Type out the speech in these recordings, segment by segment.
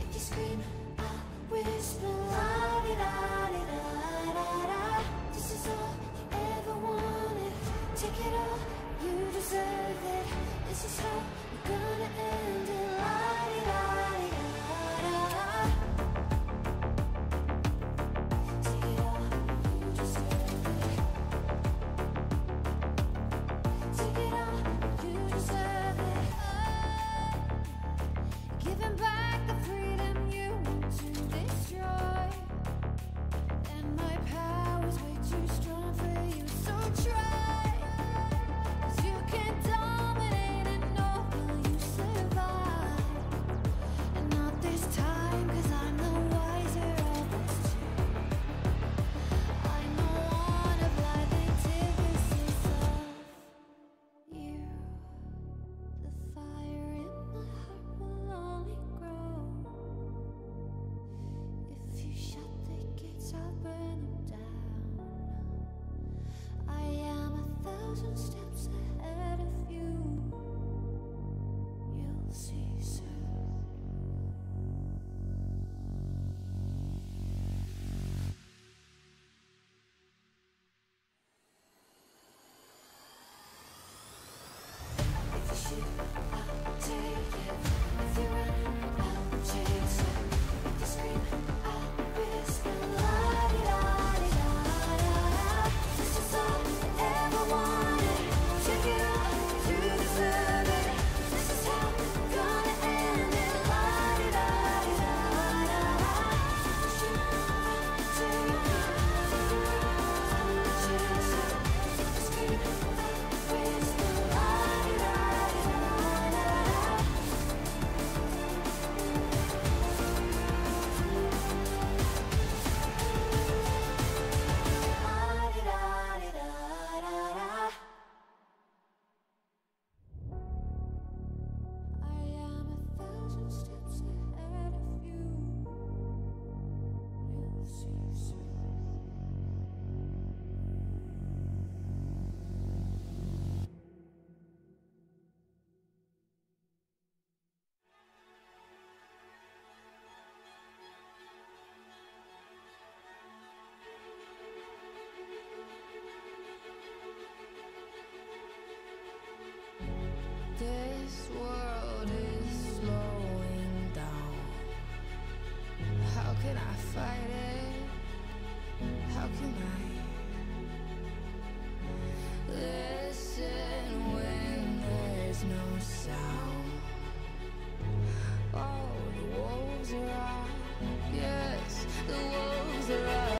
If you scream, I'll whisper. La-di-da-di-da-da-da. This is all you ever wanted. Take it all, you deserve it. This is how we're gonna end it. La-di-da-di-da-da-da. Take it all, you deserve it. Take it all, you deserve it. Giving back the freedom you want to destroy. And my power's way too strong for you, so try. 'Cause you can't dominate and nor will you survive. And not this time, 'cause I'm the wiser of this two. I'm the one of life, antithesis of you. The fire in my heart will only grow. If you shut the gates, I'll burn them down. I am 1,000 steps ahead of you. You'll see soon. If you shoot, I'll take it. If you run, I'll chase it. If you scream, I'll whisper. La-di-da-di-da-da-da. This is all you ever wanted. Take it all, you deserve it. This is how we're gonna end it. La-di-da-di-da-da-da. Shoot, I'll take it. If you run, I'll chase it. If you scream, I'll whisper. La-di-da-di-da-da-da. La-di-da-di-da-da-da. I am 1,000 steps ahead of you. You'll see soon. This world is slowing down. How can I fight it? How can I listen when there's no sound? Oh, the wolves are out. Yes, the wolves are out.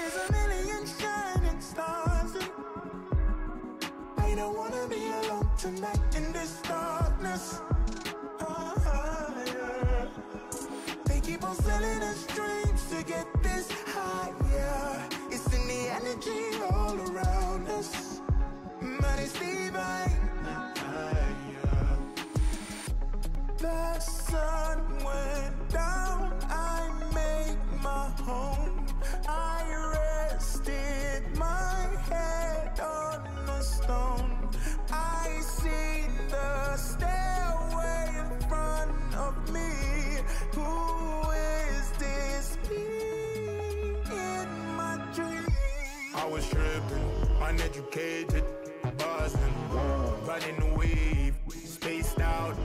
There's a million shining stars, and I don't wanna be alone tonight in this darkness. Yeah. They keep on selling us dreams to get this higher. It's in the energy all around us, but it's divine. The sun went down, I made my home. I rested my head on a stone. I see the stairway in front of me. Who is this being in my dream? I was tripping, uneducated, buzzing, riding the wave, spaced out.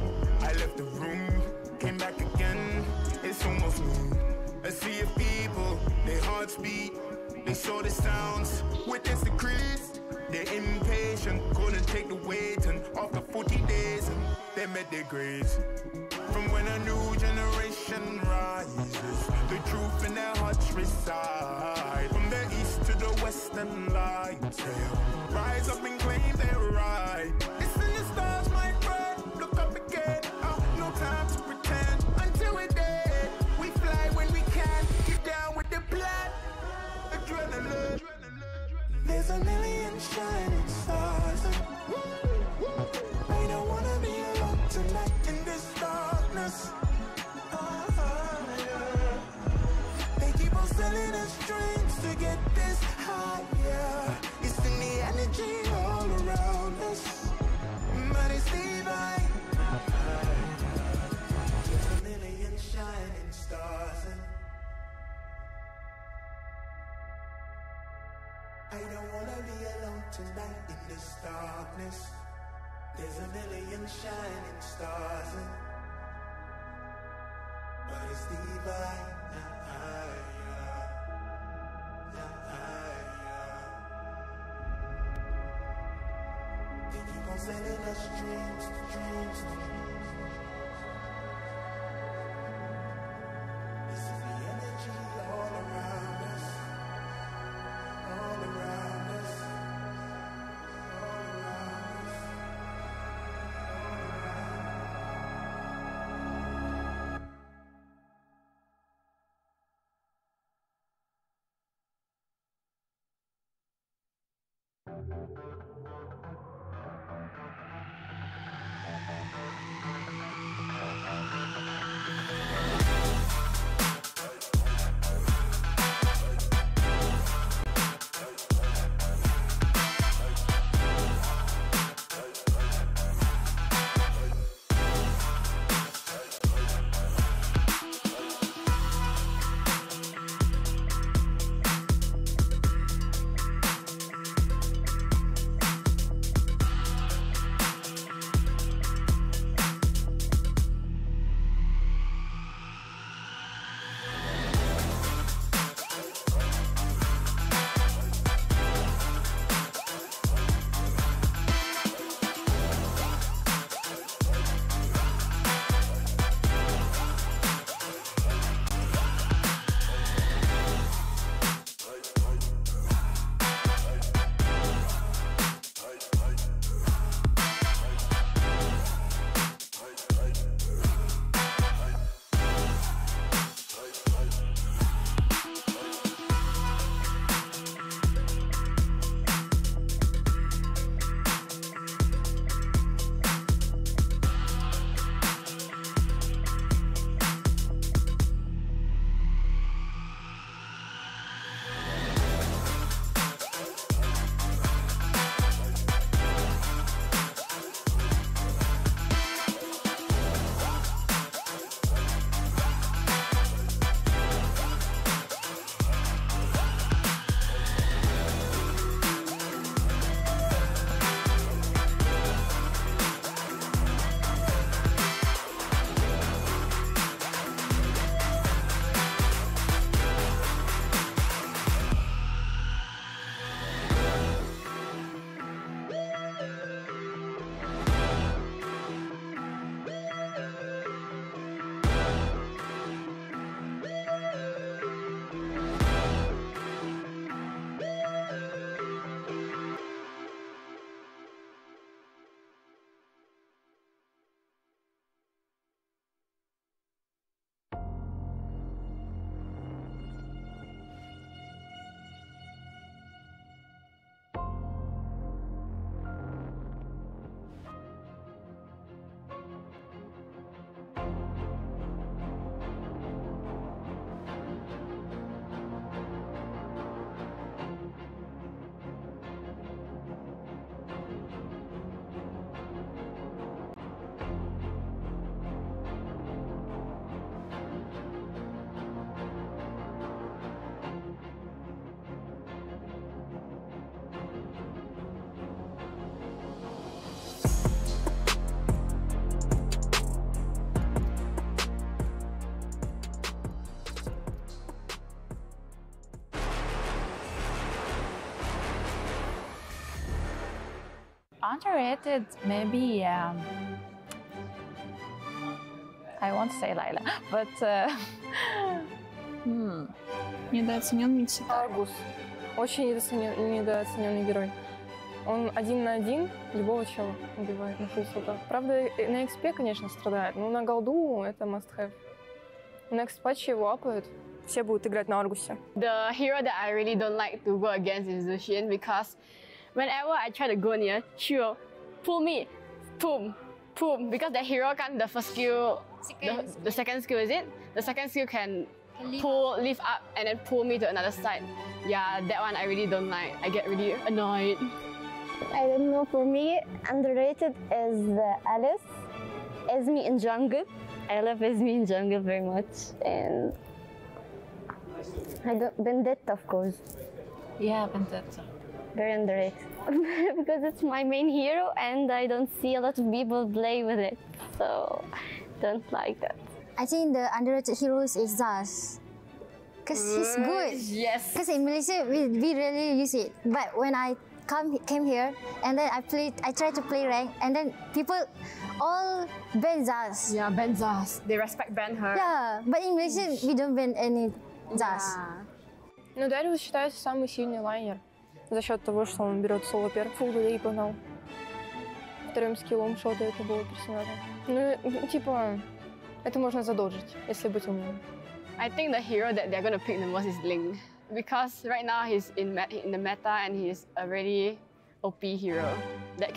I left the room, came back again. It's almost noon. A sea of people, their hearts beat. They saw the sounds, witnessed the crease. They're impatient, couldn't take the weight. And after 40 days, they met their graves. From when a new generation rises, the truth in their hearts reside. From the east to the western lights, they'll rise up and claim their right. It's in the stars, my friend. Look up again. No time to pretend. Until we're dead, we fly when we can. Get down with the plan. Adrenaline. There's a million shining stars, and I don't wanna be alone tonight in this darkness. Yeah. They keep on selling us dreams to get this higher. It's in the energy all around us, but it's divine. There's a million shining stars, and I don't wanna be alone tonight in this darkness. There's a million shining stars, and but it's divine. They keep on sending us dreams. It's in the energy all around us. All around us, all around us, Underrated, maybe. I won't say Layla, but Недооценен, не считаю. Аргус. Очень недооцененный герой. Он один на один любого чела убивает на фулсотах. Правда, на XP, конечно, страдает, но на голду это must-have. На X-патче его апают. Все будут играть на Аргусе. The hero that I really don't like to go against is Lucian because whenever I try to go near, she will pull me, boom, boom. Because that hero can the first skill, the second skill is it? The second skill can lift up and then pull me to another side. Yeah, that one I really don't like. I get really annoyed. I don't know, for me, underrated is Alice. Esme in jungle. I love Esme in jungle very much. And Vendetta, of course. yeah, Vendetta. Very underrated. Because it's my main hero and I don't see a lot of people play with it. So, don't like that. I think the underrated heroes is Zaz. Because he's good. Yes. Because in Malaysia, we rarely use it. But when I came here and then I tried to play rank and then people all ban Zaz. Yeah, ban Zaz. They respect ban her. Yeah, but in Malaysia, we don't ban any Zaz. Но Дариус считается самый сильный лайнер за счет того, что он берет соло перк, фул и погнал. Вторым скиллом шотает любого персонажа. Ну, типа, это можно задолжить, если быть умным. I think the hero that they're gonna pick the most is Ling. Because right now he's in the meta and he's a really OP hero that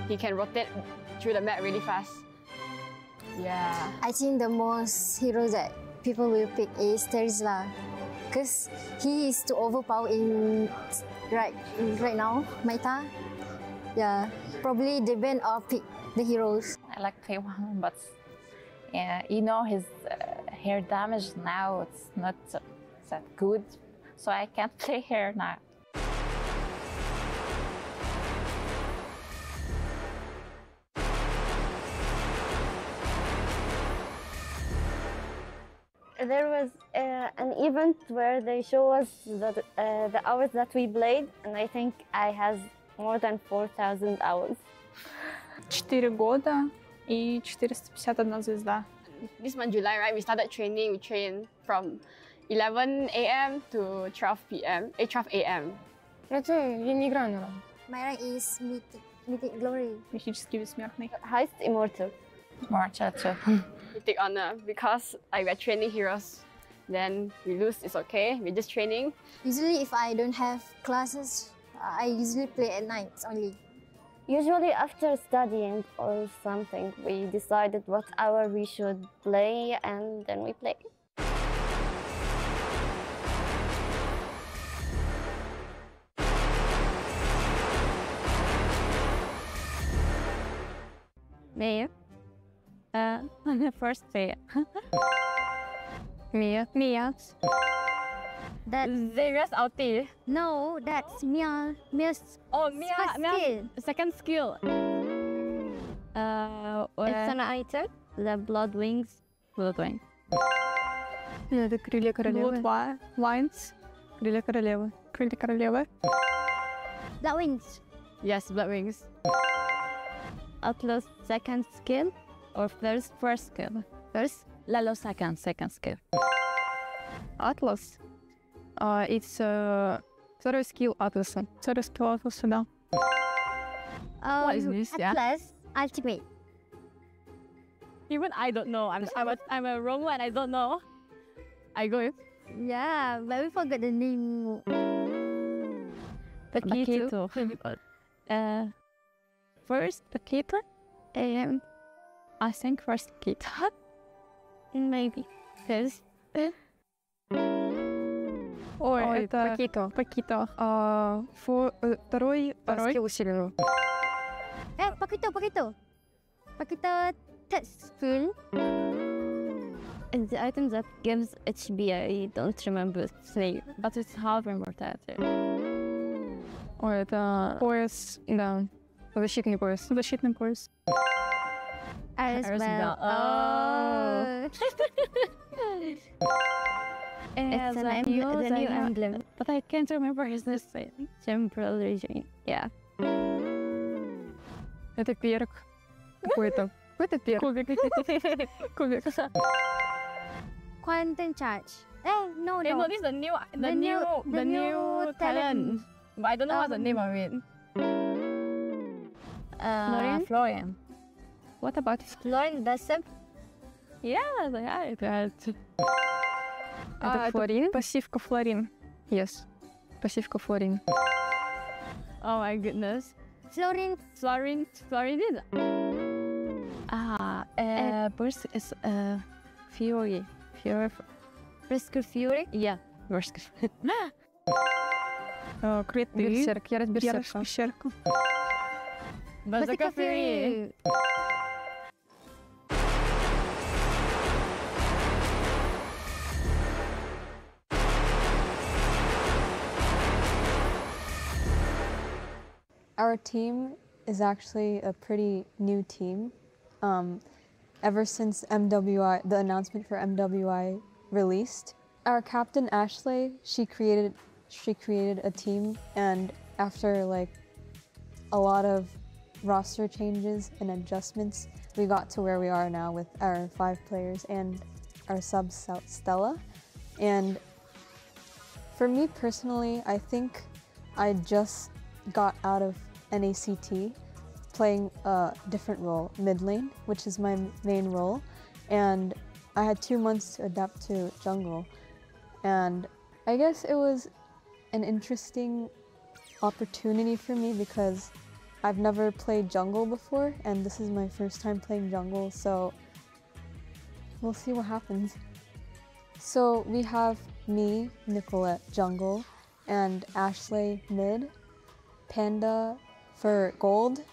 he can rotate through the map really fast. Yeah. I think the most hero that people will pick is Terizla. Because he is too overpowered in right now, meta. Yeah, probably they ban or pick the heroes. I like K1, but yeah, you know his hair damage now, it's not that good, so I can't play hair now. There was an event where they show us the hours that we played, and I think I has more than 4,000 hours. 4 года и 451 звезда. This month, July, right, we started training. We trained from 11 a.m. to 12 p.m. 12 a.m. Это я не играю на ранг. My rank is Mythic Glory. Мифический бессмертный. Highest Immortal. Marcha too. We take honor because we're training heroes. Then we lose, it's okay. We're just training. Usually, if I don't have classes, I usually play at nights only. Usually after studying or something, we decided what hour we should play and then we play. Mia. On the first day. Mia. That Zarius ulti. no, that's Mia's Oh, Mia. first skill. Second skill. It's an item. The Blood Wings. Blood Wings. Это крылья королевы. Blood Wines. Крылья королевы. Крылья королевы. Blood Wings. Yes, Blood Wings. Atlas second skill or first skill? First, Lalo second skill. Atlas. It's второй скилл Атласа. Второй скилл Атласа, да. What is this? Yeah. Atlas Ultimate. Even I don't know. I'm a wrong one. I don't know. I go with Yeah, but we forgot the name. Paquito. First Paquito. I think first Paquito. Maybe. First. Ой, это Paquito. Пакито. Второй скилл усиленного. Paquito. Paquito third skill. And the item that gives HB, I don't remember its name. But it's half immortality. Ой, это пояс, да. Защитный пояс. Защитный пояс. Iris Bell. Oh. It's the new emblem. But I can't remember his name. Temporal region. Yeah. Это перк. Какой-то. Какой-то перк. Кубик. Кубик. Quantum charge. No, Hey, no. no, this is the new talent. But I don't know what's the name of it. Florian. What about Lauren Bessem. Yeah, это это флорин? пассивка флорин. Yes. Пассивка флорин. Oh my goodness. Florin. Florin. Burst is Fury. Brisker Fury. Yeah, Burst. Креты. Берсерк. Ярость берсерка. Берсерка. Brisker Fury. Our team is actually a pretty new team. Ever since MWI, the announcement for MWI released, our captain Ashley, she created a team, and after like a lot of roster changes and adjustments, we got to where we are now with our 5 players and our sub Stella. And for me personally, I think I just got out of NACT playing a different role, mid lane, which is my main role, and I had 2 months to adapt to jungle, and I guess it was an interesting opportunity for me because I've never played jungle before, and this is my first time playing jungle, so we'll see what happens. So we have me, Nicolette, jungle, and Ashley mid, Panda for gold,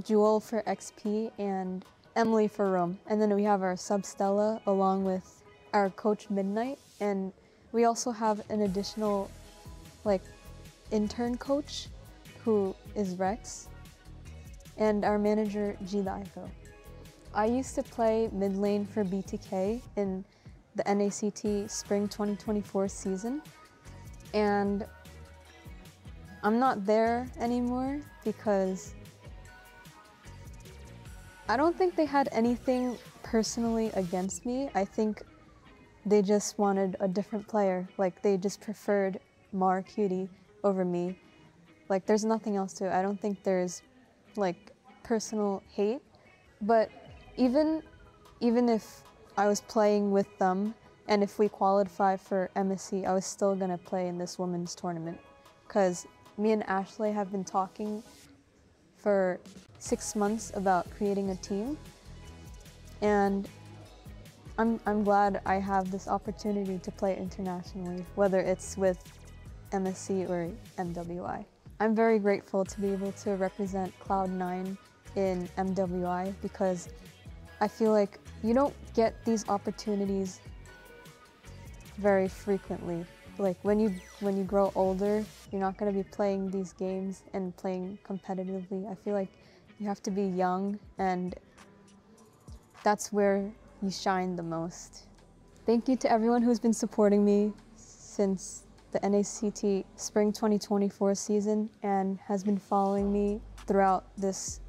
Jewel for XP, and Emily for roam. And then we have our sub Stella along with our coach Midnight, and we also have an additional like intern coach who is Rex, and our manager G Daiko. I used to play mid lane for BTK in the NACT Spring 2024 season, and I'm not there anymore because I don't think they had anything personally against me. I think they just wanted a different player. Like, they just preferred Mar Cutie over me. Like, there's nothing else to it. I don't think there's like personal hate. But even if I was playing with them and if we qualified for MSC, I was still gonna play in this women's tournament because me and Ashley have been talking for 6 months about creating a team, and I'm glad I have this opportunity to play internationally, whether it's with MSC or MWI. I'm very grateful to be able to represent Cloud9 in MWI because I feel like you don't get these opportunities very frequently. Like when you grow older, you're not going to be playing these games and playing competitively. I feel like you have to be young, and that's where you shine the most. Thank you to everyone who's been supporting me since the NACT Spring 2024 season and has been following me throughout this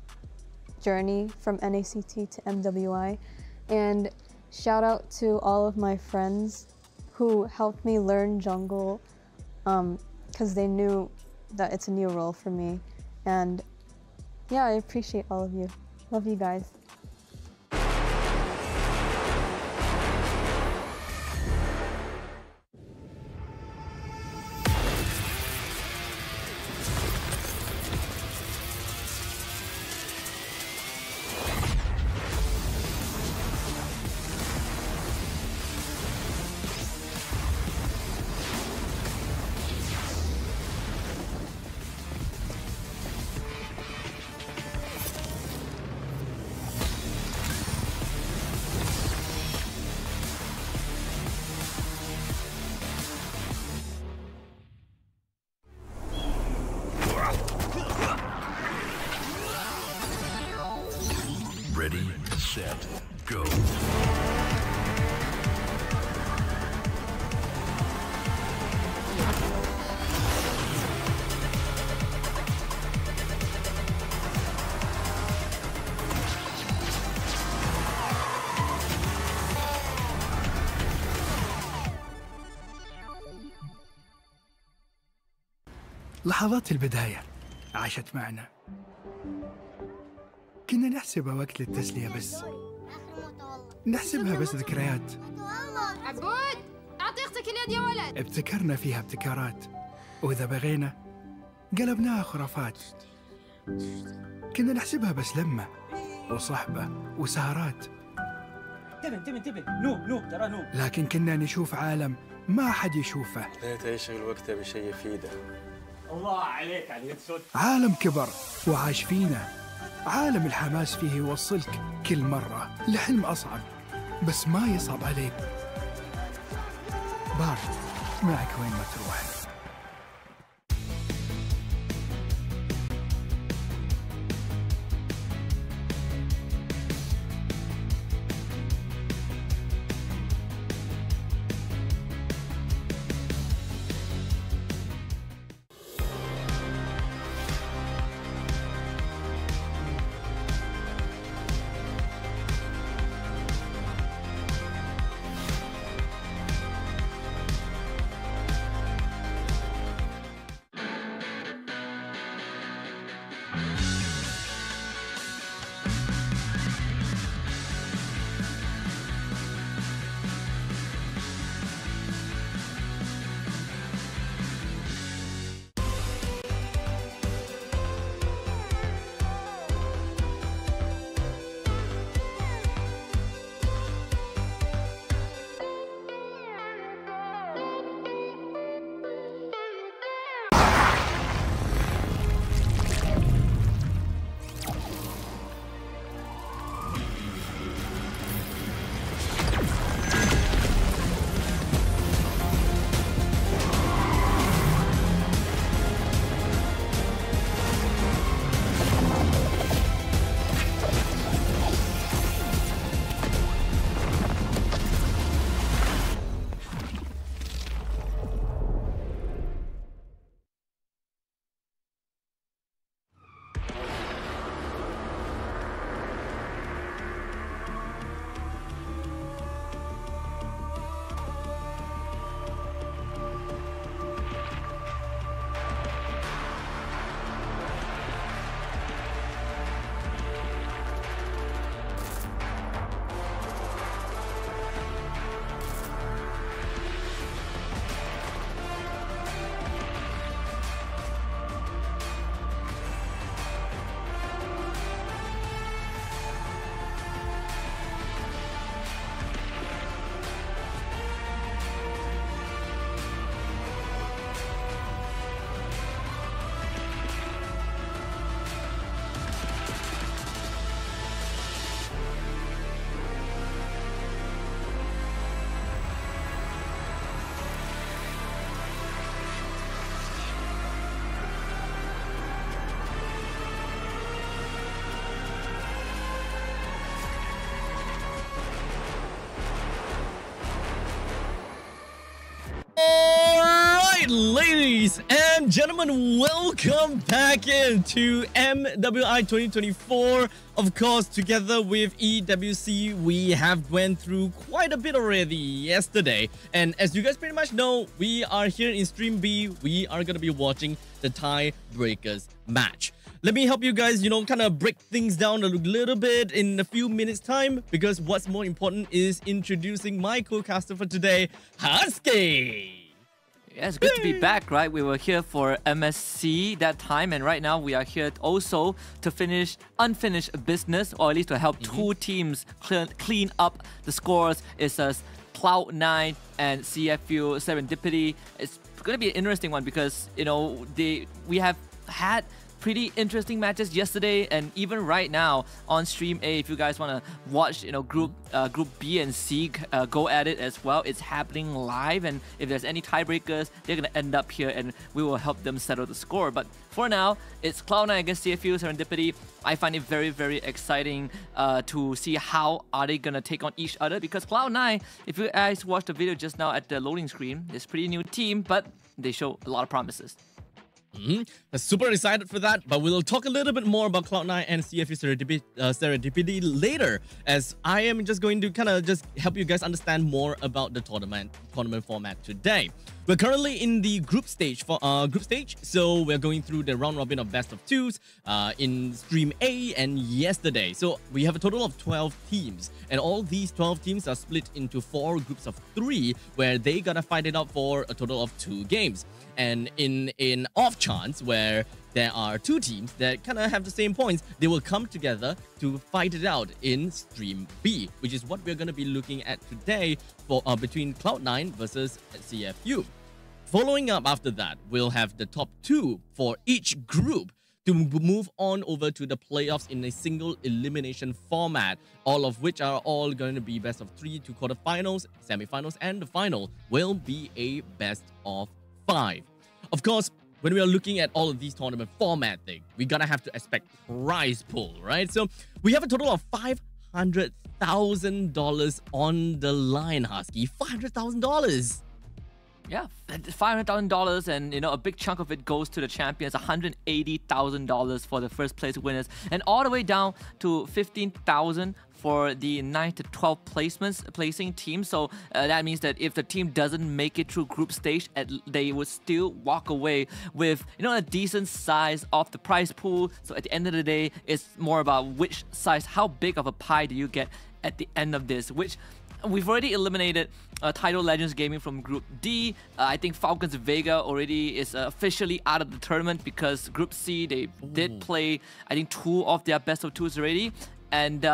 journey from NACT to MWI. And shout out to all of my friends who helped me learn jungle because they knew that it's a new role for me. And yeah, I appreciate all of you. Love you guys. لحظات البداية عاشت معنا، كنا نحسبها وقت للتسلية بس، نحسبها بس ذكريات. عبود أعطي أختك اليد يا ولد. ابتكرنا فيها ابتكارات، وإذا بغينا قلبناها خرافات. كنا نحسبها بس لمة وصحبة وسهرات، انتبه نوب ترى نوب. لكن كنا نشوف عالم ما حد يشوفه. ليته يشغل وقته بشيء يفيده. الله عليك على اليد صوت. عالم كبر وعاش فينا، عالم الحماس فيه يوصلك كل مرة لحلم أصعب، بس ما يصعب عليك. بارد معك وين ما تروح. Ladies and gentlemen, welcome back into MWI 2024. Of course, together with EWC, we have went through quite a bit already yesterday. And as you guys pretty much know, we are here in Stream B. We are going to be watching the Tiebreakers match. Let me help you guys, kind of break things down a little bit in a few minutes time, because what's more important is introducing my co-caster for today, Husky. Yeah, it's good to be back, right? We were here for MSC that time, and right now we are here also to finish unfinished business, or at least to help two teams clean up the scores. It's Cloud9 and CFU Serendipity. It's going to be an interesting one because, we have had pretty interesting matches yesterday, and even right now on Stream A, if you guys want to watch, Group B and C go at it as well. It's happening live, and if there's any tiebreakers, they're gonna end up here, and we will help them settle the score. But for now, it's Cloud9 against CFU Serendipity. I find it very, very exciting to see how are they gonna take on each other, because Cloud9, if you guys watched the video just now at the loading screen, it's a pretty new team, but they show a lot of promises. I'm super excited for that, but we'll talk a little bit more about Cloud9 and CFU Serendipity later, as I am just going to kind of just help you guys understand more about the tournament format today. We're currently in the group stage so we're going through the round robin of best of twos in Stream A and yesterday. So we have a total of 12 teams, and all these 12 teams are split into 4 groups of 3, where they gotta fight it out for a total of 2 games. And in an off chance where there are 2 teams that kind of have the same points, they will come together to fight it out in Stream B, which is what we're going to be looking at today for between Cloud9 versus CFU. Following up after that, we'll have the top 2 for each group to move on over to the playoffs in a single elimination format, all of which are all going to be best of 3 to quarterfinals, semifinals, and the final will be a best of 5. Of course, when we are looking at all of these tournament format thing, we gotta have to expect prize pool, right? So we have a total of $500,000 on the line, Husky. $500,000. Yeah, $500,000, and a big chunk of it goes to the champions. $180,000 for the first place winners, and all the way down to $15,000 for the 9 to 12 placing team. So that means that if the team doesn't make it through group stage, they would still walk away with a decent size of the prize pool. So at the end of the day, it's more about which size, how big of a pie do you get at the end of this, which we've already eliminated Tidal Legends Gaming from Group D. I think Falcons Vega already is officially out of the tournament because Group C, they did play, I think, 2 of their best of 2s already. And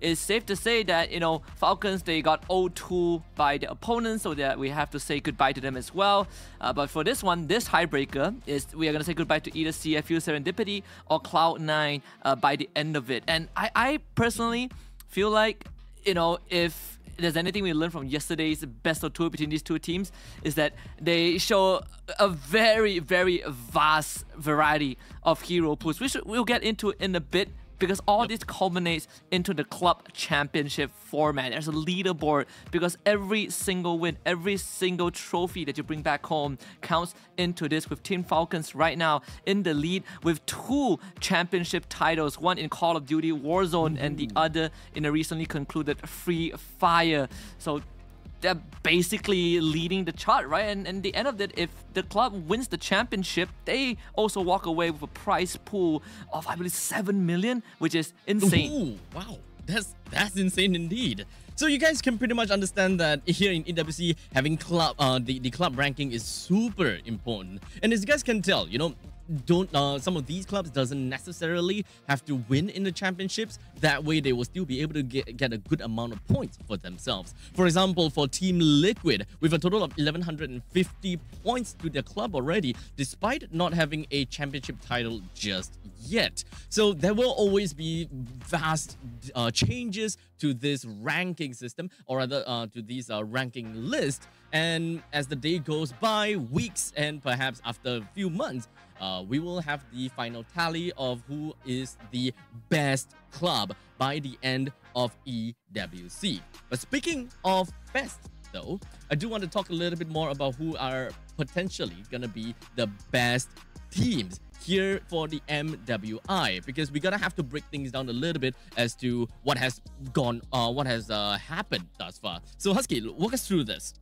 it's safe to say that, Falcons, they got 0-2 by the opponents, so that we have to say goodbye to them as well. But for this one, this tiebreaker, we are going to say goodbye to either CFU Serendipity or Cloud9 by the end of it. And I personally feel like, if there's anything we learned from yesterday's best of 2 between these 2 teams, is that they show a very, very vast variety of hero pools, which we'll get into in a bit, because all this culminates into the club championship format. There's a leaderboard because every single win, every single trophy that you bring back home counts into this, with Team Falcons right now in the lead with 2 championship titles, one in Call of Duty Warzone and the other in a recently concluded Free Fire. So they're basically leading the chart, right? And at the end of it, if the club wins the championship, they also walk away with a prize pool of, I believe, 7 million, which is insane. Ooh, wow, that's insane indeed. So you guys can pretty much understand that here in EWC, having club the club ranking is super important. And as you guys can tell, some of these clubs doesn't necessarily have to win in the championships. That way they will still be able to get a good amount of points for themselves. For example, for Team Liquid, with a total of 1150 points to their club already, despite not having a championship title just yet. So there will always be vast changes to this ranking system, or rather to these ranking list. And as the day goes by, weeks, and perhaps after a few months, we will have the final tally of who is the best club by the end of EWC. But speaking of best, though, I do want to talk a little bit more about who are potentially going to be the best teams here for the MWI, because we're gonna have to break things down a little bit as to what has happened thus far. So Husky, walk us through this.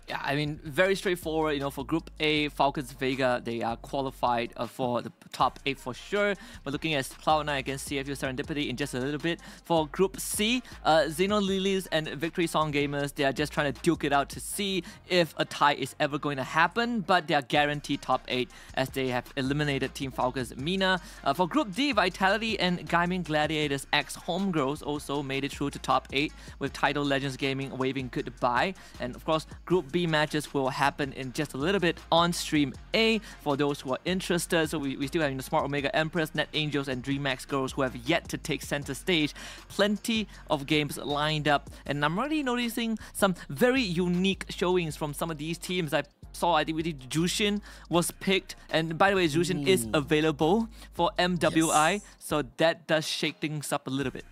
Yeah, I mean, very straightforward. For Group A, Falcons Vega, they are qualified for the top 8 for sure. We're looking at Cloud9 against CFU Serendipity in just a little bit. For Group C, Xeno Lilies and Victory Song Gamers, they are just trying to duke it out to see if a tie is ever going to happen, but they are guaranteed top 8 as they have eliminated Team Falcons Mina. For Group D, Vitality and Gaming Gladiators X Homegirls also made it through to top 8, with Tidal Legends Gaming waving goodbye. And of course, Group B matches will happen in just a little bit on Stream A for those who are interested. So we still have Smart Omega Empress, Net Angels, and DreamHack Girls who have yet to take center stage. Plenty of games lined up, and I'm already noticing some very unique showings from some of these teams. I saw, I think, Jushin was picked, and by the way, Jushin is available for MWI, yes. So that does shake things up a little bit.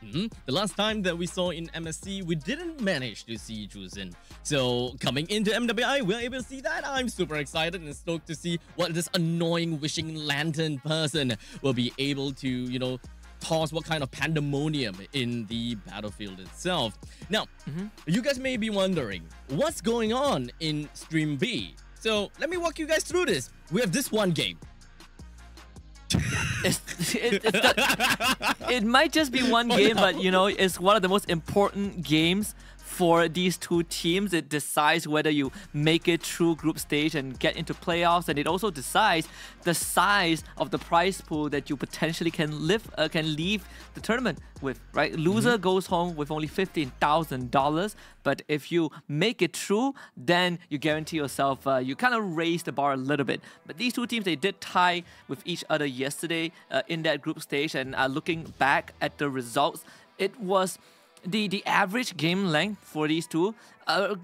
The last time that we saw in MSC, we didn't manage to see Jushin. So coming into MWI, we're able to see that. I'm super excited and stoked to see what this annoying wishing lantern person will be able to, cause what kind of pandemonium in the battlefield itself. Now, you guys may be wondering, what's going on in Stream B? So let me walk you guys through this. We have this one game. It might just be one game, but you know, it's one of the most important games for these two teams. It decides whether you make it through group stage and get into playoffs, and it also decides the size of the prize pool that you potentially can leave the tournament with, right? Loser goes home with only $15,000, but if you make it through, then you guarantee yourself, you kind of raise the bar a little bit. But these two teams, they did tie with each other yesterday in that group stage, and looking back at the results, it was the average game length for these two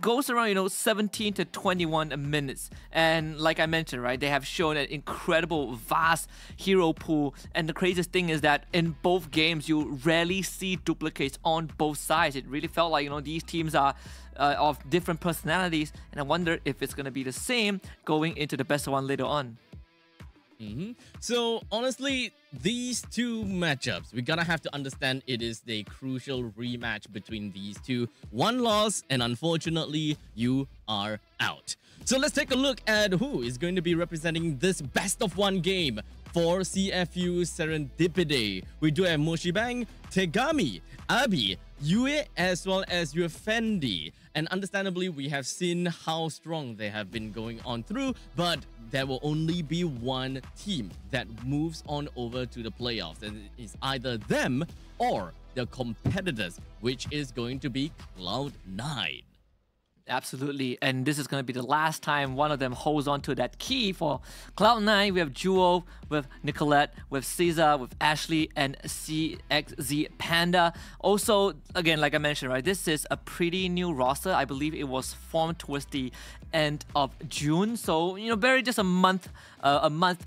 goes around 17 to 21 minutes, and like I mentioned, right, they have shown an incredible vast hero pool, and the craziest thing is that in both games you rarely see duplicates on both sides. It really felt like these teams are of different personalities, and I wonder if it's going to be the same going into the best of one later on. So honestly, these two matchups, we're gonna have to understand it is the crucial rematch between these two. One loss, and unfortunately, you are out. So let's take a look at who is going to be representing this best of one game for CFU Serendipity. We do have Moshibang, Tegami, Abi, Yue, as well as Yufendi. And understandably, we have seen how strong they have been going on through, but there will only be one team that moves on over to the playoffs, and it is either them or their competitors, which is going to be Cloud9. Absolutely, and this is going to be the last time one of them holds on to that key for Cloud9. We have Jewel with Nicolette, with Caesar, with Ashley, and CXZ Panda. Also, again, like I mentioned, right, this is a pretty new roster. I believe it was formed towards the end of June, so barely just a month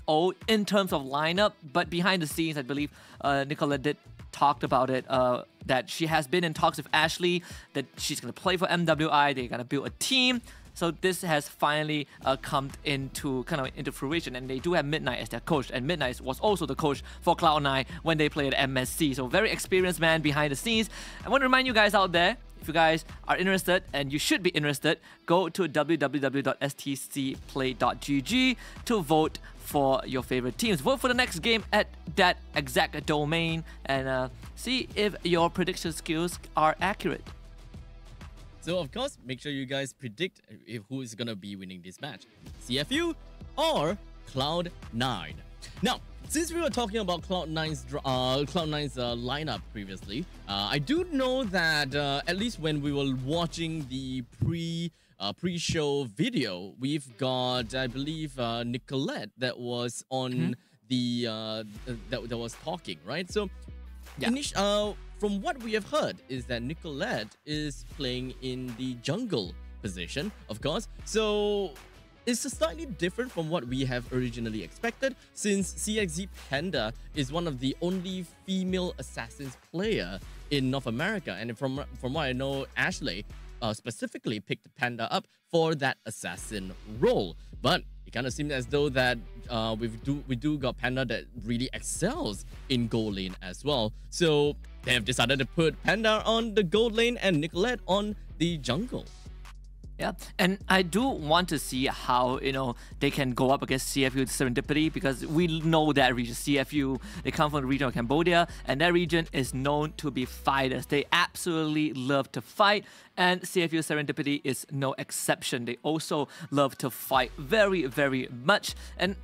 old in terms of lineup. But behind the scenes, I believe Nicolette did talked about it, that she has been in talks with Ashley, that she's going to play for MWI, they're going to build a team. So this has finally come into fruition, and they do have Midnight as their coach, and Midnight was also the coach for Cloud9 when they played at MSC. So very experienced man behind the scenes. I want to remind you guys out there, if you guys are interested, and you should be interested, go to www.stcplay.gg to vote for your favorite teams. Vote for the next game at that exact domain, and see if your prediction skills are accurate. So of course, make sure you guys predict who is going to be winning this match, CFU or Cloud9. Now, since we were talking about Cloud9's lineup previously, I do know that at least when we were watching the pre-show video, we've got, I believe, Nicolette that was on the that was talking, right? So, from what we have heard is that Nicolette is playing in the jungle position, of course. So it's slightly different from what we have originally expected, since CXZ Panda is one of the only female assassins player in North America, and from what I know, Ashley specifically picked Panda up for that assassin role. But it kind of seems as though that we do got Panda that really excels in gold lane as well. So they have decided to put Panda on the gold lane and Nicolette on the jungle. Yeah, and I do want to see how, they can go up against CFU Serendipity, because we know that region, CFU, they come from the region of Cambodia, and that region is known to be fighters. They absolutely love to fight, and CFU Serendipity is no exception. They also love to fight very, very much, and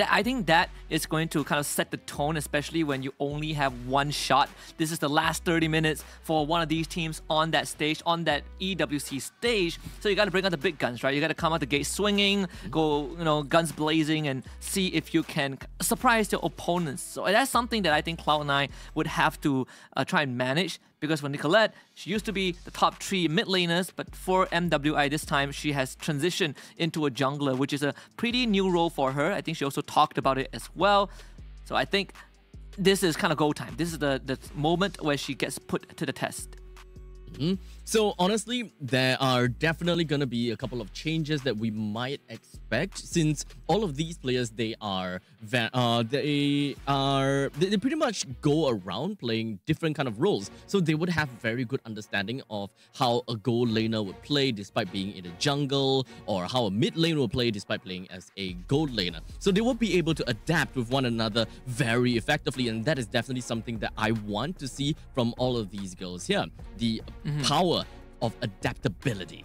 I think that is going to kind of set the tone, especially when you only have one shot. This is the last 30 minutes for one of these teams on that stage, on that EWC stage. So you got to bring out the big guns, right? You got to come out the gate swinging, go, guns blazing, and see if you can surprise your opponents. So that's something that I think Cloud9 would have to try and manage. Because for Nicolette, she used to be the top 3 mid laners, but for MWI this time, she has transitioned into a jungler, which is a pretty new role for her. I think she also talked about it as well. So I think this is kind of go time. This is the moment where she gets put to the test. So honestly, there are definitely going to be a couple of changes that we might expect, since all of these players, they pretty much go around playing different kind of roles. So they would have very good understanding of how a gold laner would play despite being in a jungle, or how a mid lane will play despite playing as a gold laner. So they will be able to adapt with one another very effectively, and that is definitely something that I want to see from all of these girls here. The power of adaptability.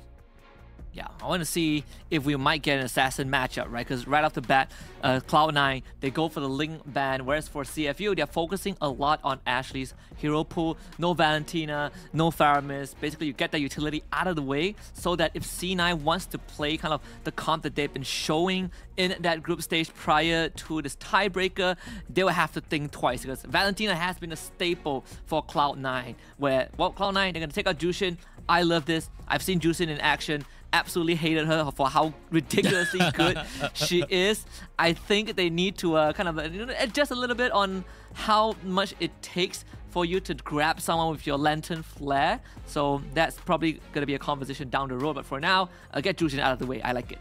Yeah, I want to see if we might get an assassin matchup, right? Because right off the bat, Cloud9, they go for the Ling ban, whereas for CFU, they're focusing a lot on Ashley's hero pool. No Valentina, no Faramis. Basically, you get that utility out of the way so that if C9 wants to play kind of the comp that they've been showing in that group stage prior to this tiebreaker, they will have to think twice, because Valentina has been a staple for Cloud9, where, well, Cloud9, they're going to take out Jushin. I love this. I've seen Jushin in action. Absolutely hated her for how ridiculously good she is. I think they need to kind of adjust a little bit on how much it takes for you to grab someone with your lantern flare. So that's probably going to be a conversation down the road. But for now, get Jushin out of the way. I like it.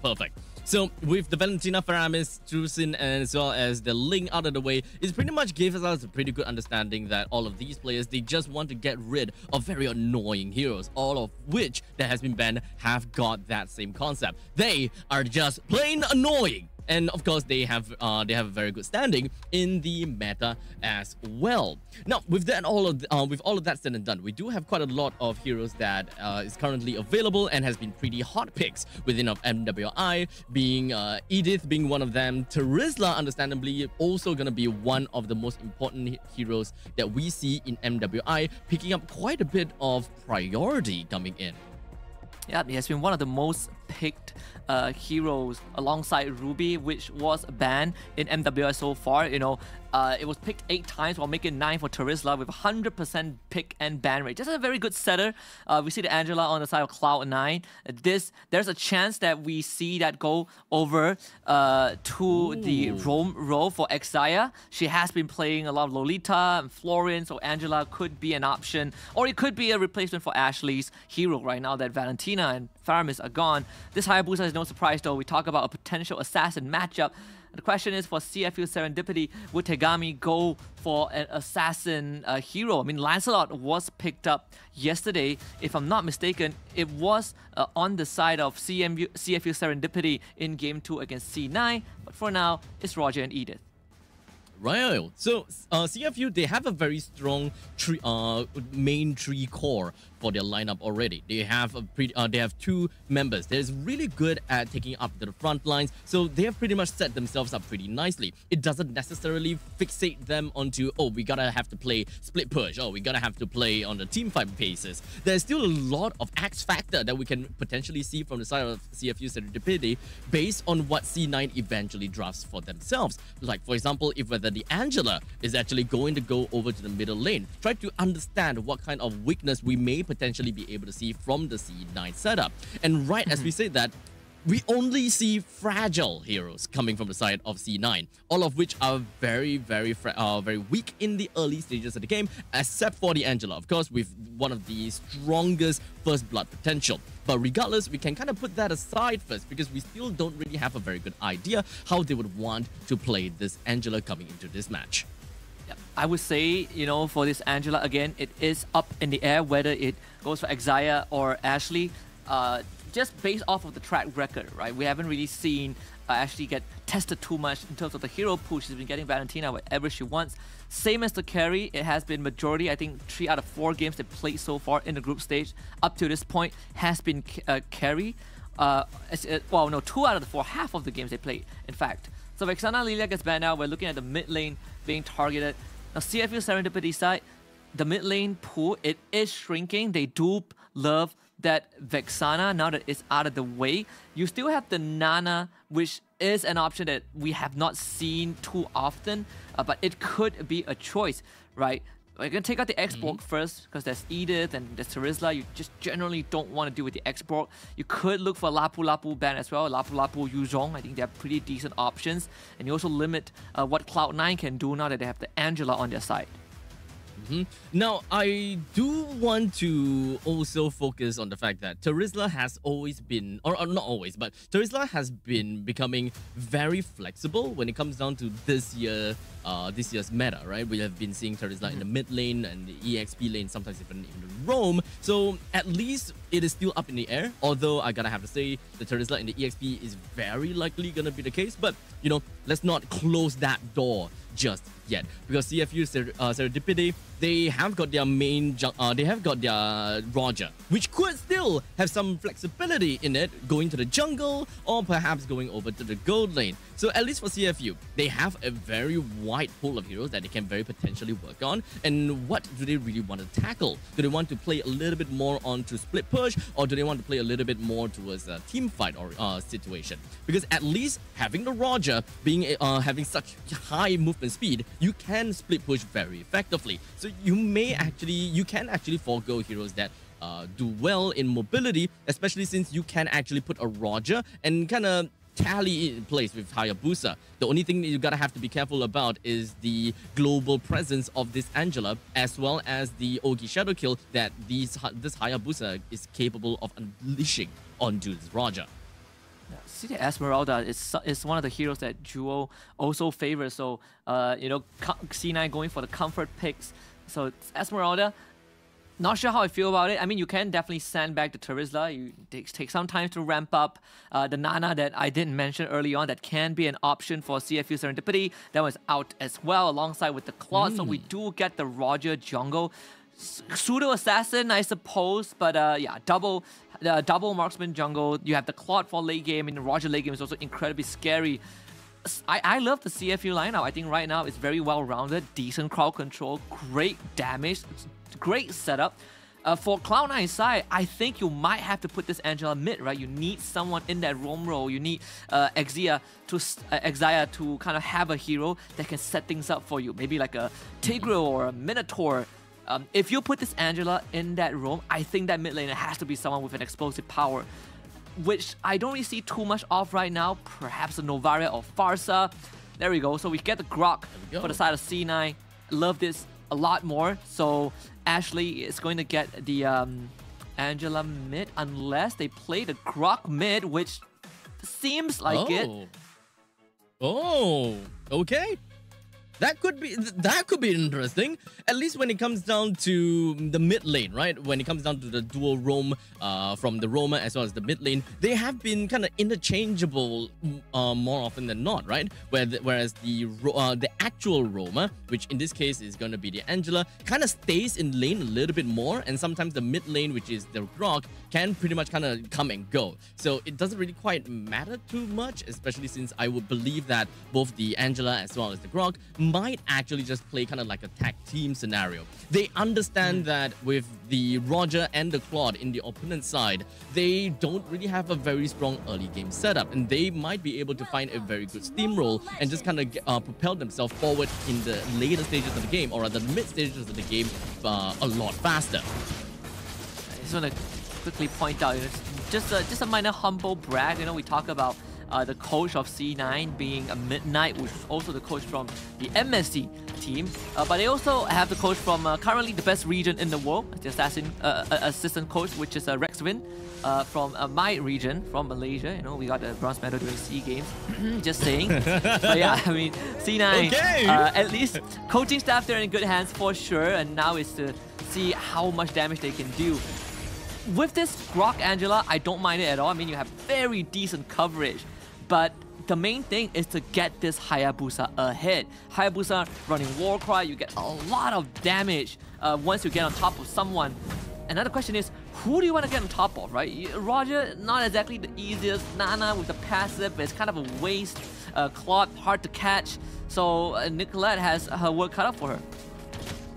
Perfect. So with the Valentina, Faramis, Drusin, and as well as the Ling out of the way, it pretty much gives us a pretty good understanding that all of these players, they just want to get rid of very annoying heroes, all of which that has been banned have got that same concept. They are just plain annoying. And of course, they have a very good standing in the meta as well. Now, with all of that said and done, we do have quite a lot of heroes that is currently available and has been pretty hot picks within of MWI, being Edith being one of them. Terizla, understandably, also going to be one of the most important heroes that we see in MWI, picking up quite a bit of priority coming in. Yeah, he has been one of the most picked heroes alongside Ruby, which was banned in MWI so far. You know, it was picked 8 times while making 9 for Terizla with 100% pick and ban rate. Just a very good setter. We see the Angela on the side of Cloud9. There's a chance that we see that go over to the roam role for Exaya. She has been playing a lot of Lolita and Florian, so Angela could be an option, or it could be a replacement for Ashley's hero right now that Valentina and Faramis are gone. This Hayabusa is no surprise though. We talk about a potential assassin matchup. The question is, for CFU Serendipity, would Tegami go for an assassin hero? I mean, Lancelot was picked up yesterday. If I'm not mistaken, it was on the side of CFU Serendipity in Game 2 against C9. But for now, it's Roger and Edith. Right. So CFU, they have a very strong main tree core for their lineup already. They have they have 2 members that is really good at taking up the front lines, so they have pretty much set themselves up pretty nicely. It doesn't necessarily fixate them onto, oh, we gotta have to play split push, oh, we gotta have to play on the team fight basis. There's still a lot of X factor that we can potentially see from the side of CFU Serendipity based on what C9 eventually drafts for themselves. Like, for example, if whether the Angela is actually going to go over to the middle lane, try to understand what kind of weakness we may potentially be able to see from the C9 setup. And right as we say that, we only see fragile heroes coming from the side of C9, all of which are very weak in the early stages of the game, except for the Angela, of course, with one of the strongest first blood potential. But regardless, we can kind of put that aside first, because we still don't really have a very good idea how they would want to play this Angela coming into this match. I would say, you know, for this Angela, again, it is up in the air whether it goes for Exaya or Ashley. Just based off of the track record, right? We haven't really seen Ashley get tested too much in terms of the hero pool. She's been getting Valentina wherever she wants. Same as the carry, it has been majority, I think 3 out of 4 games they played so far in the group stage up to this point has been carry. Well, no, 2 out of the 4, half of the games they played, in fact. So Vexana Lilia gets banned out. We're looking at the mid lane being targeted. Now, CFU Serendipity side, the mid lane pool, it is shrinking. They do love that Vexana, now that it's out of the way. You still have the Nana, which is an option that we have not seen too often, but it could be a choice, right? We're going to take out the export first, because there's Edith and there's Terizla. You just generally don't want to deal with the export. You could look for Lapu Lapu ban as well. Lapu Lapu, Yuzhong, I think they're pretty decent options. And you also limit what Cloud9 can do now that they have the Angela on their side. Now, I do want to also focus on the fact that Terizla has always been, or not always, but Terizla has been becoming very flexible when it comes down to this year's meta, right? We have been seeing Terizla in the mid lane and the EXP lane, sometimes even in the roam. So at least it is still up in the air. Although I gotta have to say, the Terizla in the EXP is very likely gonna be the case. But you know, let's not close that door just yet, because CFU Serendipity, they have got their main they have got their Roger, which could still have some flexibility in it, going to the jungle or perhaps going over to the gold lane. So at least for CFU, they have a very wide pool of heroes that they can very potentially work on. And what do they really want to tackle? Do they want to play a little bit more onto split push, or do they want to play a little bit more towards a team fight or situation? Because at least having the Roger being having such high movement speed, you can split push very effectively. So you can actually forego heroes that do well in mobility, especially since you can actually put a Roger and kind of tally in place with Hayabusa. The only thing that you gotta have to be careful about is the global presence of this Angela, as well as the Ogi Shadow Kill that this Hayabusa is capable of unleashing onto this Roger. See, the Esmeralda is one of the heroes that Jewel also favors. So, you know, C9 going for the comfort picks. So, Esmeralda, not sure how I feel about it. I mean, you can definitely sandbag the Terizla. You take some time to ramp up. The Nana that I didn't mention early on, that can be an option for CFU Serendipity. That was out as well, alongside with the Claw. So we do get the Roger jungle. Pseudo assassin, I suppose, but yeah, double marksman jungle. You have the Claude for late game, and the Roger late game is also incredibly scary. I love the CFU lineup. I think right now it's very well rounded, decent crowd control, great damage, great setup. For Cloud9's side, I think you might have to put this Angela mid, right? You need someone in that roam role. You need Exia to kind of have a hero that can set things up for you. Maybe like a Tigreal or a Minotaur. If you put this Angela in that roam, I think that mid laner has to be someone with an explosive power, which I don't really see too much of right now. Perhaps a Novaria or Farsa. There we go. So we get the Grok for the side of C9. Love this a lot more. So Ashley is going to get the Angela mid unless they play the Grok mid, which seems like it. Oh, okay. That could be interesting. At least when it comes down to the mid lane, right? When it comes down to the dual roam from the roamer as well as the mid lane, they have been kind of interchangeable more often than not, right? Whereas the actual roamer, which in this case is going to be the Angela, kind of stays in lane a little bit more, and sometimes the mid lane, which is the Grok, can pretty much kind of come and go. So it doesn't really quite matter too much, especially since I would believe that both the Angela as well as the Grok might actually just play kind of like a tag team scenario. They understand that with the Roger and the Claude in the opponent's side, they don't really have a very strong early game setup, and they might be able to find a very good steamroll and just kind of propel themselves forward in the later stages of the game, or at the mid stages of the game, a lot faster. I just want to quickly point out, just a minor humble brag. You know, we talk about the coach of C9 being a Midnight, which is also the coach from the MSC team. But they also have the coach from currently the best region in the world, the assistant coach, which is Rexwin from my region, from Malaysia. You know, we got the bronze medal during SEA Games. Just saying. But yeah, I mean, C9, at least coaching staff, they're in good hands for sure. And now is to see how much damage they can do. With this Grok Angela, I don't mind it at all. I mean, you have very decent coverage. But the main thing is to get this Hayabusa ahead. Hayabusa running Warcry, you get a lot of damage once you get on top of someone. Another question is, who do you want to get on top of, right? Roger, not exactly the easiest. Nana with the passive, it's kind of a waste. Claude, hard to catch. So Nicolette has her work cut out for her.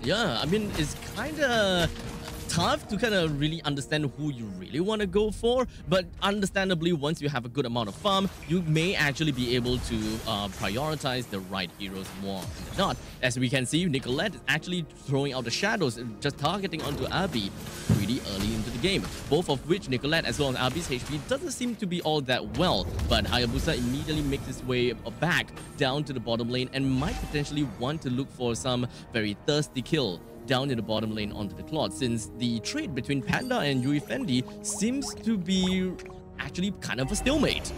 Yeah, I mean, it's kind of tough to kind of really understand who you really want to go for, but understandably, once you have a good amount of farm, you may actually be able to prioritize the right heroes more than not. As we can see, Nicolette is actually throwing out the shadows and just targeting onto Abby pretty early into the game, both of which Nicolette as well as Abby's HP doesn't seem to be all that well, but Hayabusa immediately makes his way back down to the bottom lane and might potentially want to look for some very thirsty kill down in the bottom lane onto the Claude, since the trade between Panda and Yui Fendi seems to be actually kind of a stalemate.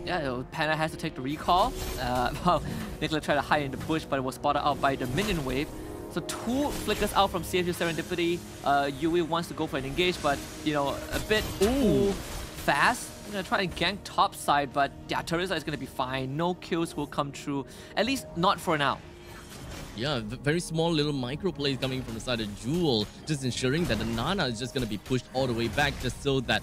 Yeah, Panda has to take the recall. Well, Nicola tried to hide in the bush, but it was spotted out by the minion wave. So 2 flickers out from CFU Serendipity. Yui wants to go for an engage, but you know, a bit too fast. I'm gonna try and gank top side, but yeah, Teresa is gonna be fine. No kills will come true, at least not for now. Yeah, very small little micro plays coming from the side of Jewel, just ensuring that the Nana is just going to be pushed all the way back, just so that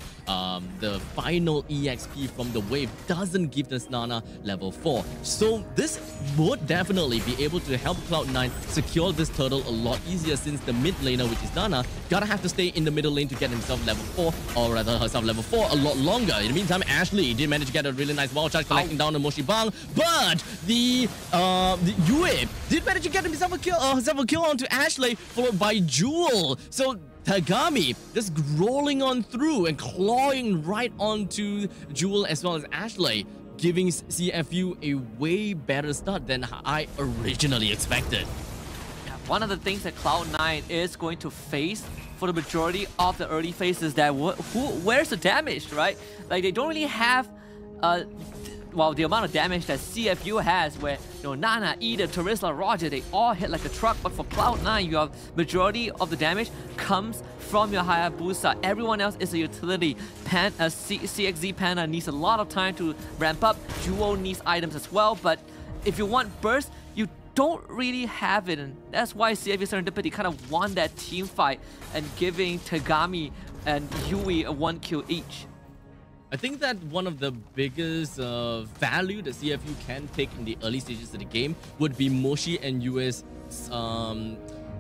the final EXP from the wave doesn't give this Nana level 4. So this would definitely be able to help Cloud9 secure this turtle a lot easier, since the mid laner, which is Nana, gotta have to stay in the middle lane to get himself level 4, or rather herself level 4 a lot longer. In the meantime, Ashley did manage to get a really nice wall charge connecting down to Moshi Bang, but the Yue did manage to get himself a kill onto Ashley, followed by Jewel. So Tagami just rolling on through and clawing right onto Jewel as well as Ashley, giving CFU a way better start than I originally expected. One of the things that Cloud9 is going to face for the majority of the early phases, that where's the damage, right? Like, they don't really have well, the amount of damage that CFU has, where Nana, Eden, Teresa, Roger, they all hit like a truck. But for Cloud9, you have majority of the damage comes from your Hayabusa. Everyone else is a utility. CXZ Panda needs a lot of time to ramp up. Jewel needs items as well. But if you want burst, you don't really have it. And that's why CFU Serendipity kind of won that team fight and giving Tagami and Yui a 1 kill each. I think that one of the biggest value that CFU can take in the early stages of the game would be Moshi and Yui's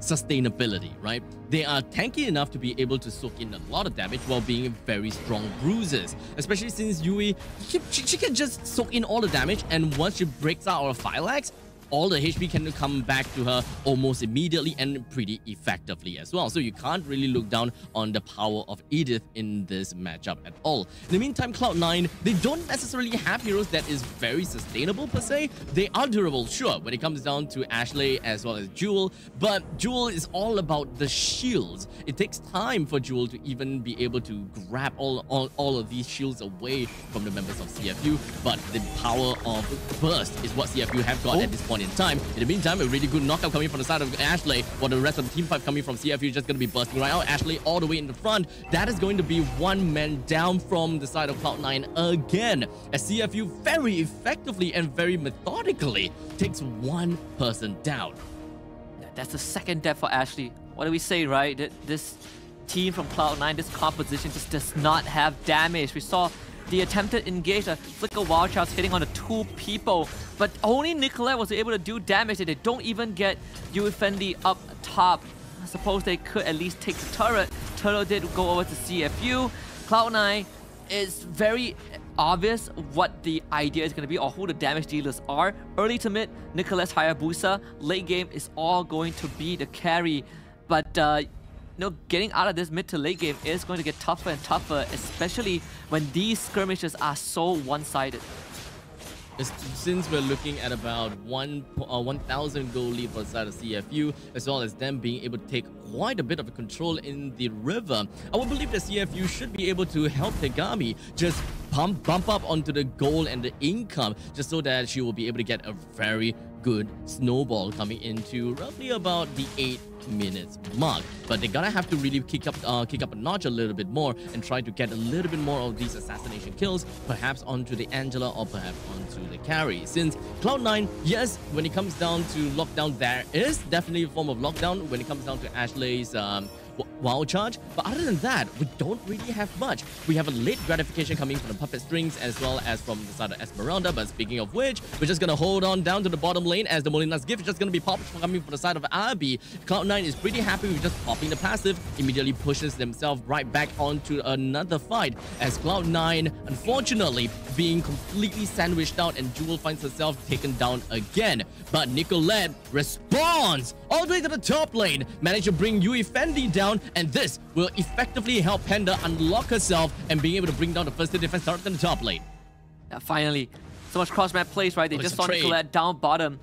sustainability, right? They are tanky enough to be able to soak in a lot of damage while being very strong bruisers. Especially since Yui, she can just soak in all the damage, and once she breaks out of Phylax, all the HP can come back to her almost immediately and pretty effectively as well. So you can't really look down on the power of Edith in this matchup at all. In the meantime, Cloud9, they don't necessarily have heroes that is very sustainable per se. They are durable, sure, when it comes down to Ashley as well as Jewel, but Jewel is all about the shields. It takes time for Jewel to even be able to grab all of these shields away from the members of CFU, but the power of burst is what CFU have got at this point in time. In the meantime, a really good knockout coming from the side of Ashley, while the rest of the team fight coming from CFU is just going to be bursting right out. Ashley all the way in the front. That is going to be one man down from the side of Cloud9 again, as CFU very effectively and very methodically takes one person down. That's the second death for Ashley. What do we say, right? This team from Cloud9, this composition just does not have damage. We saw the attempted engage, a flicker wild charge hitting on the 2 people, but only Nicolette was able to do damage. They don't even get Yui Fendi up top. I suppose they could at least take the turret. Turtle did go over to CFU. Cloud9 is very obvious what the idea is going to be, or who the damage dealers are. Early to mid, Nicolette's Hayabusa. Late game is all going to be the carry, but getting out of this mid to late game is going to get tougher and tougher, especially when these skirmishes are so one-sided. Since we're looking at about 1,000 goal lead for the side of CFU, as well as them being able to take quite a bit of control in the river, I would believe that CFU should be able to help Tagami just bump up onto the goal and the income, just so that she will be able to get a very good snowball coming into roughly about the 8 minutes mark. But they're gonna have to really kick up a notch a little bit more and try to get a little bit more of these assassination kills, perhaps onto the Angela or perhaps onto the carry. Since Cloud9, yes, when it comes down to lockdown, there is definitely a form of lockdown when it comes down to Ashley's wild charge, but other than that, we don't really have much. We have a late gratification coming from the puppet strings as well as from the side of Esmeralda. But speaking of which, we're just gonna hold on down to the bottom lane, as the Molina's gift is just gonna be popped coming from the side of Abby. Cloud9 is pretty happy with just popping the passive, immediately pushes themselves right back onto another fight, as Cloud9 unfortunately being completely sandwiched out, and Jewel finds herself taken down again. But Nicolette responds all the way to the top lane, managed to bring Yui Fendi down, and this will effectively help Panda unlock herself and being able to bring down the first defense turret in the top lane. Yeah, finally. So much cross-map plays, right? They just saw Nicolette down bottom.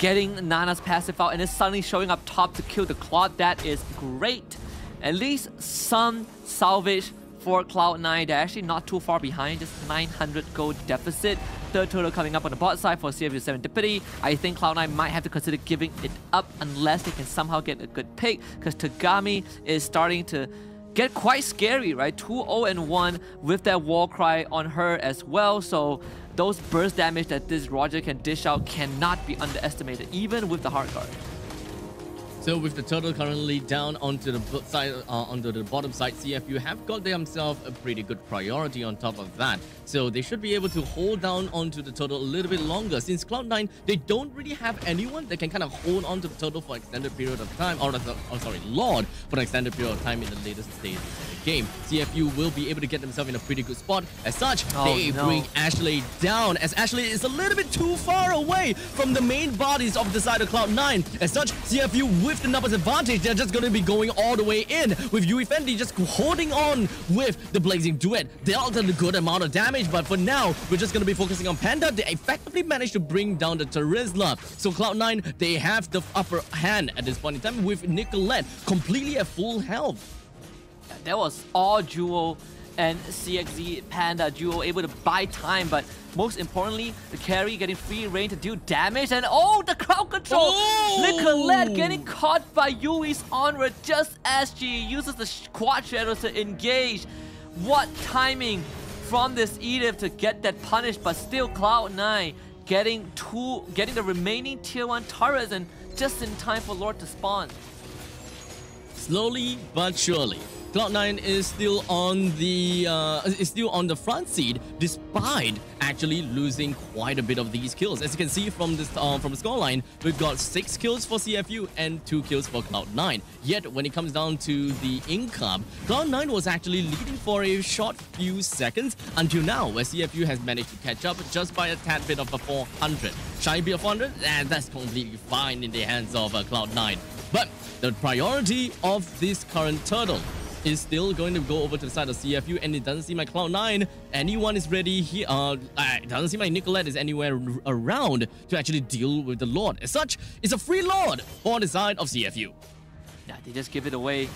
getting Nana's passive out and then suddenly showing up top to kill the Claude. That is great. At least some salvage for Cloud9. They're actually not too far behind, just 900 gold deficit. Third turtle coming up on the bot side for CFU Serendipity. I think Cloud9 might have to consider giving it up unless they can somehow get a good pick, because Tagami is starting to get quite scary, right? 2-0-1 with that war cry on her as well. So those burst damage that this Roger can dish out cannot be underestimated, even with the hard guard. So with the turtle currently down onto the side, onto the bottom side, CFU have got themselves a pretty good priority on top of that. So they should be able to hold down onto the turtle a little bit longer. Since Cloud9, they don't really have anyone that can kind of hold on to the turtle for an extended period of time, or sorry, Lord, for an extended period of time in the latest stage of the game. CFU will be able to get themselves in a pretty good spot. As such, they bring Ashley down, as Ashley is a little bit too far away from the main bodies of the side of Cloud9. As such, CFU with the numbers advantage, they're just going to be going all the way in, with Yui Fendi just holding on with the Blazing Duet. Dealt a good amount of damage, but for now, we're just going to be focusing on Panda. They effectively managed to bring down the Terizla. So Cloud9, they have the upper hand at this point in time, with Nicolette completely at full health. That was all Jewel and CXZ Panda duo able to buy time, but most importantly, the carry getting free reign to do damage, and the crowd control! Nicolette getting caught by Yui's onward just as she uses the quad shadows to engage. What timing from this Edith to get that punished, but still Cloud9 getting the remaining tier 1 turrets, and just in time for Lord to spawn. Slowly but surely, Cloud9 is still on the front seat, despite actually losing quite a bit of these kills. As you can see from this from the scoreline, we've got 6 kills for CFU and 2 kills for Cloud9. Yet when it comes down to the income, Cloud9 was actually leading for a short few seconds until now, where CFU has managed to catch up just by a tad bit of a 400. Shy be a 400? That's completely fine in the hands of Cloud9. But the priority of this current turtle is still going to go over to the side of CFU, and it doesn't seem like Cloud9 anyone is ready here. It doesn't seem like Nicolette is anywhere around to actually deal with the Lord. As such, it's a free Lord for the side of CFU. Yeah, they just give it away.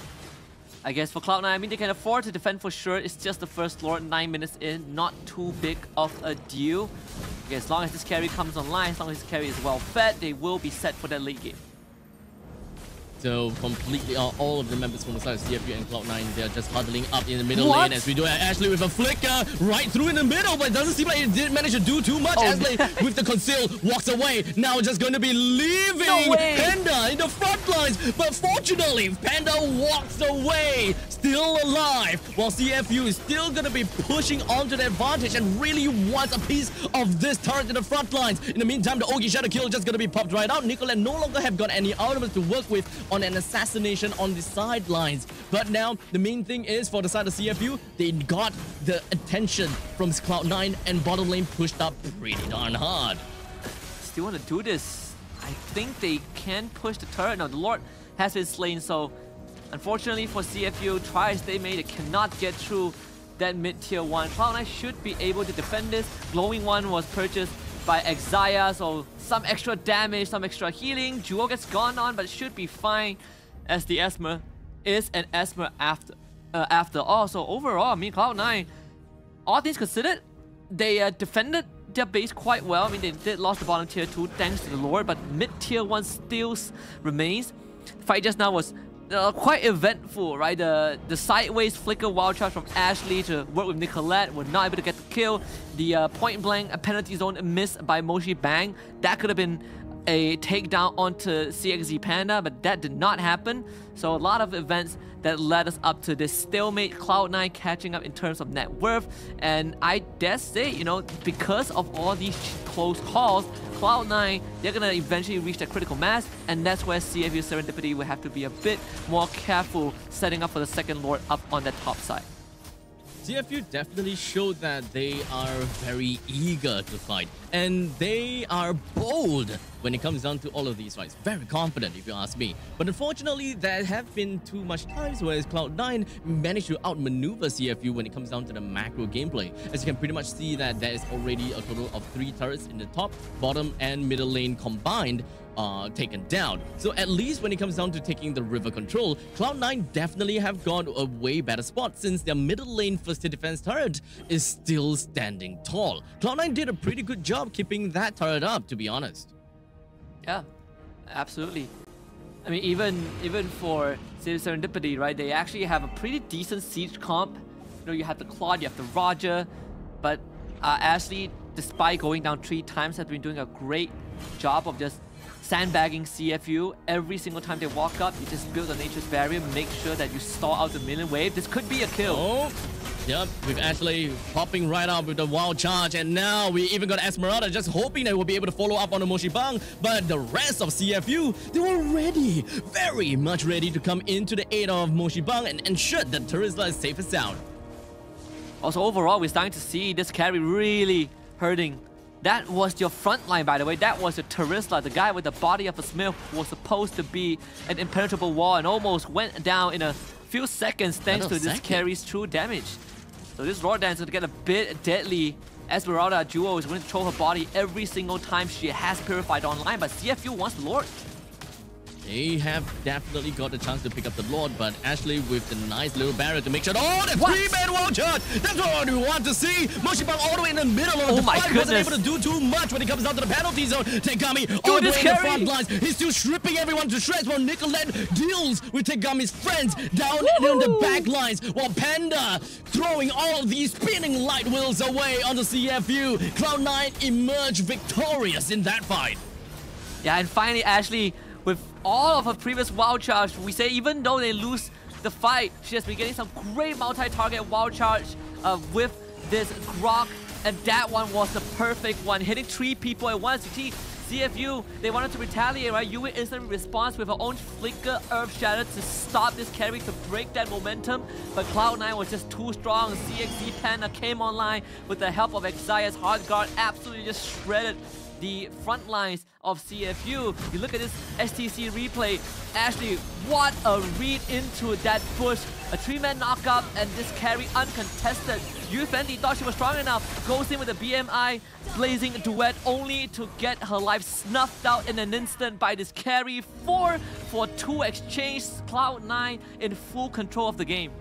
I guess for Cloud9, I mean, they can afford to defend for sure. It's just the first Lord, 9 minutes in, not too big of a deal. Okay, as long as this carry comes online, as long as this carry is well fed, they will be set for that late game. So completely, all of the members from the side of CFU and Cloud9, they're just huddling up in the middle lane as we do Ashley with a flicker right through in the middle, but it doesn't seem like it did manage to do too much. Ashley with the conceal walks away, now just going to be leaving Panda in the front lines, but fortunately Panda walks away, still alive, while CFU is still going to be pushing onto the advantage and really wants a piece of this turret in the front lines. In the meantime, the Ogi Shadow Kill just going to be popped right out. Nicolette no longer have got any elements to work with on an assassination on the sidelines. But now, the main thing is for the side of CFU, they got the attention from Cloud9 and bottom lane pushed up pretty darn hard. Still want to do this. I think they can push the turret. Now, the Lord has been slain, so unfortunately for CFU, try as they may, they cannot get through that mid-tier 1. Cloud9 should be able to defend this. Glowing one was purchased by Exia, so some extra damage, some extra healing. Jewel gets gone on, but should be fine, as the Esmer is an Esmer after all. So overall, I mean, Cloud9, all things considered, they defended their base quite well. I mean, they did lost the bottom tier 2 thanks to the Lord, but mid-tier 1 still remains. The fight just now was quite eventful, right? The sideways flicker wild charge from Ashley to work with Nicolette were not able to get the kill. The point blank penalty zone missed by Moshi Bang. That could have been a takedown onto CXZ Panda, but that did not happen. So a lot of events that led us up to this stalemate. Cloud9 catching up in terms of net worth, and I dare say, you know, because of all these close calls, Cloud9, they're gonna eventually reach that critical mass, and that's where CFU Serendipity will have to be a bit more careful setting up for the second Lord up on that top side. CFU definitely showed that they are very eager to fight, and they are bold when it comes down to all of these fights. Very confident, if you ask me. But unfortunately, there have been too much times where Cloud9 managed to outmaneuver CFU when it comes down to the macro gameplay. As you can pretty much see that there is already a total of 3 turrets in the top, bottom, and middle lane combined, taken down. So at least when it comes down to taking the river control, Cloud9 definitely have got a way better spot since their middle lane first hit defense turret is still standing tall. Cloud9 did a pretty good job keeping that turret up, to be honest. Yeah, absolutely. I mean, even for Serendipity, right? They actually have a pretty decent siege comp. You know, you have the Claude, you have the Roger, but Ashley, despite going down 3 times, has been doing a great job of just sandbagging CFU. Every single time they walk up, you just build a nature's barrier, make sure that you stall out the minion wave. This could be a kill. Oh. Yep, with Ashley popping right up with the wild charge, and now we even got Esmeralda just hoping that we'll be able to follow up on the Moshi Bang, but the rest of CFU, they were ready, very much ready to come into the aid of Moshi Bang and ensure that Terizla is safe and sound. Also, overall, we're starting to see this carry really hurting. That was your front line, by the way. That was your Terizla, the guy with the body of a smith, who was supposed to be an impenetrable wall and almost went down in a few seconds thanks to this carry's true damage. So this Raw Dance is going to get a bit deadly. Esmeralda Duo is going to throw her body every single time she has Purified online, but CFU wants the Lord. They have definitely got the chance to pick up the Lord, but Ashley with the nice little barrier to make sure. Oh, the 3-man wall charge! That's what we want to see! Moshi Bang all the way in the middle of the fight. Wasn't able to do too much when it comes down to the penalty zone. Tegami all the way in the front lines. He's still stripping everyone to shreds while Nicolette deals with Tegami's friends down in the back lines, while Panda throwing all of these spinning light wheels away on the CFU. Cloud9 emerged victorious in that fight. Yeah, and finally Ashley, with all of her previous wild charge, we say even though they lose the fight, she has been getting some great multi-target wild charge with this Grok, and that one was the perfect one, hitting 3 people at once. You see, CFU, they wanted to retaliate, right? Yui instantly responds with her own Flicker Earth Shatter to stop this carry, to break that momentum, but Cloud9 was just too strong. CXZ Panda came online with the help of Xayah's Hard Guard, absolutely just shredded the front lines of CFU. You look at this STC replay. Ashley, what a read into that bush. A 3-man knockup and this carry uncontested. Yu Fendi thought she was strong enough. Goes in with a BMI blazing duet only to get her life snuffed out in an instant by this carry. 4 for 2 exchange. Cloud9 in full control of the game.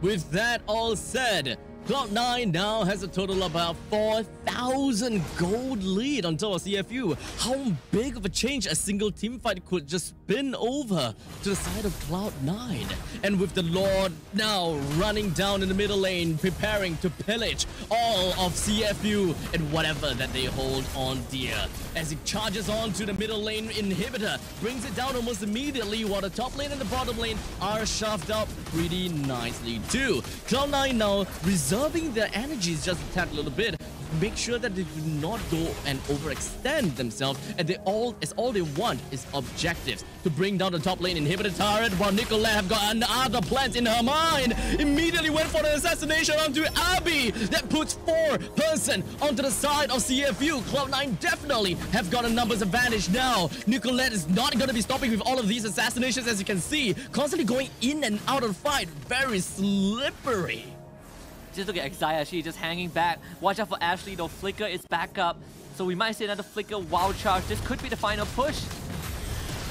With that all said, Cloud9 now has a total of about 4,000 gold lead on top of CFU. How big of a change a single team fight could just spin over to the side of Cloud9. And with the Lord now running down in the middle lane, preparing to pillage all of CFU and whatever that they hold on dear. As he charges on to the middle lane inhibitor, brings it down almost immediately, while the top lane and the bottom lane are shoved up pretty nicely too. Cloud9 now reserving their energies just a tad little bit, make sure that they do not go and overextend themselves, and all they want is objectives to bring down the top lane inhibitor turret, while Nicolette have got other plans in her mind. Immediately went for the assassination onto Abby. That puts 4 person onto the side of CFU. Cloud9 definitely have got a numbers advantage now. Nicolette is not going to be stopping with all of these assassinations, as you can see, constantly going in and out of the fight. Very slippery. Just look at Xayah, she's just hanging back. Watch out for Ashley though, Flicker is back up. So we might see another Flicker wild charge. This could be the final push.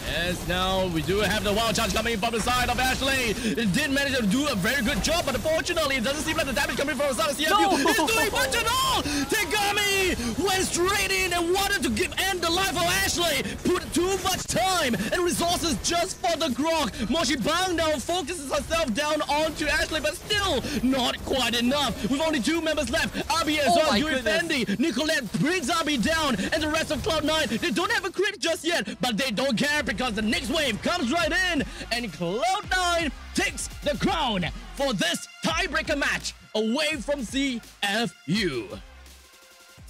Yes, now we do have the wild charge coming from the side of Ashley. It did manage to do a very good job, but unfortunately, it doesn't seem like the damage coming from the side of CFU. No! He's doing much at all! Tegami went straight in and wanted to end the life of Ashley. Put too much time and resources just for the Grok. Moshi Bang now focuses herself down onto Ashley, but still not quite enough. With only 2 members left, Abi as well, Yui Fendi. Nicolette brings Abi down, and the rest of Cloud9, they don't have a creep just yet, but they don't care because the next wave comes right in, and Cloud9 takes the crown for this tiebreaker match away from CFU.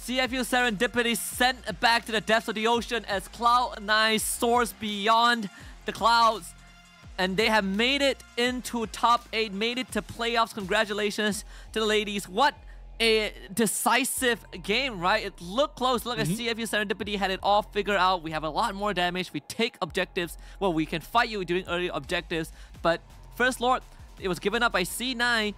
CFU Serendipity sent back to the depths of the ocean as Cloud9 soars beyond the clouds. And they have made it into top 8, made it to playoffs. Congratulations to the ladies. What a decisive game, right? It looked close. Look at CFU Serendipity had it all figured out. We have a lot more damage. We take objectives. Well, we can fight you doing early objectives. But First Lord, it was given up by C9.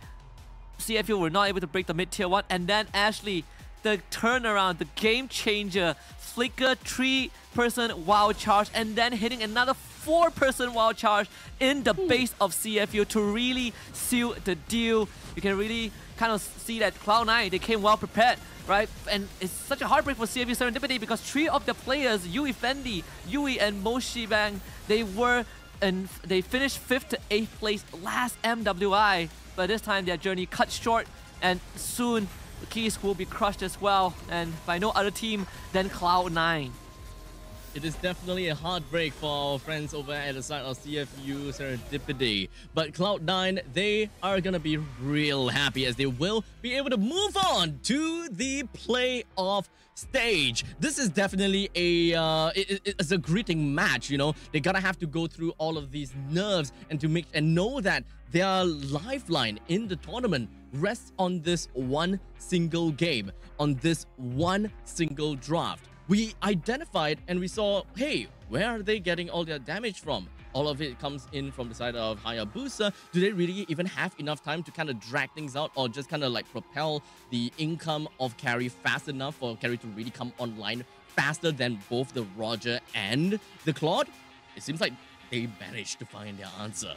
CFU were not able to break the mid-tier 1. And then Ashley the turnaround, the game changer, flicker 3-person wild charge, and then hitting another 4-person wild charge in the base of CFU to really seal the deal. You can really kind of see that Cloud9, they came well prepared, right? And it's such a heartbreak for CFU Serendipity because 3 of the players, Yui Fendi, Yui and Moshi Bang, they finished 5th to 8th place last MWI, but this time their journey cut short, and soon the keys will be crushed as well, and by no other team than Cloud9. It is definitely a heartbreak for our friends over at the side of CFU Serendipity. But Cloud9, they are going to be real happy as they will be able to move on to the playoff stage. This is definitely it's a gritting match, you know. They're going to have to go through all of these nerves and know that their lifeline in the tournament rests on this one single game, on this one single draft. We identified and we saw, hey, where are they getting all their damage from? All of it comes in from the side of Hayabusa. Do they really even have enough time to kind of drag things out or just kind of like propel the income of Carry fast enough for Carry to really come online faster than both the Roger and the Claude? It seems like they managed to find their answer.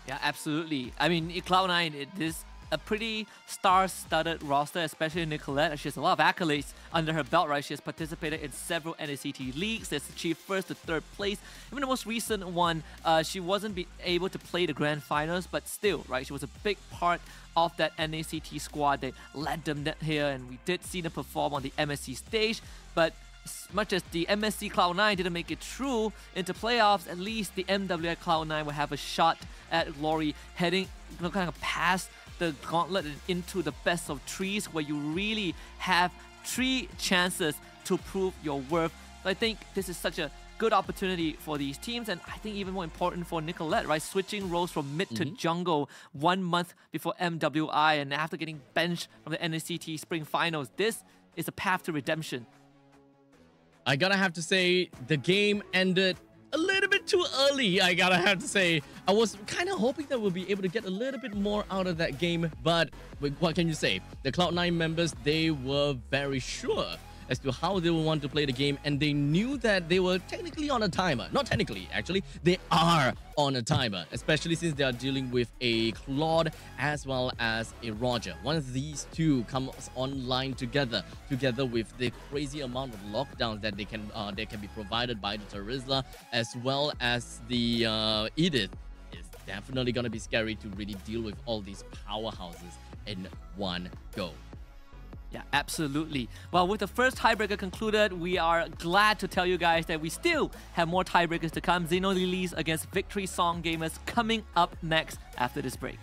Yeah, absolutely. I mean, Cloud9, it is a pretty star-studded roster, especially Nicolette. She has a lot of accolades under her belt, right? She has participated in several NACT leagues, has achieved 1st to 3rd place. Even the most recent one, she wasn't able to play the grand finals, but still, right? She was a big part of that NACT squad that led them here, and we did see them perform on the MSC stage, but as much as the MSC Cloud9 didn't make it through into playoffs, at least the MWI Cloud9 will have a shot at glory heading kind of past the gauntlet and into the best of 3s, where you really have 3 chances to prove your worth. So I think this is such a good opportunity for these teams, and I think even more important for Nicolette, right? Switching roles from mid to jungle 1 month before MWI, and after getting benched from the NACT Spring Finals, this is a path to redemption. I gotta have to say, the game ended a little bit too early, I gotta have to say. I was kind of hoping that we'll be able to get a little bit more out of that game, but what can you say? The Cloud9 members, they were very sure as to how they would want to play the game, and they knew that they were technically on a timer. Not technically, actually. They are on a timer, especially since they are dealing with a Claude as well as a Roger. Once these two come online together with the crazy amount of lockdowns that they can be provided by the Terizla as well as the Edith, it's definitely going to be scary to really deal with all these powerhouses in one go. Yeah, absolutely. Well, with the first tiebreaker concluded, we are glad to tell you guys that we still have more tiebreakers to come. Xeno Lilies against Victory Song Gamers coming up next after this break.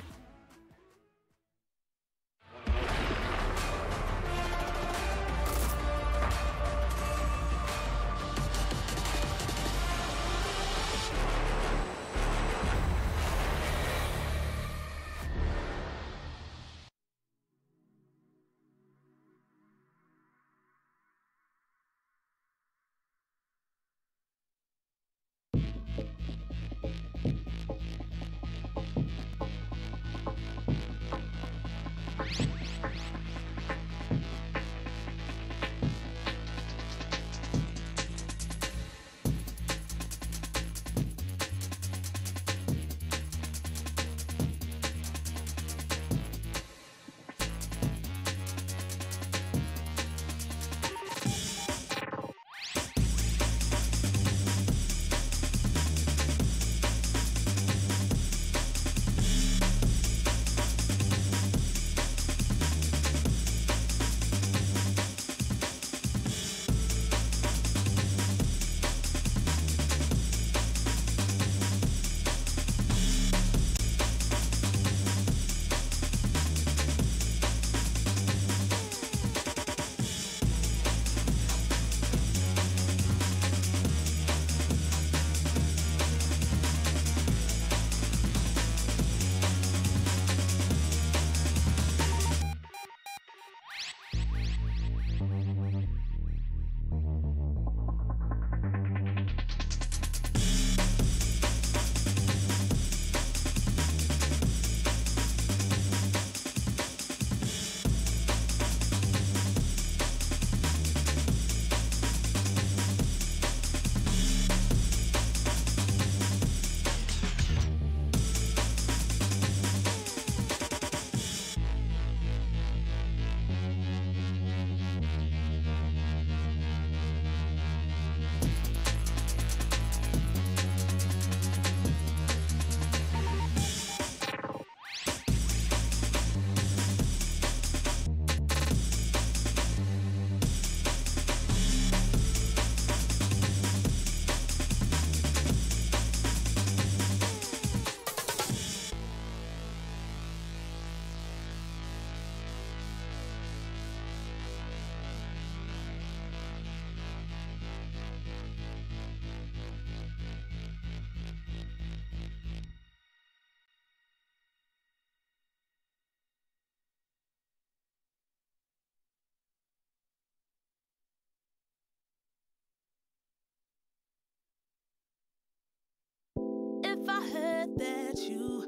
heard that you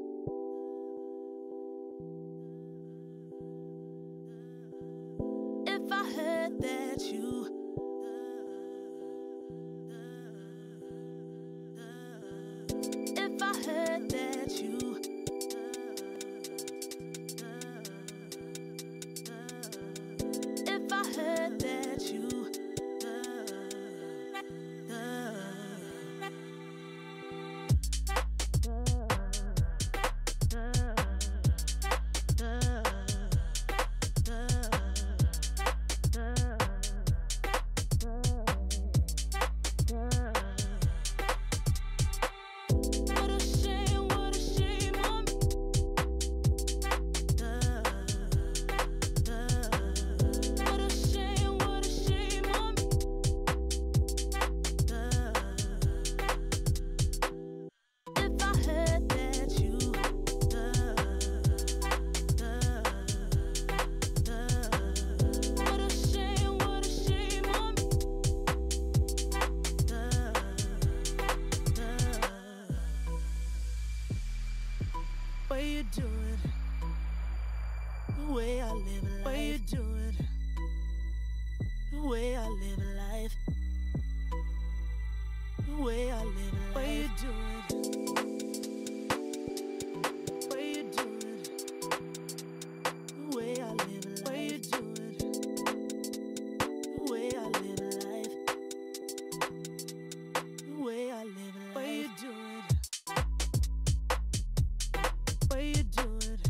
If I heard that you If I heard that you If I heard that you way you do it, the way I live life, way you do it, the way I live life, the way I live life, way you do it, way you do it, the way I live life, way you do it, the way I live life, the way I live life, way you do it. Way you do it,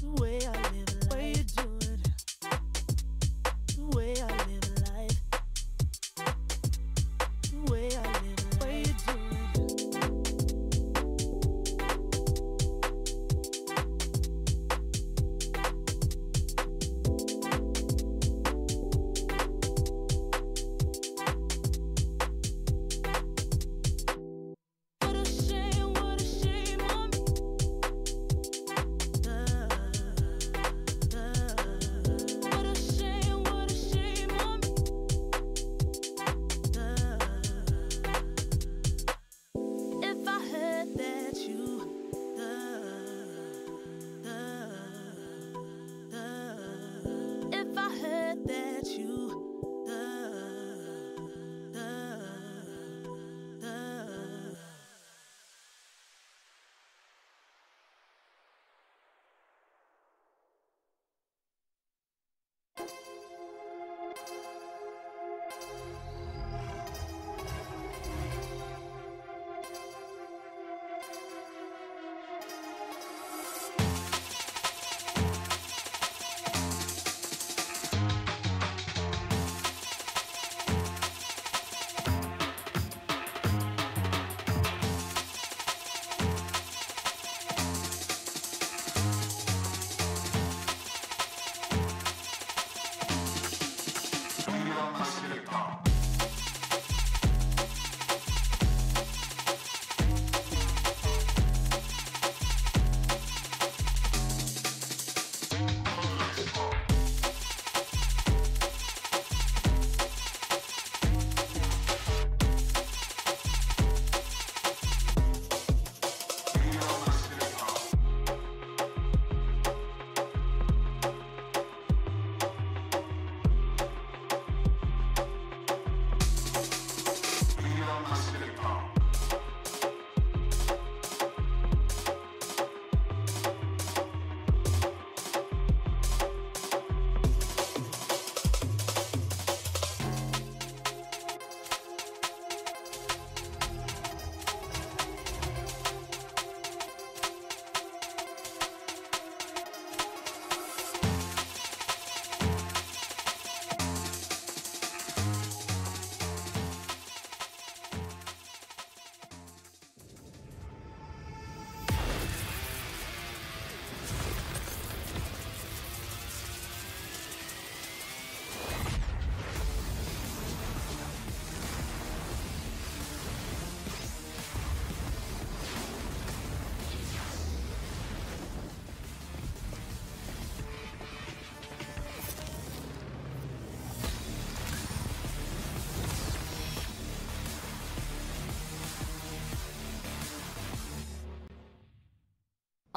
the way I live life, way you do it, the way I live life, the way I live life, way you do it.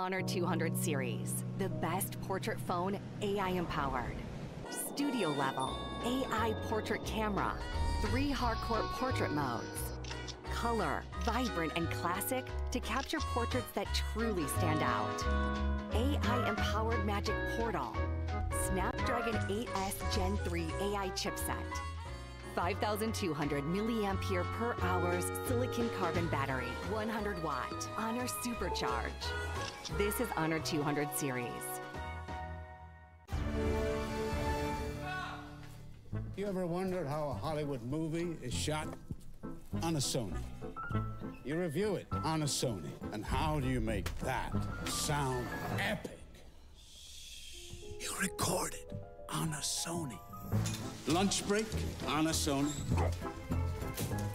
Honor 200 series, the best portrait phone AI empowered. Studio level, AI portrait camera, 3 hardcore portrait modes. Color, vibrant and classic to capture portraits that truly stand out. AI empowered magic portal. Snapdragon 8S Gen 3 AI chipset. 5,200 milliampere per hours silicon carbon battery, 100 watt. Honor Supercharge. This is Honor 200 series. You ever wondered how a Hollywood movie is shot? On a Sony. You review it on a Sony. And how do you make that sound epic? You record it on a Sony. Lunch break on a Sony.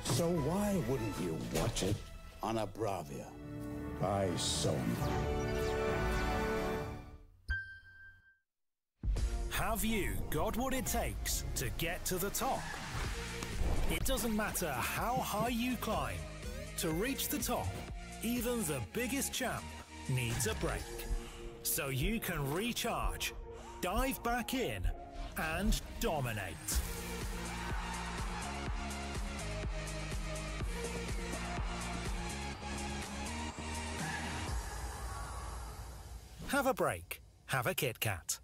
So why wouldn't you watch it on a Bravia by Sony? Have you got what it takes to get to the top? It doesn't matter how high you climb. To reach the top, even the biggest champ needs a break. So you can recharge, dive back in, and dominate. Have a break. Have a Kit Kat.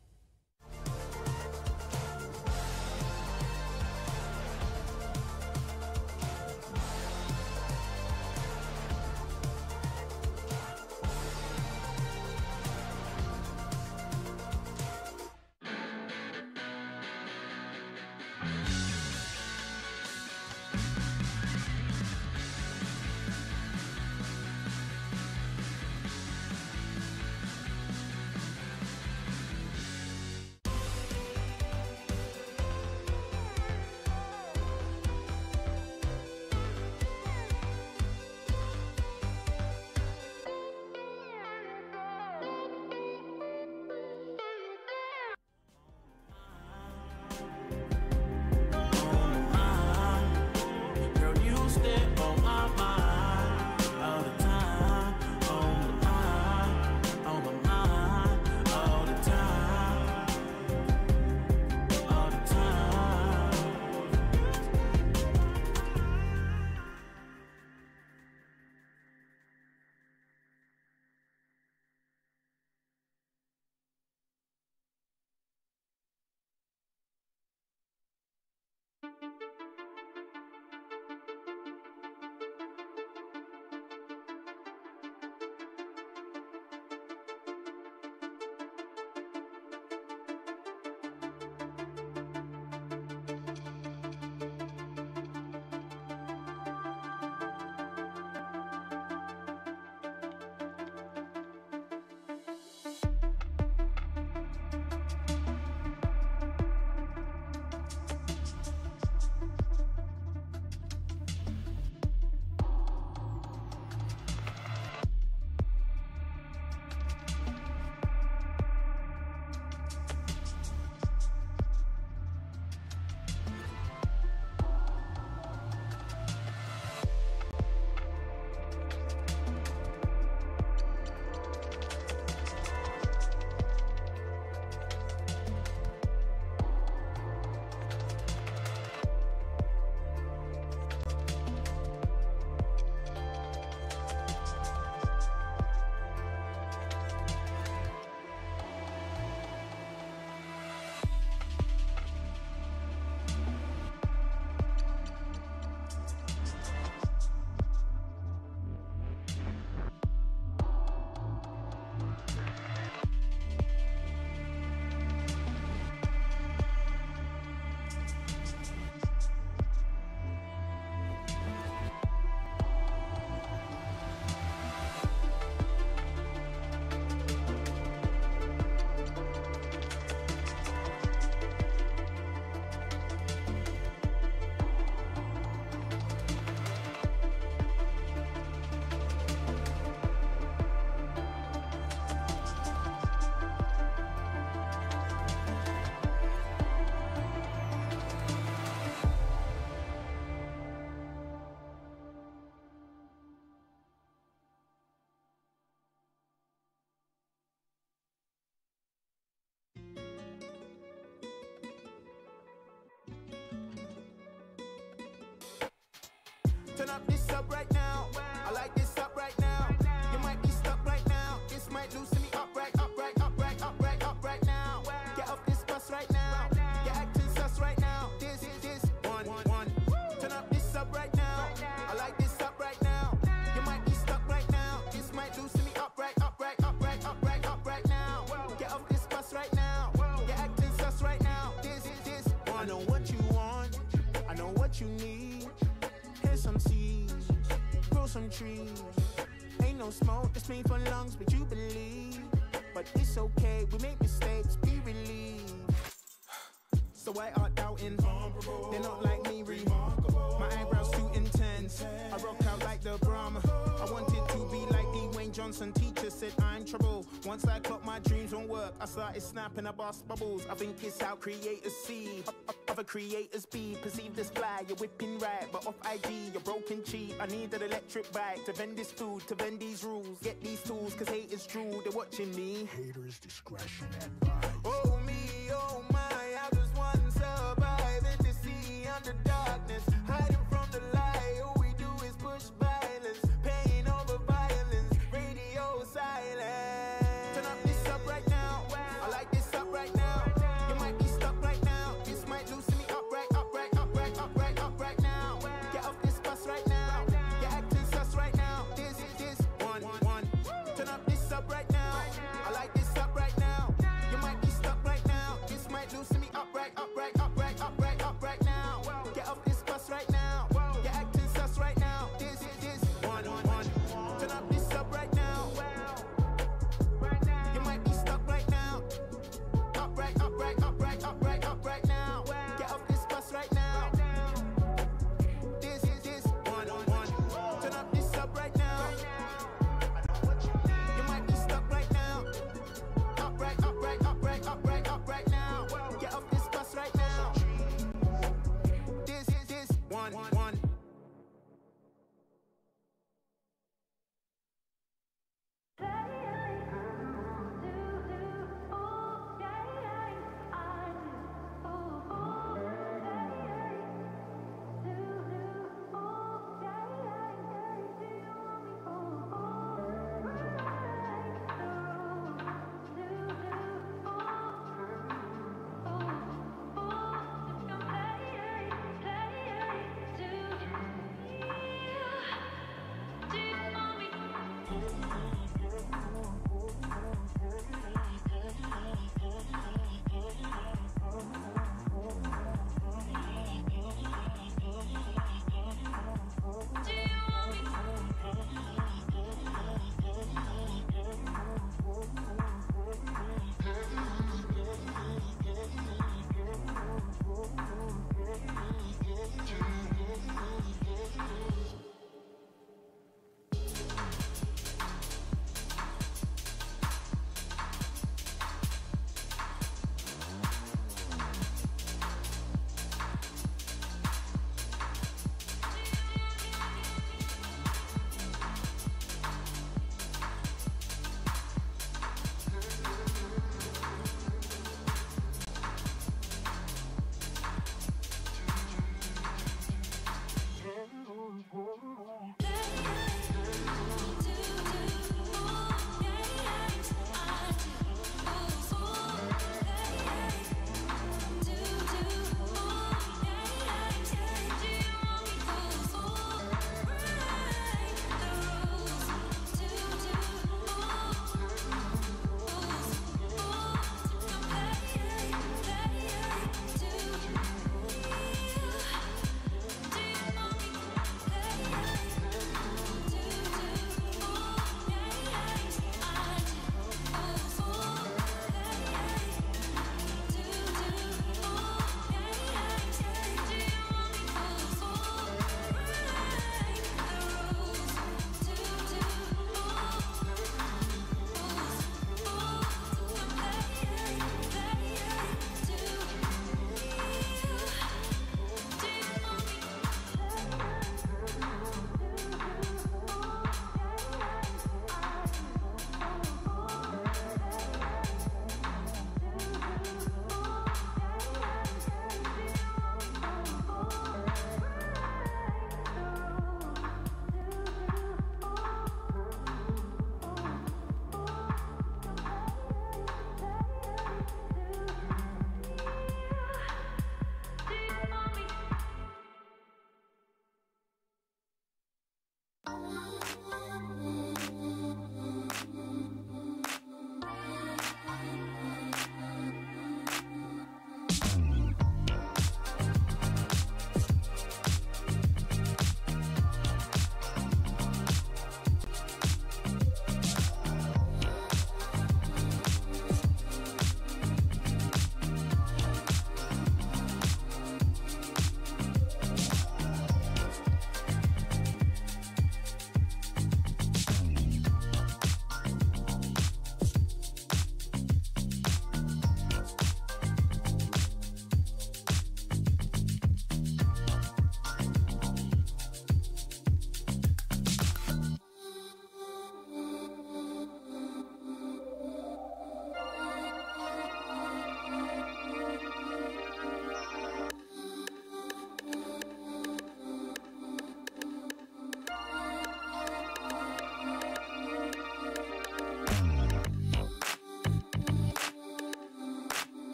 Turn up this up right now. I like this up right now. You might be stuck right now. This might loosen me up right, up right, up right, up right, up right now. Get off this bus right now. You're acting sus right now. This one. Turn up this up right now. I like this up right now. You might be stuck right now. This might loosen me up right, up right, up right, up right, up right now. Get off this bus right now. You're acting sus right now. This one. I know what you want. I know what you need. Here's some seeds. Grow some trees. Ain't no smoke that's made for lungs, but you believe. But it's okay, we make mistakes, be relieved. So why art doubting? They're not like me, my eyebrows too intense. I rock out like the Brahma. I wanted to be like Dwayne Johnson. Teacher said I'm trouble. Once I clocked my dreams won't work, I started snapping, I bust bubbles. I think it's how creators see. Other creators be perceived as fly. You're whipping right, but off IG, you're broken cheap. I need an electric bike to vend this food, to vend these rules. Get these tools, cause haters drool, they're watching me. Haters discretion advised. Oh me, oh my, I just want to survive in the sea under darkness. Hiding from the light, all we do is push violence. Pain over violence, radio silence. Turn up this up right now. I like this up right now. You might be stuck right now. This might loosen me up right, up right, up right, up right, up right now. Get off this bus right now. You're acting sus right now. This one. Turn up this up right now. I like this up right now. You might be stuck right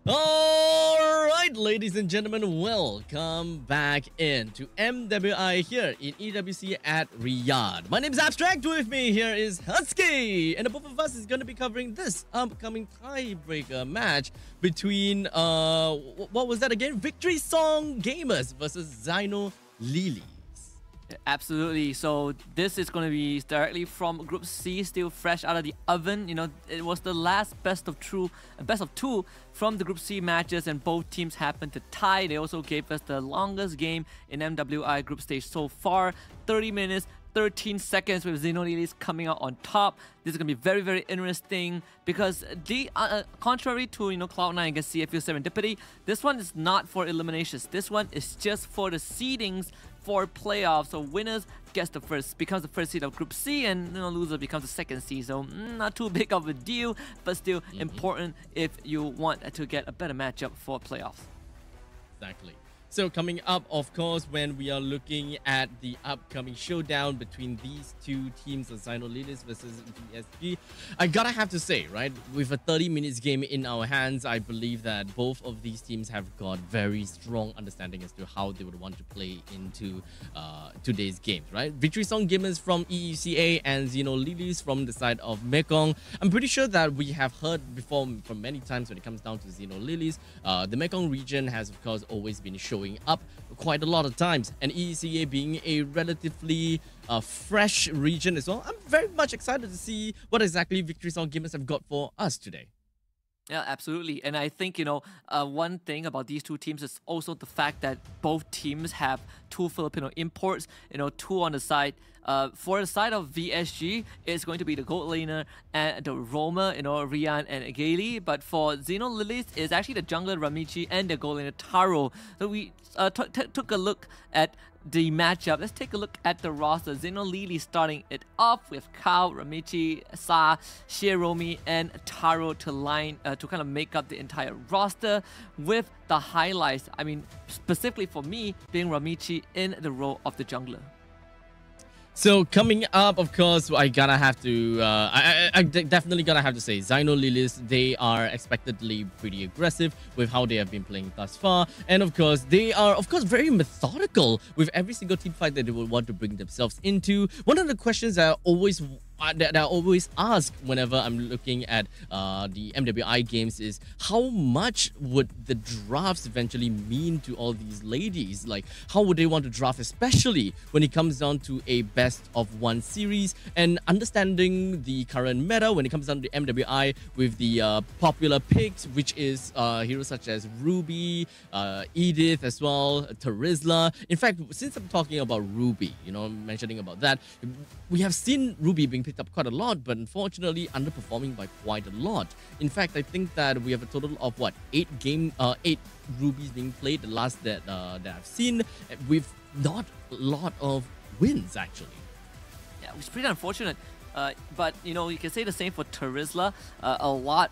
All right, ladies and gentlemen, welcome back into MWI here in EWC at Riyadh. My name is Abstract. With me here is Husky, and the both of us is going to be covering this upcoming tiebreaker match between what was that again? Victory Song Gamers versus Zyno Lilies. Absolutely. So this is going to be directly from Group C, still fresh out of the oven. You know, it was the last best of two from the Group C matches, and both teams happened to tie. They also gave us the longest game in MWI group stage so far, 30 minutes. 13 seconds with Xenolilies coming out on top. This is going to be very, very interesting because contrary to Cloud9 against CFU Serendipity, this one is not for eliminations. This one is just for the seedings for playoffs. So winners becomes the first seed of Group C, and loser becomes the second seed. So not too big of a deal, but still important if you want to get a better matchup for playoffs. Exactly. So coming up, of course, when we are looking at the upcoming showdown between these two teams of Zyno Lilies versus VSG, I gotta have to say, right, with a 30 minutes game in our hands, I believe that both of these teams have got very strong understanding as to how they would want to play into today's games, right? Victory Song Gamers from EECA and Zyno Lilies from the side of Mekong. I'm pretty sure that we have heard before from many times when it comes down to Zyno Lilies. The Mekong region has, of course, always been showing up quite a lot of times, and EECA being a relatively fresh region as well. I'm very much excited to see what exactly Victory Song Gamers have got for us today. Yeah, absolutely. And I think, one thing about these two teams is also the fact that both teams have two Filipino imports, two on the side. For the side of VSG, it's going to be the gold laner and the roamer, Rian and Gaily. But for Zyno Lilies, it's actually the jungler Ramichi and the gold laner Taro. So we took a look at the matchup. Let's take a look at the roster. Zyno Lilies starting it off with Kao, Ramichi, Sa, Shiromi, and Taro to kind of make up the entire roster, with the highlights, I mean, specifically for me, being Ramichi in the role of the jungler. So coming up, of course, I gotta have to, I definitely gotta have to say, Zyno Lilies, they are expectedly pretty aggressive with how they have been playing thus far. And of course, they are, of course, very methodical with every single team fight that they would want to bring themselves into. One of the questions that I always ask whenever I'm looking at the MWI games is, how much would the drafts eventually mean to all these ladies? Like, how would they want to draft, especially when it comes down to a best of one series, and understanding the current meta when it comes down to MWI with the popular picks, which is heroes such as Ruby, Edith as well, Terizla. In fact, since I'm talking about Ruby, mentioning about that, we have seen Ruby being picked up quite a lot, but unfortunately underperforming by quite a lot. In fact, I think that we have a total of eight Rubies being played, the last that I've seen, with not a lot of wins actually. Yeah, it's pretty unfortunate. But you can say the same for Terizla. A lot,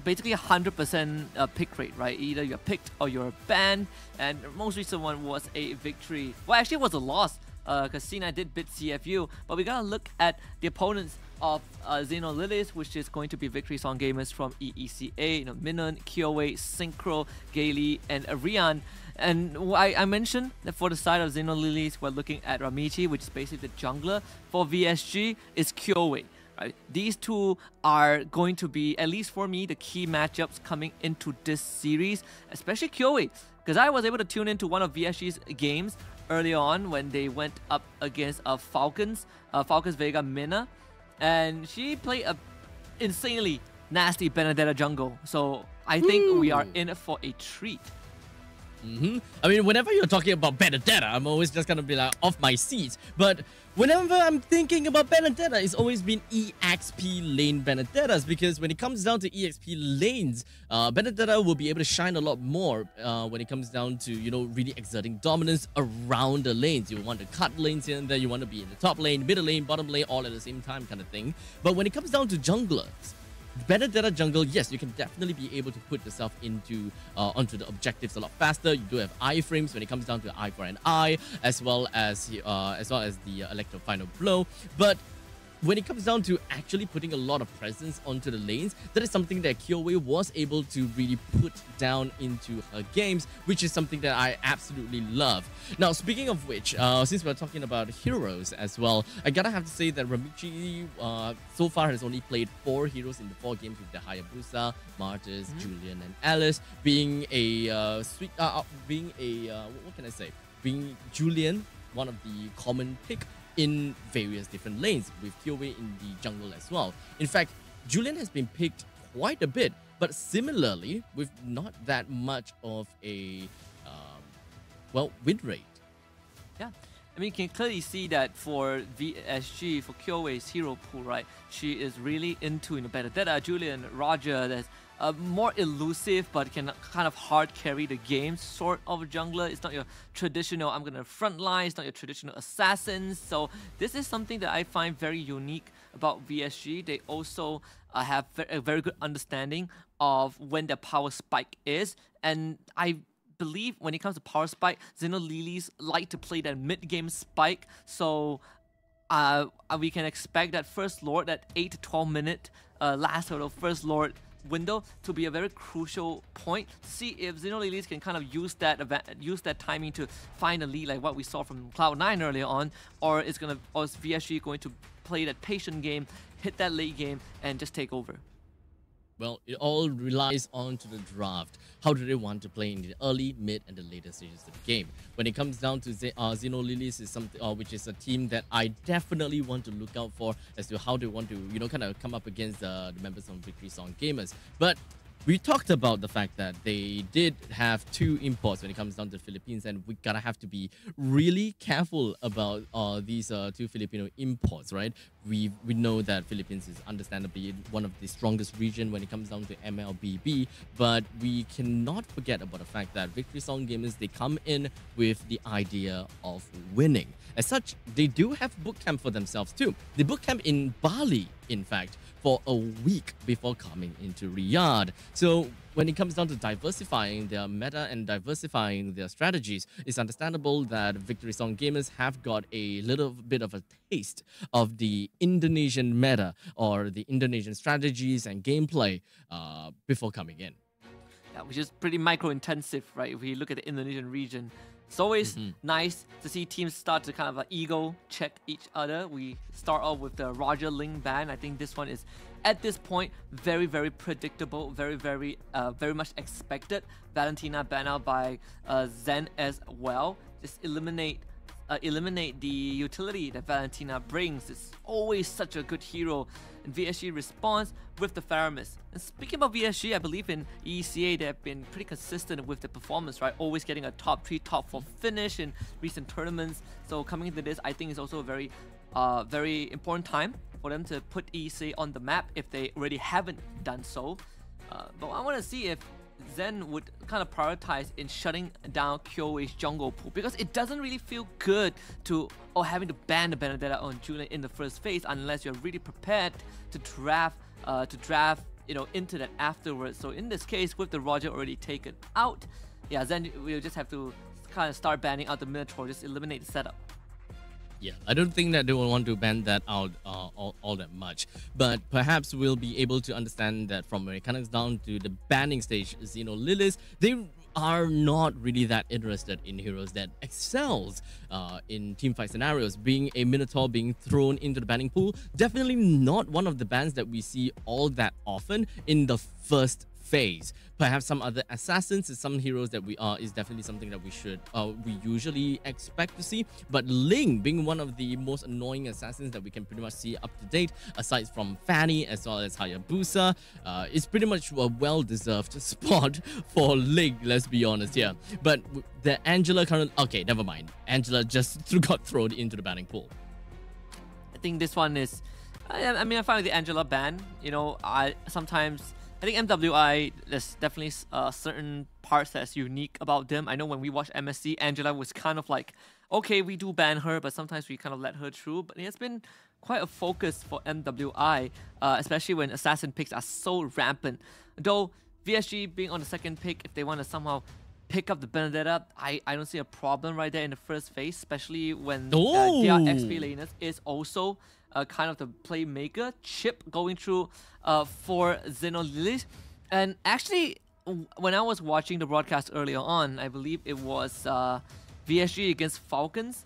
basically 100% pick rate, right? Either you're picked or you're banned, and the most recent one was a victory. Well, actually it was a loss, because C9 did beat CFU, but we gotta look at the opponents of Zyno Lilies, which is going to be Victory Song Gamers from EECA, Minun, Kyoe, Synchro, Gaily, and Rian. And I mentioned that for the side of Zyno Lilies, we're looking at Ramichi, which is basically the jungler. For VSG, it's Kyoe. Right? These two are going to be, at least for me, the key matchups coming into this series, especially Kyoe, because I was able to tune into one of VSG's games early on when they went up against Falcons Vega Mina, and she played a insanely nasty Benedetta jungle. So I think we are in for a treat. I mean, whenever you're talking about Benedetta, I'm always just gonna be like off my seat. But whenever I'm thinking about Benedetta, it's always been EXP lane Benedettas, because when it comes down to EXP lanes, Benedetta will be able to shine a lot more when it comes down to, really exerting dominance around the lanes. You want to cut lanes here and there, you want to be in the top lane, middle lane, bottom lane, all at the same time kind of thing. But when it comes down to junglers, Benedetta jungle, yes, you can definitely be able to put yourself into onto the objectives a lot faster. You do have iframes when it comes down to eye for an eye, as well as the electro final blow. But when it comes down to actually putting a lot of presence onto the lanes, that is something that Kyoei was able to really put down into her games, which is something that I absolutely love. Now, speaking of which, since we're talking about heroes as well, I gotta have to say that Ramichi so far has only played 4 heroes in the 4 games with the Hayabusa, Martis, Julian, and Alice, being a what can I say? Being Julian, one of the common pick in various different lanes, with Kyoei in the jungle as well. In fact, Julian has been picked quite a bit, but similarly with not that much of a win rate. Yeah, I mean, you can clearly see that for VSG, for Kyoei's hero pool, right? She is really into Benedetta, Julian, Roger. That's more elusive, but can kind of hard carry the game sort of jungler. It's not your traditional, I'm gonna frontline, it's not your traditional assassins. So this is something that I find very unique about VSG. They also have a very good understanding of when the power spike is. And I believe when it comes to power spike, Xenolilies like to play that mid-game spike. So we can expect that First Lord, that 8 to 12 minute last sort of First Lord window to be a very crucial point. See if Xenolilies can kind of use that timing to find a lead like what we saw from Cloud9 earlier on, or is VSG going to play that patient game, hit that late game, and just take over? Well, it all relies on to the draft. How do they want to play in the early, mid, and the later stages of the game? When it comes down to Xenolilies, is something which is a team that I definitely want to look out for as to how they want to, kind of come up against the members of Victory Song Gamers. But we talked about the fact that they did have 2 imports when it comes down to the Philippines, and we gotta have to be really careful about these 2 Filipino imports, right? We know that Philippines is understandably one of the strongest region when it comes down to MLBB, but we cannot forget about the fact that Victory Song Gamers, they come in with the idea of winning. As such, they do have bootcamp for themselves too. They bootcamp in Bali, in fact, for a week before coming into Riyadh. So when it comes down to diversifying their meta and diversifying their strategies, it's understandable that Victory Song Gamers have got a little bit of a taste of the Indonesian meta or the Indonesian strategies and gameplay before coming in. Yeah, which is pretty micro-intensive, right? If we look at the Indonesian region, it's always nice to see teams start to kind of ego check each other. We start off with the Roger Ling ban. I think this one is, at this point, very, very predictable, very much expected. Valentina ban out by Zen as well. Just eliminate the utility that Valentina brings. It's always such a good hero. And VSG responds with the Faramis. And speaking about VSG, I believe in ECA they have been pretty consistent with the performance, right? Always getting a top 3, top 4 finish in recent tournaments. So coming into this, I think it's also a very important time for them to put ECA on the map if they already haven't done so. But I want to see if Zen would kind of prioritize in shutting down Kyoei's jungle pool, because it doesn't really feel good to having to ban the Benedetta on Julian in the first phase unless you're really prepared to draft into that afterwards. So in this case, with the Roger already taken out, yeah, Zen will just have to kind of start banning out the Minotaur, just eliminate the setup. Yeah, I don't think that they will want to ban that out all that much. But perhaps we'll be able to understand that from when it comes down to the banning stage, Xenolilies, they are not really that interested in heroes that excels in teamfight scenarios. Being a Minotaur being thrown into the banning pool, definitely not one of the bans that we see all that often in the first phase. Perhaps some other assassins and some heroes that is definitely something that we usually expect to see. But Ling being one of the most annoying assassins that we can pretty much see up to date, aside from Fanny as well as Hayabusa, is pretty much a well-deserved spot for Ling, let's be honest here. But the Angela okay, never mind. Angela just got thrown into the banning pool. I think this one is, I mean, I find the Angela ban, I think MWI, there's definitely certain parts that's unique about them. I know when we watched MSC, Angela was kind of like, okay, we do ban her, but sometimes we kind of let her through. But it's been quite a focus for MWI, especially when assassin picks are so rampant. Though VSG being on the second pick, if they want to somehow pick up the Benedetta, I don't see a problem right there in the first phase, especially when their XP laners is also kind of the playmaker. Chip going through for Xenolilies. And actually, when I was watching the broadcast earlier on, I believe it was VSG against Falcons.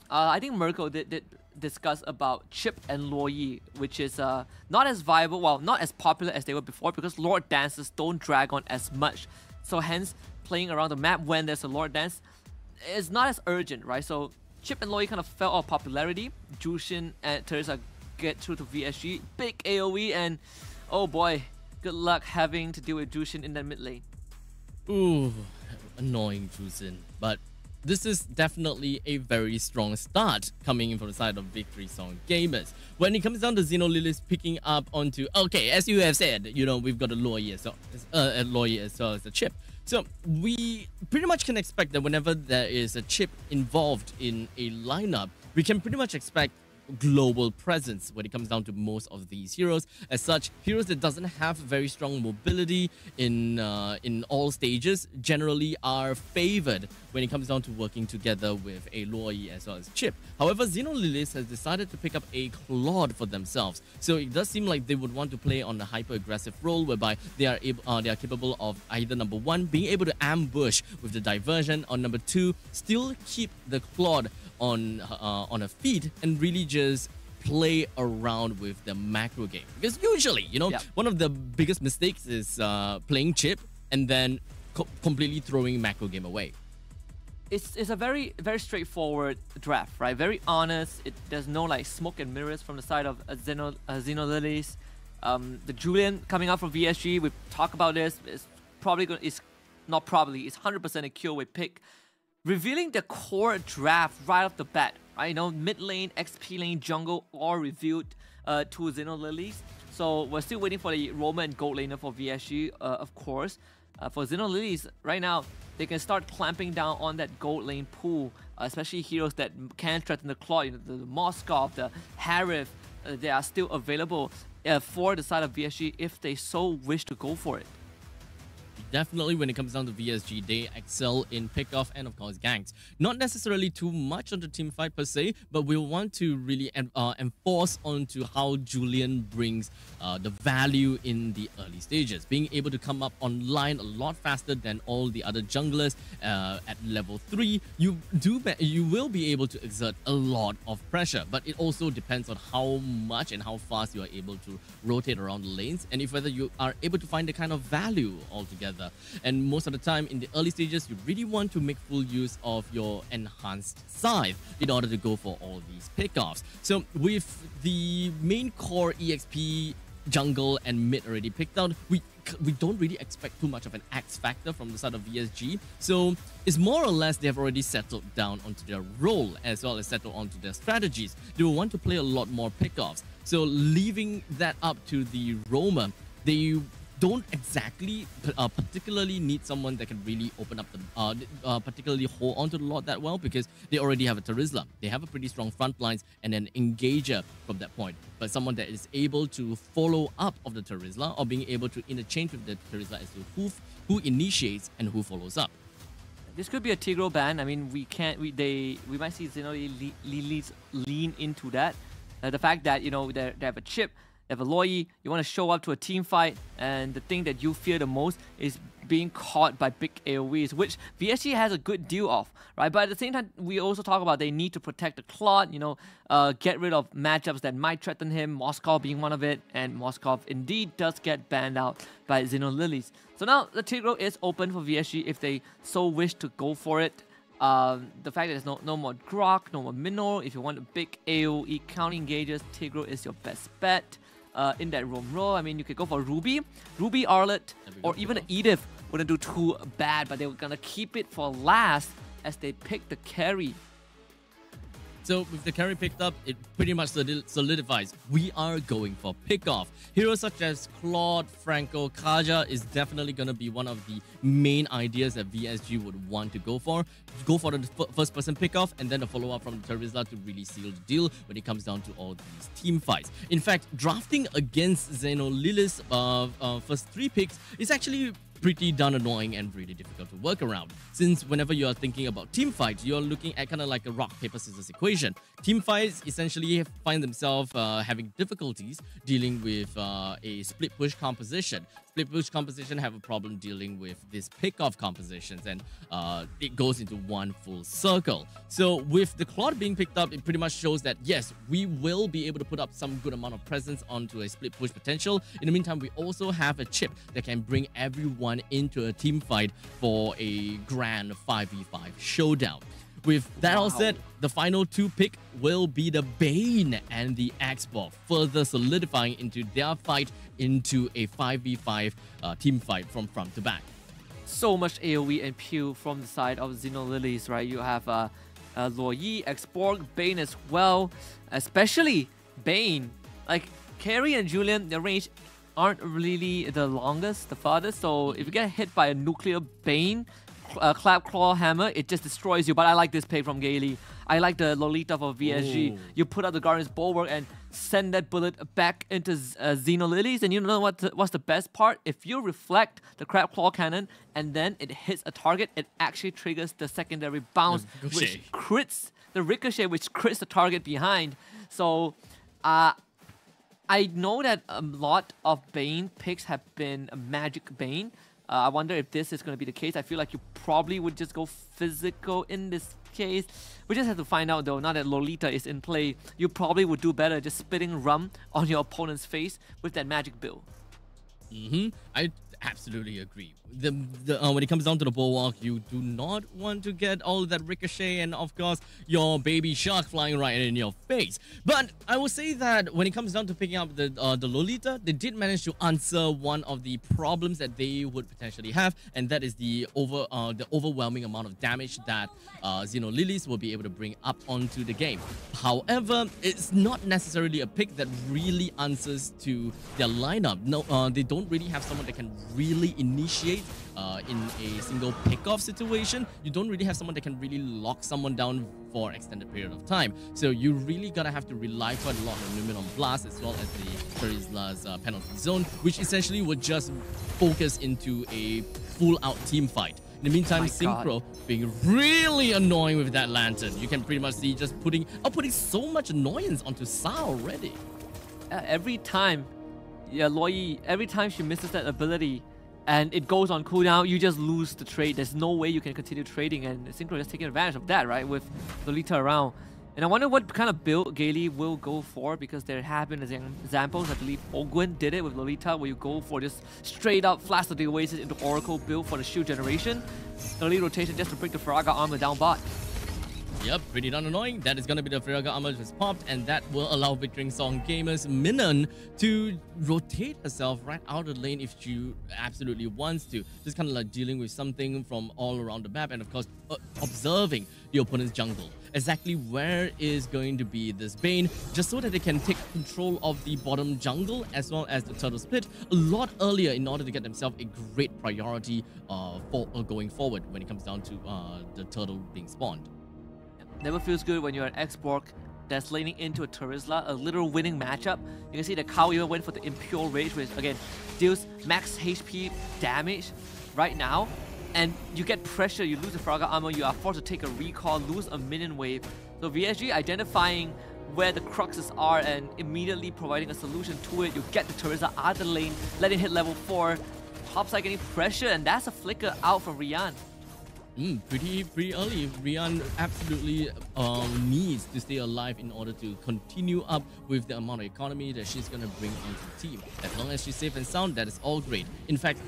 I think Mirko did discuss about Chip and Luoyi, which is not as viable, well, not as popular as they were before, because Lord Dances don't drag on as much. So hence, playing around the map when there's a Lord Dance is not as urgent, right? So Chip and Luoyi kind of fell out of popularity. Jushin and Teresa get through to VSG. Big AoE, and oh boy, good luck having to deal with Jushin in that mid lane. Ooh, annoying Jushin. But this is definitely a very strong start coming in from the side of Victory Song Gamers. When it comes down to Xenolilies picking up onto, okay, as you have said, you know, we've got a Luoyi as well as a Chip. So we pretty much can expect that whenever there is a Chip involved in a lineup, we can pretty much expect global presence when it comes down to most of these heroes. As such, heroes that doesn't have very strong mobility in all stages generally are favored when it comes down to working together with a Luoyi as well as Chip. However, Xenolilies has decided to pick up a Claude for themselves, so it does seem like they would want to play on a hyper-aggressive role whereby they are capable of either number one, being able to ambush with the diversion, or number two, still keep the Claude on a feed and really just play around with the macro game. Because usually, you know, one of the biggest mistakes is playing Chip and then completely throwing macro game away. It's a very straightforward draft, right? Very honest. There's no like smoke and mirrors from the side of Xenolilies. The Julian coming out from VSG, we talk about this. It's probably going. It's not probably. It's 100% a kill with pick. Revealing the core draft right off the bat, right? You know, mid lane, XP lane, jungle, all revealed to Xenolilies. So we're still waiting for the Roma and Gold laner for VSG, of course. For Xenolilies, right now, they can start clamping down on that gold lane pool, especially heroes that can threaten the Claw, you know, the Moskov, the Harith, they are still available for the side of VSG if they so wish to go for it. Definitely, when it comes down to VSG, they excel in pickoff and, of course, ganks. Not necessarily too much on the team fight per se, but we'll want to really enforce onto how Julian brings the value in the early stages. Being able to come up online a lot faster than all the other junglers at level 3, you will be able to exert a lot of pressure, but it also depends on how much and how fast you are able to rotate around the lanes, and if whether you are able to find the kind of value altogether. And most of the time in the early stages, you really want to make full use of your enhanced scythe in order to go for all these pickoffs. So with the main core EXP, jungle and mid already picked out, we don't really expect too much of an X factor from the side of VSG. So it's more or less they have already settled down onto their role as well as settled onto their strategies. They will want to play a lot more pickoffs. So leaving that up to the Roma, they don't exactly particularly need someone that can really open up the particularly hold onto the Lord that well, because they already have a Terizla. They have a pretty strong front lines and an engager from that point. But someone that is able to follow up of the Terizla, or being able to interchange with the Terizla as to who initiates and who follows up. This could be a Tigro ban. I mean, we might see Xenolilies lean into that. The fact that, you know, they have a chip, they have a Luoyi, you want to show up to a team fight, and the thing that you fear the most is being caught by big AoEs, which VSG has a good deal of, right? But at the same time, we also talk about they need to protect the Claude, you know, get rid of matchups that might threaten him, Moskov being one of it, and Moskov indeed does get banned out by Xenolilies. So now the Tigro is open for VSG if they so wish to go for it. The fact that there's no more Grok, no more Minor, if you want a big AoE counter engagers, Tigro is your best bet. In that roam row, I mean, you could go for Ruby, Arlet, or even an Edith wouldn't do too bad, but they were gonna keep it for last as they pick the carry. So with the carry picked up, it pretty much solidifies we are going for pickoff. Heroes such as Claude, Franco, Kaja is definitely going to be one of the main ideas that VSG would want to go for. Go for the first person pickoff and then the follow up from the Terizla to really seal the deal when it comes down to all these team fights. In fact, drafting against Xenolilies first 3 picks is actually pretty darn annoying and really difficult to work around. Since whenever you are thinking about team fights, you're looking at kind of like a rock, paper, scissors equation. Team fights essentially find themselves having difficulties dealing with a split push composition. Split push composition have a problem dealing with this pick-off compositions, and it goes into one full circle. So with the Claude being picked up, it pretty much shows that yes, we will be able to put up some good amount of presence onto a split push potential. In the meantime, we also have a chip that can bring everyone into a team fight for a grand 5v5 showdown. With that all said, the final two pick will be the Bane and the Xbox, further solidifying into their fight into a 5v5 team fight from front to back. So much AoE and Pew from the side of Xenolilies, right? You have Luo Yi, Xborg, Bane as well, especially Bane. Like, Carrie and Julian, their range aren't really the longest, the farthest, so if you get hit by a nuclear Bane, Clap Claw Hammer, it just destroys you. But I like this pick from Gailey. I like the Lolita for VSG. Ooh. You put up the Guardian's Bulwark and send that bullet back into Xenolilies. And you know what's the best part? If you reflect the Crab Claw Cannon and then it hits a target, it actually triggers the secondary bounce, which crits the ricochet, which crits the target behind. So, I know that a lot of Bane picks have been a Magic Bane. I wonder if this is going to be the case. I feel like you probably would just go physical in this case. We just have to find out though, now that Lolita is in play, you probably would do better just spitting rum on your opponent's face with that magic build. I absolutely agree. When it comes down to the Bulwark, you do not want to get all of that ricochet and of course your baby shark flying right in your face. But I will say that when it comes down to picking up the Lolita, they did manage to answer one of the problems that they would potentially have, and that is the overwhelming amount of damage that Xenolilies will be able to bring up onto the game. However, it's not necessarily a pick that really answers to their lineup. No, they don't really have someone that can really initiate in a single pick-off situation. You don't really have someone that can really lock someone down for an extended period of time. So you really gotta have to rely quite a lot on Luminum Blast as well as the Terizla's penalty zone, which essentially would just focus into a full-out team fight. In the meantime, Synchro being really annoying with that lantern. You can pretty much see just putting so much annoyance onto Sa already. Every time, Loi, every time she misses that ability, and it goes on cooldown, you just lose the trade. There's no way you can continue trading, and Synchro is taking advantage of that, right, with Lolita around. And I wonder what kind of build Gailey will go for, because there have been examples. I believe Ogwin did it with Lolita, where you go for just straight up Flash of the Oasis into Oracle build for the shield generation. Early rotation just to break the Faraga armor down bot. Yep, pretty darn annoying. That is going to be the Faraga armor just popped, and that will allow Victory Song Gamers Minun to rotate herself right out of the lane if she absolutely wants to. Just kind of like dealing with something from all around the map, and of course observing the opponent's jungle. Exactly where is going to be this Bane, just so that they can take control of the bottom jungle as well as the turtle split a lot earlier in order to get themselves a great priority for going forward when it comes down to the turtle being spawned. Never feels good when you're an Xborg that's laning into a Terizla, a literal winning matchup. You can see the Cow even went for the Impure Rage, which again deals max HP damage right now. And you get pressure, you lose the Faraga armor, you are forced to take a recall, lose a minion wave. So VSG identifying where the cruxes are and immediately providing a solution to it. You get the Terizla out of the lane, let it hit level 4. Topside getting pressure, and that's a flicker out from Rian. Pretty early. Rian absolutely needs to stay alive in order to continue up with the amount of economy that she's going to bring onto the team. As long as she's safe and sound, that is all great. In fact,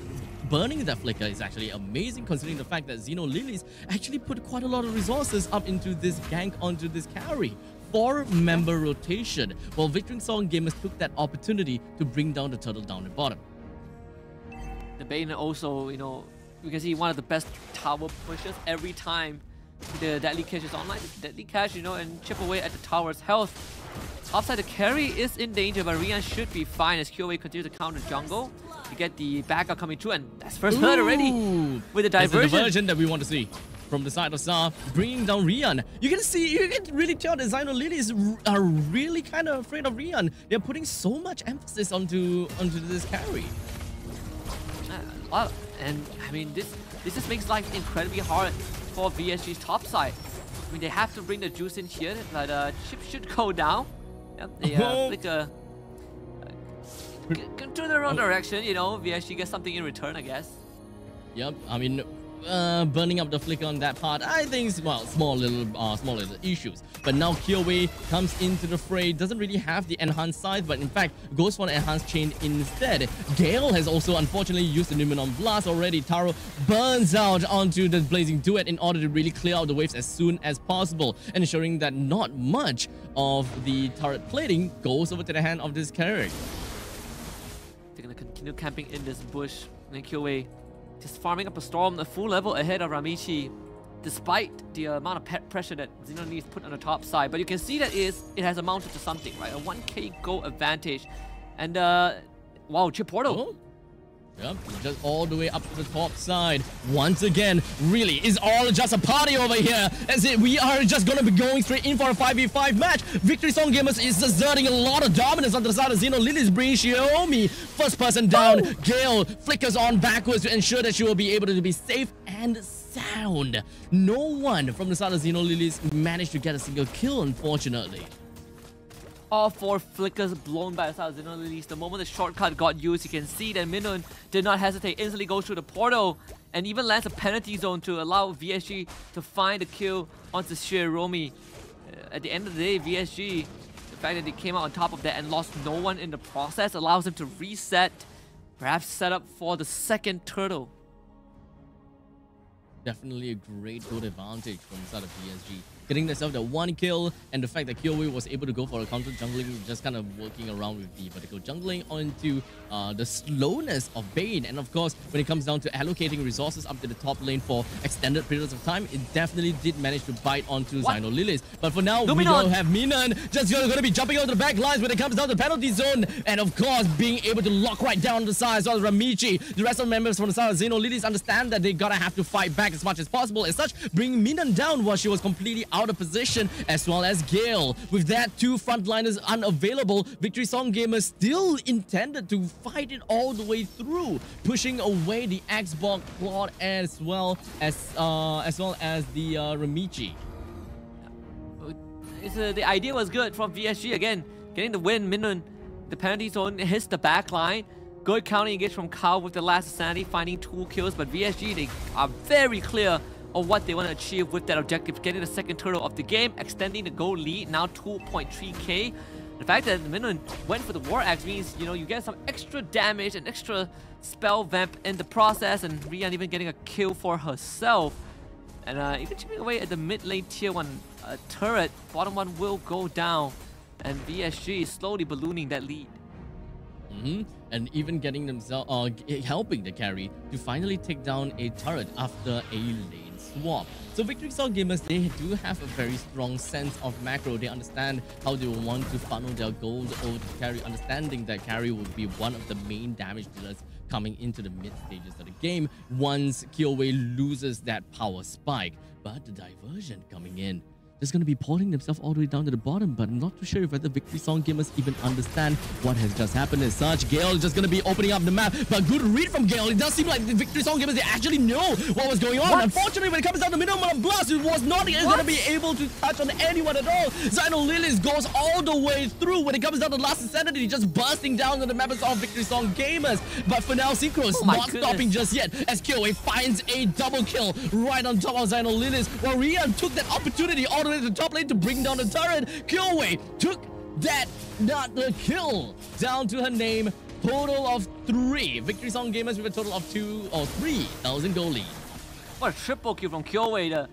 burning that flicker is actually amazing, considering the fact that Xenolilies actually put quite a lot of resources up into this gank onto this carry. 4-member rotation, while Victory Song Gamers took that opportunity to bring down the turtle down the bottom. The Bane also, you know, you can see one of the best tower pushes every time the Deadly Cache is online. Deadly Cache, you know, and chip away at the tower's health. Upside, the carry is in danger, but Rian should be fine as QA continues to counter jungle. You get the backup coming through, and that's first blood already with the diversion. That's the diversion that we want to see from the side of Sa, bringing down Rian. You can really tell that Xenolilies are really kind of afraid of Rian. They're putting so much emphasis onto this carry. And I mean, this This just makes life incredibly hard for VSG's top side. I mean, they have to bring the juice in here, but chip should go down. Yep, they Flicker to the wrong direction, you know. VSG gets something in return, I guess. Yep, I mean, burning up the flicker on that part, I think, well, small little issues. But now Kyoei comes into the fray, doesn't really have the enhanced scythe, but in fact goes for an enhanced chain instead. Gale has also unfortunately used the Numenon Blast already. Taro burns out onto the Blazing Duet in order to really clear out the waves as soon as possible, ensuring that not much of the turret plating goes over to the hand of this carry. They're gonna continue camping in this bush, and then Kyoei just farming up a storm, a full level ahead of Ramichi, despite the amount of pressure that Xeno needs put on the top side. But you can see that it has amounted to something, right? A 1k gold advantage. And wow, chip portal. Oh. Yep, just all the way up to the top side. Once again, really, it's all just a party over here. As we are just going to be going straight in for a 5v5 match. Victory Song Gamers is exerting a lot of dominance on the side of Xeno. Lily's bringing Xiaomi first person down. Oh. Gale flickers on backwards to ensure that she will be able to be safe and sound. No one from the side of Xeno Lily's managed to get a single kill, unfortunately. All 4 flickers blown by the side of Xeno Lilies. The moment the shortcut got used, you can see that Minun did not hesitate, instantly goes through the portal and even lands a penalty zone to allow VSG to find a kill onto Shiromi. At the end of the day, VSG, the fact that they came out on top of that and lost no one in the process allows them to reset, perhaps set up for the second turtle. Definitely a great goal advantage from the side of PSG. Getting themselves the 1 kill, and the fact that Kyoei was able to go for a counter jungling, just kind of working around with the vertical jungling onto the slowness of Bane. And of course, when it comes down to allocating resources up to the top lane for extended periods of time, it definitely did manage to bite onto Xeno Lilies. But for now, we don't have Minan just going to be jumping onto the back lines when it comes down to the penalty zone. And of course, being able to lock right down the side as well as Ramichi. The rest of the members from the side of Xeno Lilies understand that they gotta have to fight back as much as possible. As such, bringing Minan down while she was completely out of position, as well as Gale. With that, 2 frontliners unavailable, Victory Song Gamers still intended to fight it all the way through, pushing away the Xbox Claude as well as the Ramichi. The idea was good from VSG again, getting the win. Minun, the penalty zone hits the back line. Good counter engage from Kao with the last sanity, finding 2 kills. But VSG, they are very clear of what they want to achieve with that objective, getting the second turtle of the game, extending the goal lead, now 2.3k. The fact that Minun went for the War Axe means, you know, you get some extra damage and extra spell vamp in the process, and Rian even getting a kill for herself. And even chipping away at the mid lane tier 1 turret, bottom one will go down, and VSG is slowly ballooning that lead. And even getting themselves, helping the carry to finally take down a turret after a lane swap. So Victory Song Gamers, they do have a very strong sense of macro. They understand how they want to funnel their gold over to carry, understanding that carry would be one of the main damage dealers coming into the mid stages of the game once Kyoei loses that power spike. But the diversion coming in, just going to be porting themselves all the way down to the bottom, but I'm not too sure whether Victory Song Gamers even understand what has just happened as such. Gale is just going to be opening up the map, but good read from Gale. It does seem like the Victory Song Gamers, they actually know what was going on. Unfortunately, when it comes down to Numenon Blast, it was not going to be able to touch on anyone at all. Xeno Lilies goes all the way through. When it comes down to Last Insanity, just bursting down on the members of Victory Song Gamers. But for now, Synchro's not stopping just yet, as Kyoei finds a double kill right on top of Xeno Lilies, while Rian took that opportunity all the way to the top lane to bring down the turret. Kyoei took that, not the kill, down to her name. Total of 3. Victory Song Gamers with a total of 2 or 3,000 gold lead. What a triple kill from Kyoei. The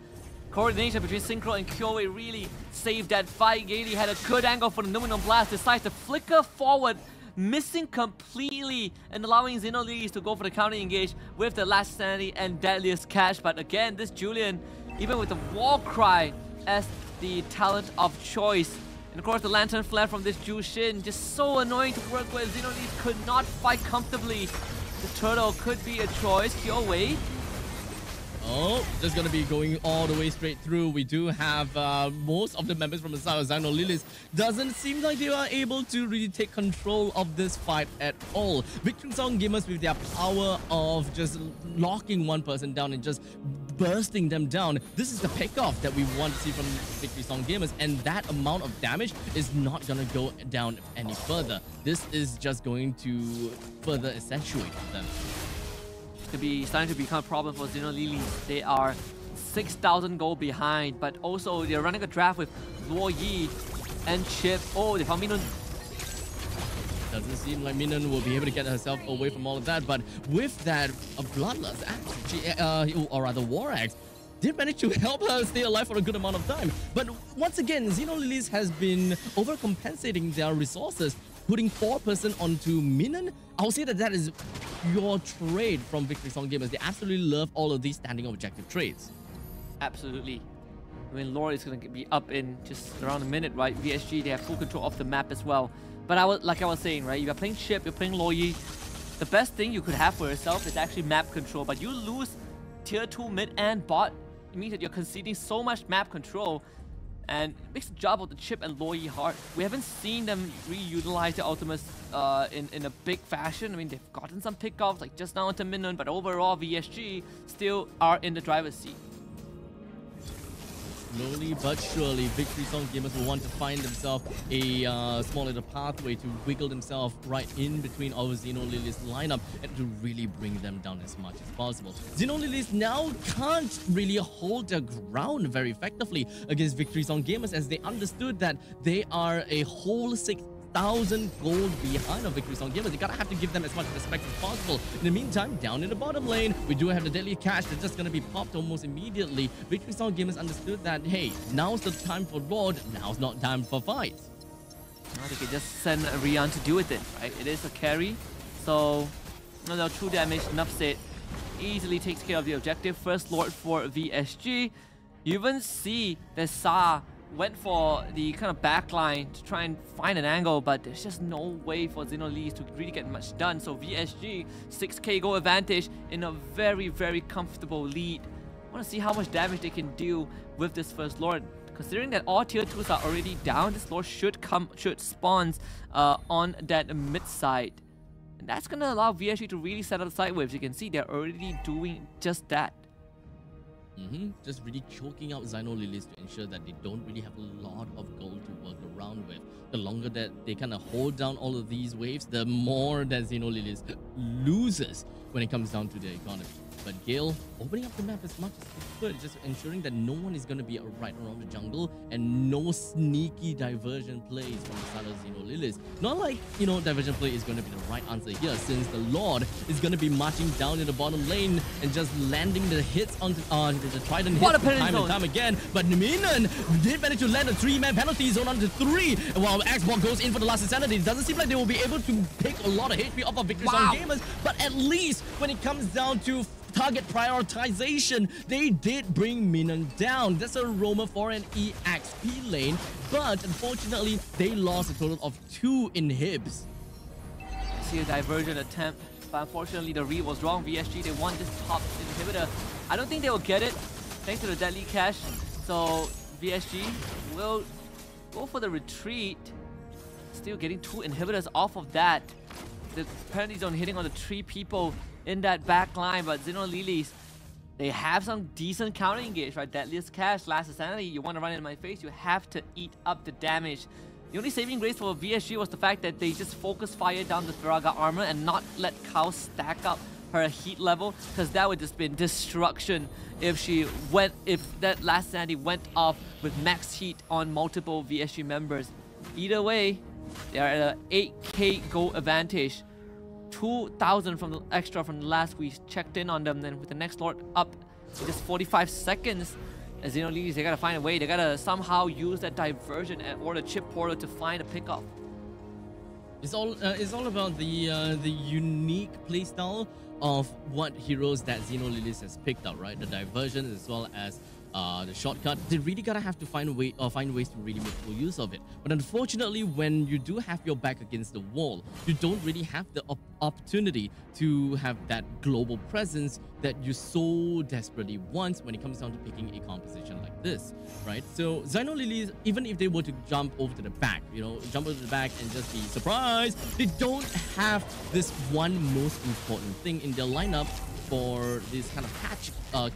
coordination between Synchro and Kyoei really saved that fight. Gaily had a good angle for the Numenon Blast, decides to flicker forward, missing completely and allowing Xeno Lilies to go for the counter engage with the last sanity and deadliest catch. But again, this Julian, even with the war cry as the talent of choice, and of course the lantern flare from this Jushin, just so annoying to work with. Xeno Lilies could not fight comfortably. The turtle could be a choice. Kyoei. Oh, Nope, just gonna be going all the way straight through. We do have most of the members from the side of Xino Lilies. Doesn't seem like they are able to really take control of this fight at all. Victory Song Gamers, with their power of just locking one person down and just bursting them down, this is the pickoff that we want to see from Victory Song Gamers, and that amount of damage is not gonna go down any further. This is just going to further accentuate them. To be starting to become a problem for Xino Lilies. They are 6,000 gold behind, but also they're running a draft with Luo Yi and Chip. Oh, they found Minun. Doesn't seem like Minun will be able to get herself away from all of that, but with that Bloodlust axe, or rather War Axe, did manage to help her stay alive for a good amount of time. But once again, Xino Lilies has been overcompensating their resources, putting 4% onto Minun. I'll say that that is your trade from Victory Song Gamers. They absolutely love all of these standing objective trades. Absolutely. I mean, Lord is going to be up in just around a minute, right? VSG, they have full control of the map as well. But like I was saying, right? If you're playing Chip, you're playing Loyi, the best thing you could have for yourself is actually map control. But you lose tier 2 mid and bot, it means that you're conceding so much map control, and it makes the job of the Chip and Loyi hard. We haven't seen them reutilize their ultimates in a big fashion. I mean, they've gotten some pickoffs, like just now into Minun, but overall, VSG still are in the driver's seat. Slowly but surely, Victory Song Gamers will want to find themselves a small little pathway to wiggle themselves right in between our Xino Lilies lineup and to really bring them down as much as possible. Xino Lilies now can't really hold their ground very effectively against Victory Song Gamers, as they understood that they are a whole 6,000 gold behind of Victory Song Gamers. You gotta have to give them as much respect as possible. In the meantime, down in the bottom lane, we do have the deadly cash that's just gonna be popped almost immediately. Victory Song Gamers understood that, hey, now's the time for Lord, now's not time for fight. Now they can just send Rian to deal with it, right? It is a carry, so no true damage, enough said. Easily takes care of the objective. First Lord for VSG. You even see that Sa went for the kind of backline to try and find an angle, but there's just no way for Xino Lilies to really get much done. So VSG, 6k goal advantage in a very, very comfortable lead. I want to see how much damage they can do with this first Lord. Considering that all tier 2s are already down, this Lord should spawn on that mid side. And that's going to allow VSG to really set up the side waves. You can see they're already doing just that. Just really choking out Xino Lilies to ensure that they don't really have a lot of gold to work around with. The longer that they kind of hold down all of these waves, the more that Xino Lilies loses when it comes down to their economy. But Gale opening up the map as much as he could, just ensuring that no one is going to be right around the jungle and no sneaky diversion plays from the side of Xino Lilies. Not like, you know, diversion play is going to be the right answer here, since the Lord is going to be marching down in the bottom lane and just landing the hits onto the Trident hits time and time again. But Minun did manage to land a 3-man penalty zone onto 3, while Xbox goes in for the last insanity. It doesn't seem like they will be able to pick a lot of HP off of Victory Song Gamers, but at least when it comes down to target prioritization, they did bring Minun down. That's a roamer for an EXP lane, but unfortunately, they lost a total of 2 inhibs. See a diversion attempt, but unfortunately the read was wrong. VSG, they want this top inhibitor. I don't think they will get it, thanks to the deadly cash. So VSG will go for the retreat. Still getting 2 inhibitors off of that. The penalty zone hitting on the 3 people in that back line, but Xino Lilies, they have some decent counter engage, right? Deadliest cash, last insanity. You want to run in my face, you have to eat up the damage. The only saving grace for VSG was the fact that they just focus fire down the Thraga armor and not let Kao stack up her heat level, because that would just been destruction if that last insanity went off with max heat on multiple VSG members. Either way, they are at an 8k gold advantage. 2,000 from the extra from the last we checked in on them. Then with the next Lord up in just 45 seconds, as Xino Lilies, they gotta find a way. They gotta somehow use that diversion or the chip portal to find a pickup. It's all about the unique playstyle of what heroes that Xino Lilies has picked out, right? The diversion as well as the shortcut. They really gotta have to find ways to really make full use of it. But unfortunately, when you do have your back against the wall, you don't really have the opportunity to have that global presence that you so desperately want when it comes down to picking a composition like this, right? So Xino Lilies, even if they were to jump over to the back, jump over to the back and just be surprised, they don't have this one most important thing in their lineup for this kind of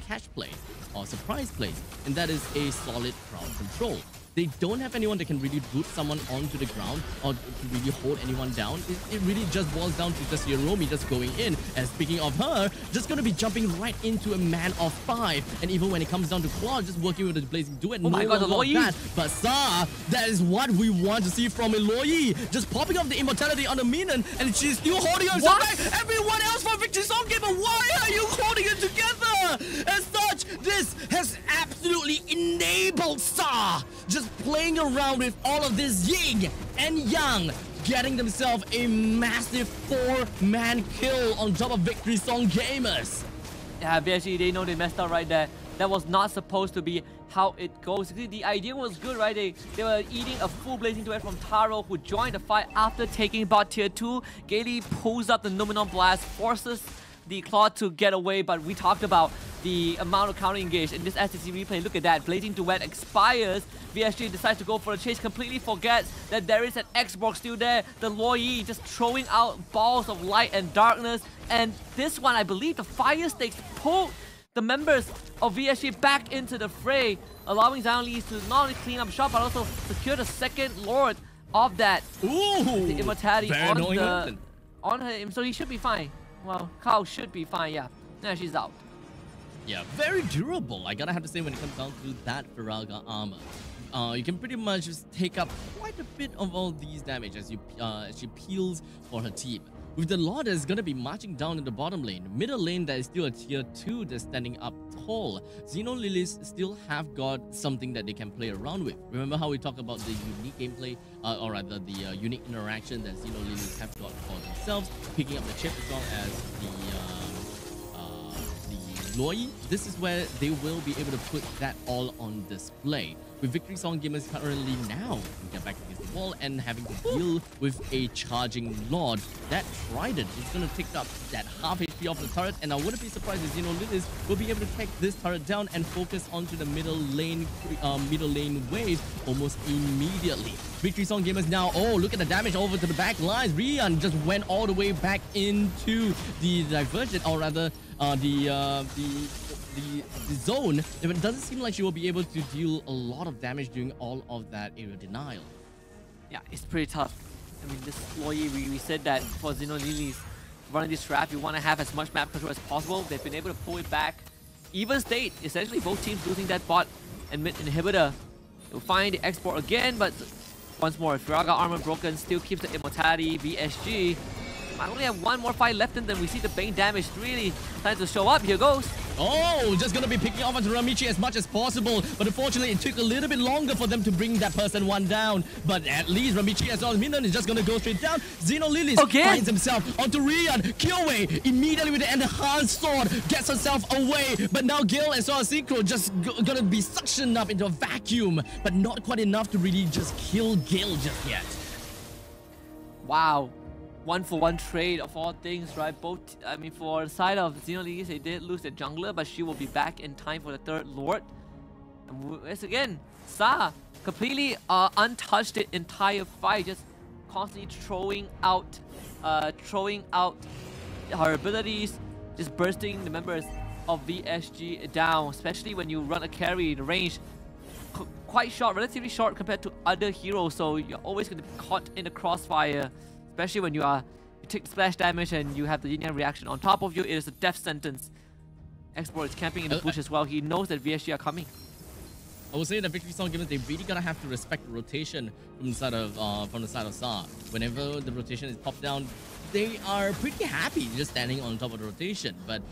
catch play or surprise plays, and that is a solid crowd control. They don't have anyone that can really root someone onto the ground or to really hold anyone down. It really just boils down to just Hiromi just going in. And speaking of her, just going to be jumping right into a man of 5. And even when it comes down to Claude, just working with the Blazing Duet. Oh my god, the Loyi! But Sa, that is what we want to see from a Loyi. Just popping up the immortality on the minion, and she's still holding herself back. Everyone else for Victory Song Gamer, why are you holding it together? As such, this has absolutely enabled Sa just playing around with all of this yin and yang, getting themselves a massive 4-man kill on top of Victory Song Gamers. Yeah, VSG, they know they messed up right there. That was not supposed to be how it goes. The idea was good, right? They were eating a full Blazing Duet from Taro, who joined the fight after taking bot tier 2. Gaily pulls up the Numenon Blast, forces the Claude to get away, but we talked about the amount of counter engage in this STC replay. Look at that, Blazing Duet expires. VSG decides to go for a chase, completely forgets that there is an Xbox still there. The Loyi just throwing out balls of light and darkness. And this one, I believe the Fire Stakes pulled the members of VSG back into the fray, allowing Xino Lilies to not only clean up shop, but also secure the second Lord of that. Ooh, the immortality on her, so he should be fine. Well, Kao should be fine, yeah. Yeah, she's out. Yeah, very durable, I gotta have to say, when it comes down to that Firaga armor. You can pretty much just take up quite a bit of all these damage as she peels for her team. With the Lord that's gonna be marching down in the bottom lane, middle lane that is still a tier 2 that's standing up tall. Xino Lilies still have got something that they can play around with. Remember how we talked about the unique gameplay, or rather the unique interaction that Xino Lilies have got for themselves, picking up the chip as well as the Loyi. This is where they will be able to put that all on display. With Victory Song Gamers currently now to get back against the wall and having to deal with a charging Lord. That Trident is going to take up that half HP off the turret, and I wouldn't be surprised if Xino Lilies will be able to take this turret down and focus onto the middle lane wave almost immediately. Victory Song Gamers now, oh, look at the damage over to the back lines. Rian just went all the way back into the diversion, or rather the zone. It doesn't seem like she will be able to deal a lot of damage during all of that area denial. Yeah, it's pretty tough. I mean, this Loyi, we said that for Xino Lilies running this trap, you want to have as much map control as possible. They've been able to pull it back. Even state, essentially both teams losing that bot and mid inhibitor. They'll find the export again, but once more, Firaga armor broken, still keeps the immortality. VSG might only have one more fight left in them. We see the Bane damage really starting to show up. Here goes. Oh, just gonna be picking off onto Ramichi as much as possible. But unfortunately, it took a little bit longer for them to bring that person one down. But at least Ramichi as well as Minion is just gonna go straight down. Xino Lilies finds himself onto Rian. Kyoei immediately with the enhanced sword gets herself away. But now Gil as well as Synchro just gonna be suctioned up into a vacuum. But not quite enough to really just kill Gil just yet. Wow. 1-for-1 trade of all things, right? Both, I mean, for the side of Xino Lilies, they did lose their jungler, but she will be back in time for the third Lord. And once again, Sa completely untouched the entire fight, just constantly throwing out her abilities, just bursting the members of VSG down, especially when you run a carry. The range quite short, relatively short compared to other heroes, so you're always going to be caught in the crossfire. Especially when you take splash damage and you have the yin-yang reaction on top of you, it is a death sentence. Export is camping in the bush as well. He knows that VSG are coming. I would say that Victory Song Gamers, they really gotta have to respect the rotation from the side of Sa. Whenever the rotation is popped down, they are pretty happy just standing on top of the rotation. But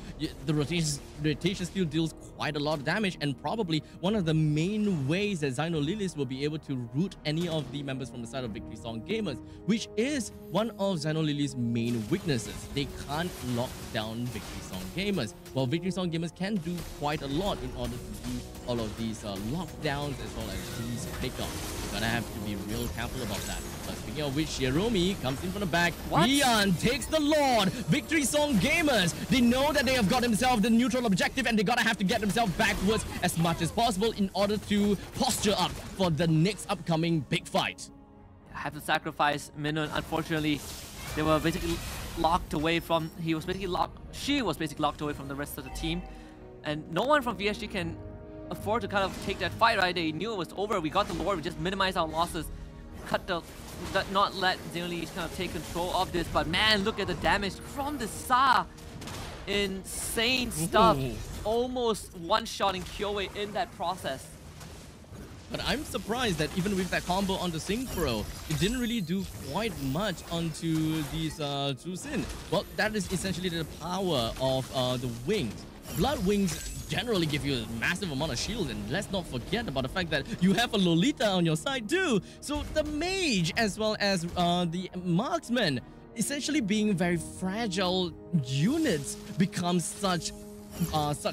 the rotation still deals quite a lot of damage, and probably one of the main ways that Xino Lilies will be able to root any of the members from the side of Victory Song Gamers, which is one of Xino Lilies' main weaknesses. They can't lock down Victory Song Gamers. While Victory Song Gamers can do quite a lot in order to do all of these lockdowns as well as these pickups. You're gonna have to be real careful about that. But speaking of which, Shiromi comes in from the back. Rian takes the Lord. Victory Song Gamers, they know that they have got themselves the neutral objective and they gotta have to get themselves backwards as much as possible in order to posture up for the next upcoming big fight. I have to sacrifice Minun. Unfortunately, they were basically locked away from... She was basically locked away from the rest of the team. And no one from VSG can afford to kind of take that fight, right? They knew it was over. We got the Lord. We just minimized our losses. Not let Xenolee kind of take control of this. But man, look at the damage from the Sa. Insane stuff. Almost one-shotting Kyoei in that process. But I'm surprised that even with that combo on the Synchro, it didn't really do quite much onto these Zhu Xin. Well, that is essentially the power of the wings. Blood wings generally give you a massive amount of shield, and let's not forget about the fact that you have a Lolita on your side too. So the mage as well as the marksman, essentially being very fragile units, become such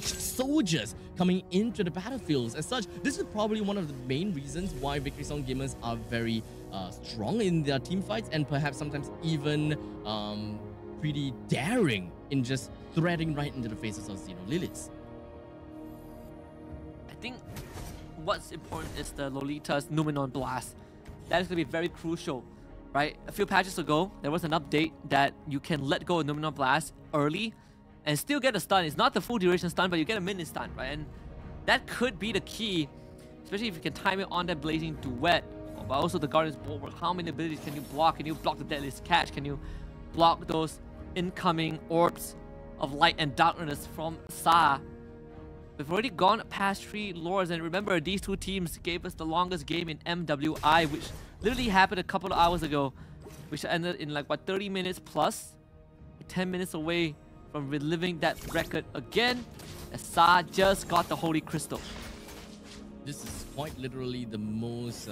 soldiers coming into the battlefields. As such, this is probably one of the main reasons why Victory Song Gamers are very strong in their team fights, and perhaps sometimes even pretty daring in just threading right into the faces of Xenolilies. I think what's important is the Lolita's Numenon Blast. That is going to be very crucial, right? A few patches ago, there was an update that you can let go of Numenon Blast early and still get a stun. It's not the full duration stun, but you get a mini stun, right? And that could be the key, especially if you can time it on that Blazing Duet. But also the Guardian's Bulwark. How many abilities can you block? Can you block the Deadliest Catch? Can you block those incoming orbs of light and darkness from Sa? We've already gone past 3 lords, and remember, these two teams gave us the longest game in MWI, which literally happened a couple of hours ago, which ended in like, what, 30 minutes plus? 10 minutes away from reliving that record again, as Sa just got the Holy Crystal. This is quite literally the most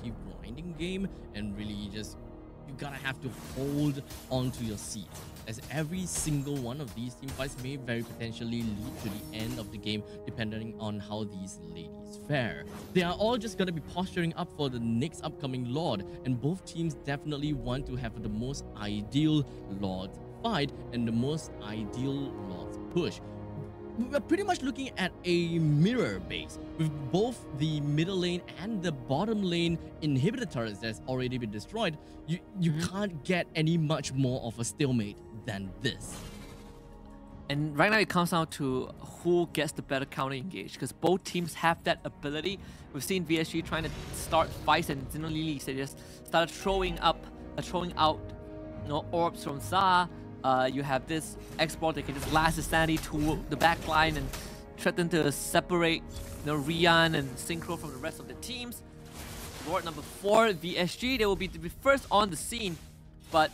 deep grinding game, and really just, you gotta have to hold onto your seat, as every single one of these team fights may very potentially lead to the end of the game depending on how these ladies fare. They are all just gonna be posturing up for the next upcoming Lord, and both teams definitely want to have the most ideal Lord fight and the most ideal Lord push. We're pretty much looking at a mirror base with both the middle lane and the bottom lane inhibitor turrets that's already been destroyed. You can't get any much more of a stalemate than this. And right now it comes down to who gets the better counter engage, because both teams have that ability. We've seen VSG trying to start fights, and Xenolilies, they just started throwing out, orbs from Sa. You have this export that can just last his sanity to the back line and threaten to separate Rian and Synchro from the rest of the teams. Lord number 4, VSG, they will be first on the scene, but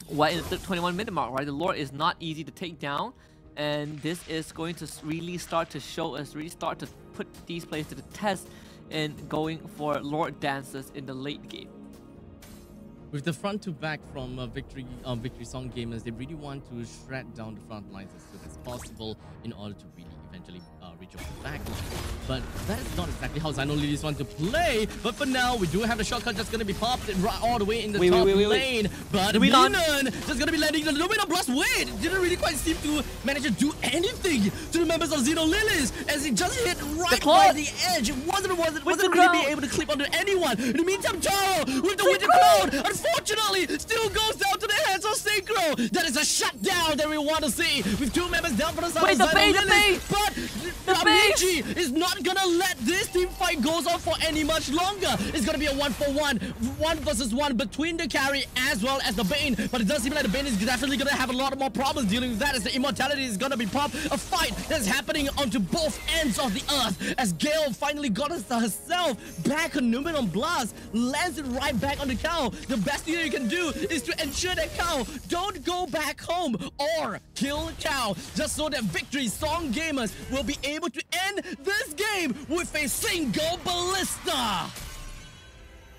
in the 21-minute mark, right? The Lord is not easy to take down, and this is going to really start to show us, really start to put these players to the test in going for Lord dances in the late game. With the front to back from Victory Song Gamers, they really want to shred down the front lines as soon as possible in order to really eventually rejoin the back line. But that is not exactly how Xenolilies want to play. But for now, we do have the shortcut that's going to be popped all the way in the top lane. But Minun just going to be landing the Luminous Blast. Wait, it didn't really quite seem to manage to do anything to the members of Xenolilies, as it just hit right by the edge. It wasn't really be able to clip onto anyone. In the meantime, Taro with the Winter Cloud, unfortunately, still goes down to the hands of Synchro. That is a shutdown that we want to see, with 2 members down for the side of Xenolilies. But Amiji is not gonna let this team fight goes on for any much longer. It's gonna be a 1-for-1, 1 versus 1 between the carry as well as the Bane. But it does seem like the Bane is definitely gonna have a lot more problems dealing with that, as the immortality is gonna be popped. A fight that's happening onto both ends of the earth, as Gale finally got herself back on Numenon Blast, lands it right back on the cow. The best thing that you can do is to ensure that cow don't go back home or kill cow, just so that Victory Song Gamers will be able to end this game with a single ballista.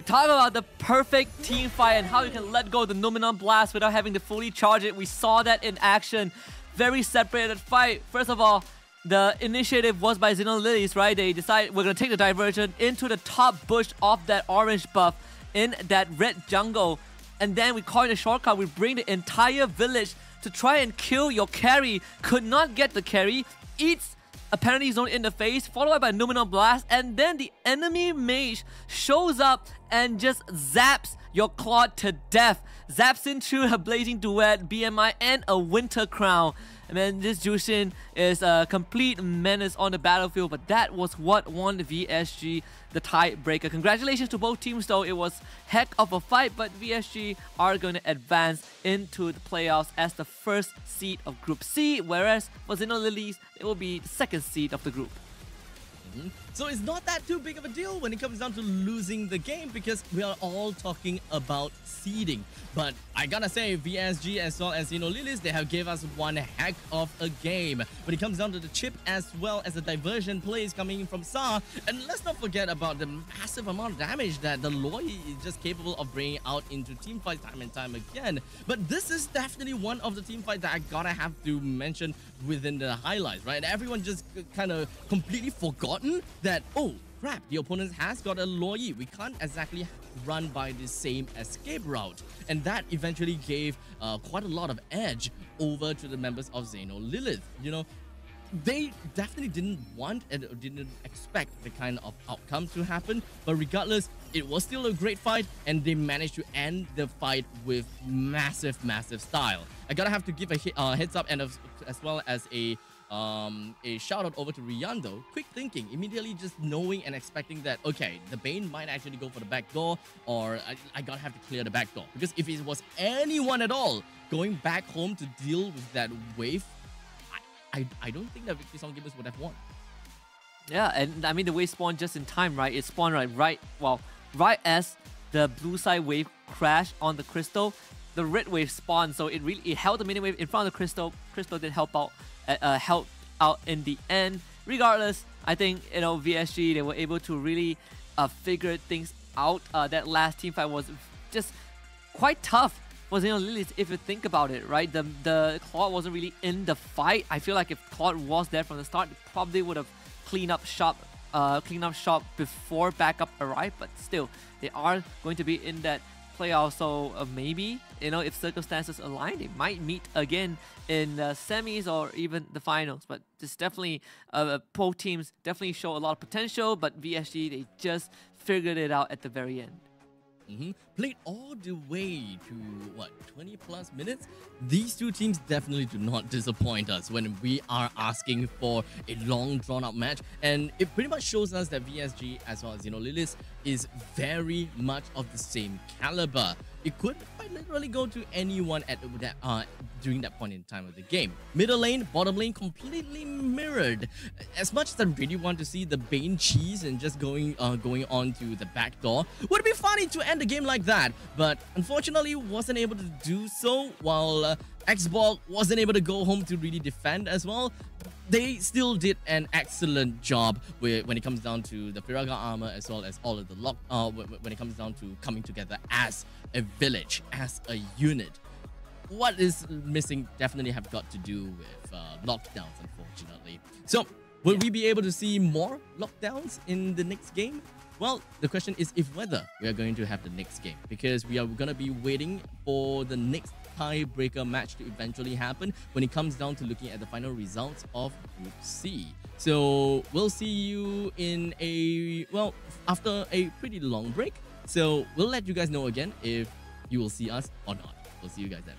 Talk about the perfect team fight and how you can let go of the Numenon Blast without having to fully charge it. We saw that in action. Very separated fight. First of all, the initiative was by Xenolilies, right? They decide we're going to take the diversion into the top bush of that orange buff in that red jungle. And then we call it a shortcut. We bring the entire village to try and kill your carry. Could not get the carry. Eats apparently zone in the face, followed by Numenor Blast. And then the enemy mage shows up and just zaps your Claude to death. Zaps into a Blazing Duet, BMI, and a Winter Crown. And then this Jushin is a complete menace on the battlefield, but that was what won the VSG the tiebreaker. Congratulations to both teams though, it was heck of a fight, but VSG are going to advance into the playoffs as the first seed of Group C, whereas for Xenolilies, it will be the second seed of the group. So it's not that too big of a deal when it comes down to losing the game, because we are all talking about seeding. But I gotta say, VSG as well as Xenolilies, they have gave us one heck of a game when it comes down to the chip as well as the diversion plays coming in from Sa. And let's not forget about the massive amount of damage that the Loi is just capable of bringing out into team fights time and time again. But this is definitely one of the team fights that I gotta have to mention within the highlights, right? Everyone just kind of completely forgotten that, oh crap, the opponent has got a Loi. We can't exactly run by the same escape route. And that eventually gave quite a lot of edge over to the members of Xenolilies. You know, they definitely didn't want and didn't expect the kind of outcome to happen. But regardless, it was still a great fight, and they managed to end the fight with massive, massive style. I gotta have to give a heads up and as well as a shout out over to Riando. Quick thinking, immediately just knowing and expecting that, okay, the Bane might actually go for the back door, or I gotta have to clear the back door. Because if it was anyone at all going back home to deal with that wave, I don't think that Victory Song Gamers would have won. Yeah, and I mean the wave spawned just in time, right? It spawned right as the blue side wave crashed on the crystal, the red wave spawned, so it held the mini wave in front of the crystal. Crystal did help out in the end. Regardless, I think, you know, VSG, they were able to really figure things out. That last team fight was just quite tough for Xenolilies if you think about it, right? The Claude wasn't really in the fight. I feel like if Claude was there from the start, it probably would have cleaned up shop before backup arrived. But still, they are going to be in that playoff, so maybe, you know, if circumstances align, they might meet again in the semis or even the finals. But this definitely, both teams definitely show a lot of potential, but VSG, they just figured it out at the very end. Played all the way to, what, 20 plus minutes? These two teams definitely do not disappoint us when we are asking for a long drawn out match. And it pretty much shows us that VSG as well as Xenolilies is very much of the same caliber. It could quite literally go to anyone at that during that point in time of the game. Middle lane, bottom lane, completely mirrored. As much as I really want to see the Bane cheese and just going on to the back door, would it be funny to end the game like that? But unfortunately, wasn't able to do so, while Xbox wasn't able to go home to really defend as well. They still did an excellent job when it comes down to the Firaga armor as well as all of the when it comes down to coming together as a village, as a unit. What is missing definitely have got to do with lockdowns, unfortunately. So, will we be able to see more lockdowns in the next game? Well, the question is if whether we are going to have the next game, because we are going to be waiting for the next tiebreaker match to eventually happen when it comes down to looking at the final results of Group C. So we'll see you in after a pretty long break. So we'll let you guys know again if you will see us or not. We'll see you guys then.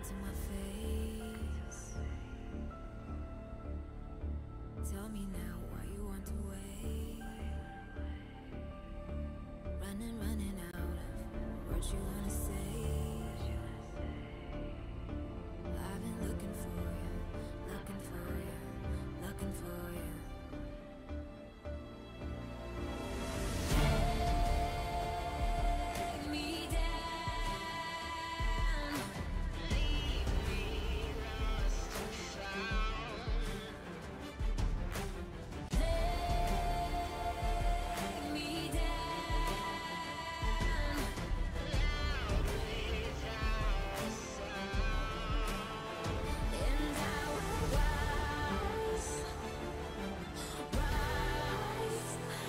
to my face. Tell me now why you want to wait. Running out of words you wanna say. I've been looking for you, looking for you, looking for you. Take me down, leave me lost and found. Take me down, loudly without a sound, and I will rise,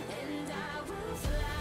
and I will fly.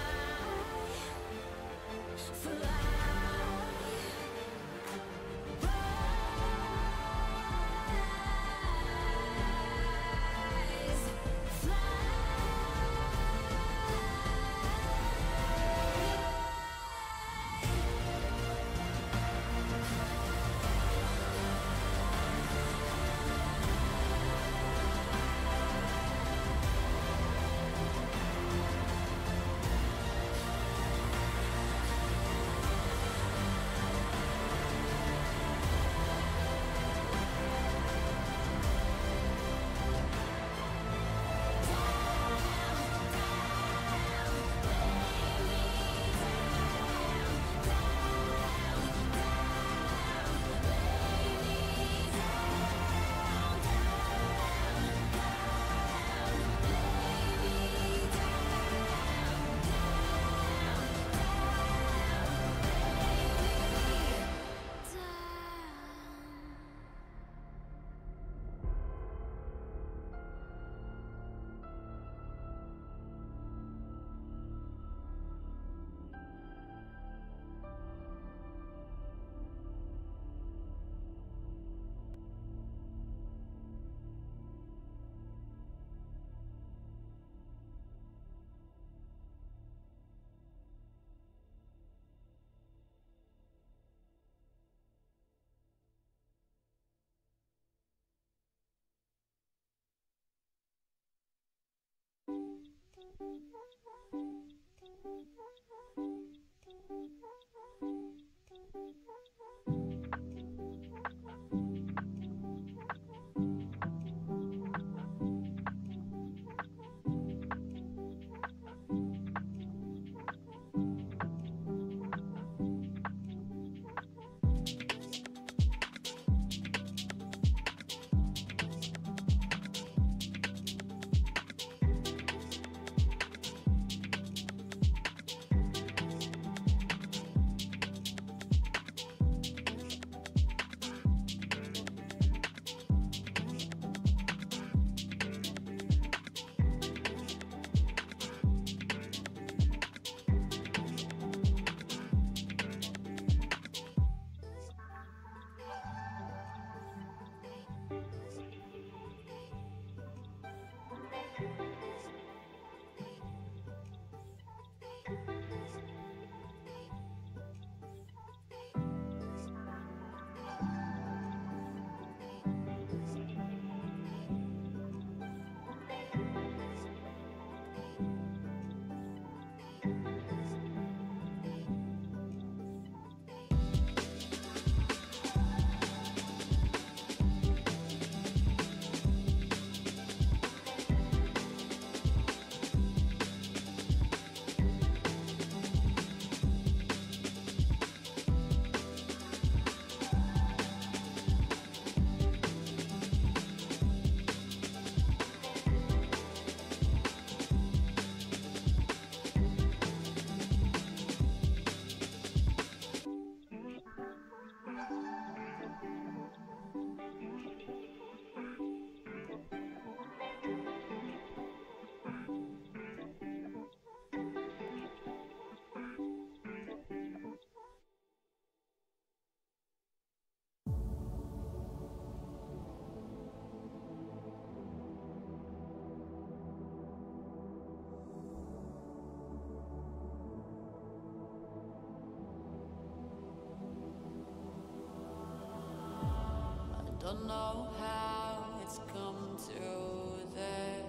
don't know how it's come to this.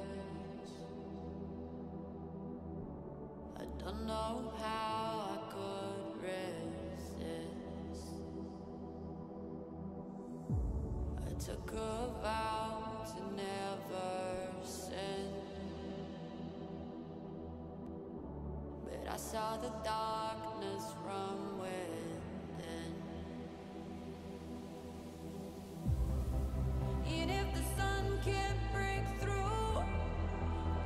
I don't know how I could resist. I took a vow to never sin, but I saw the darkness from within. And if the sun can't break through,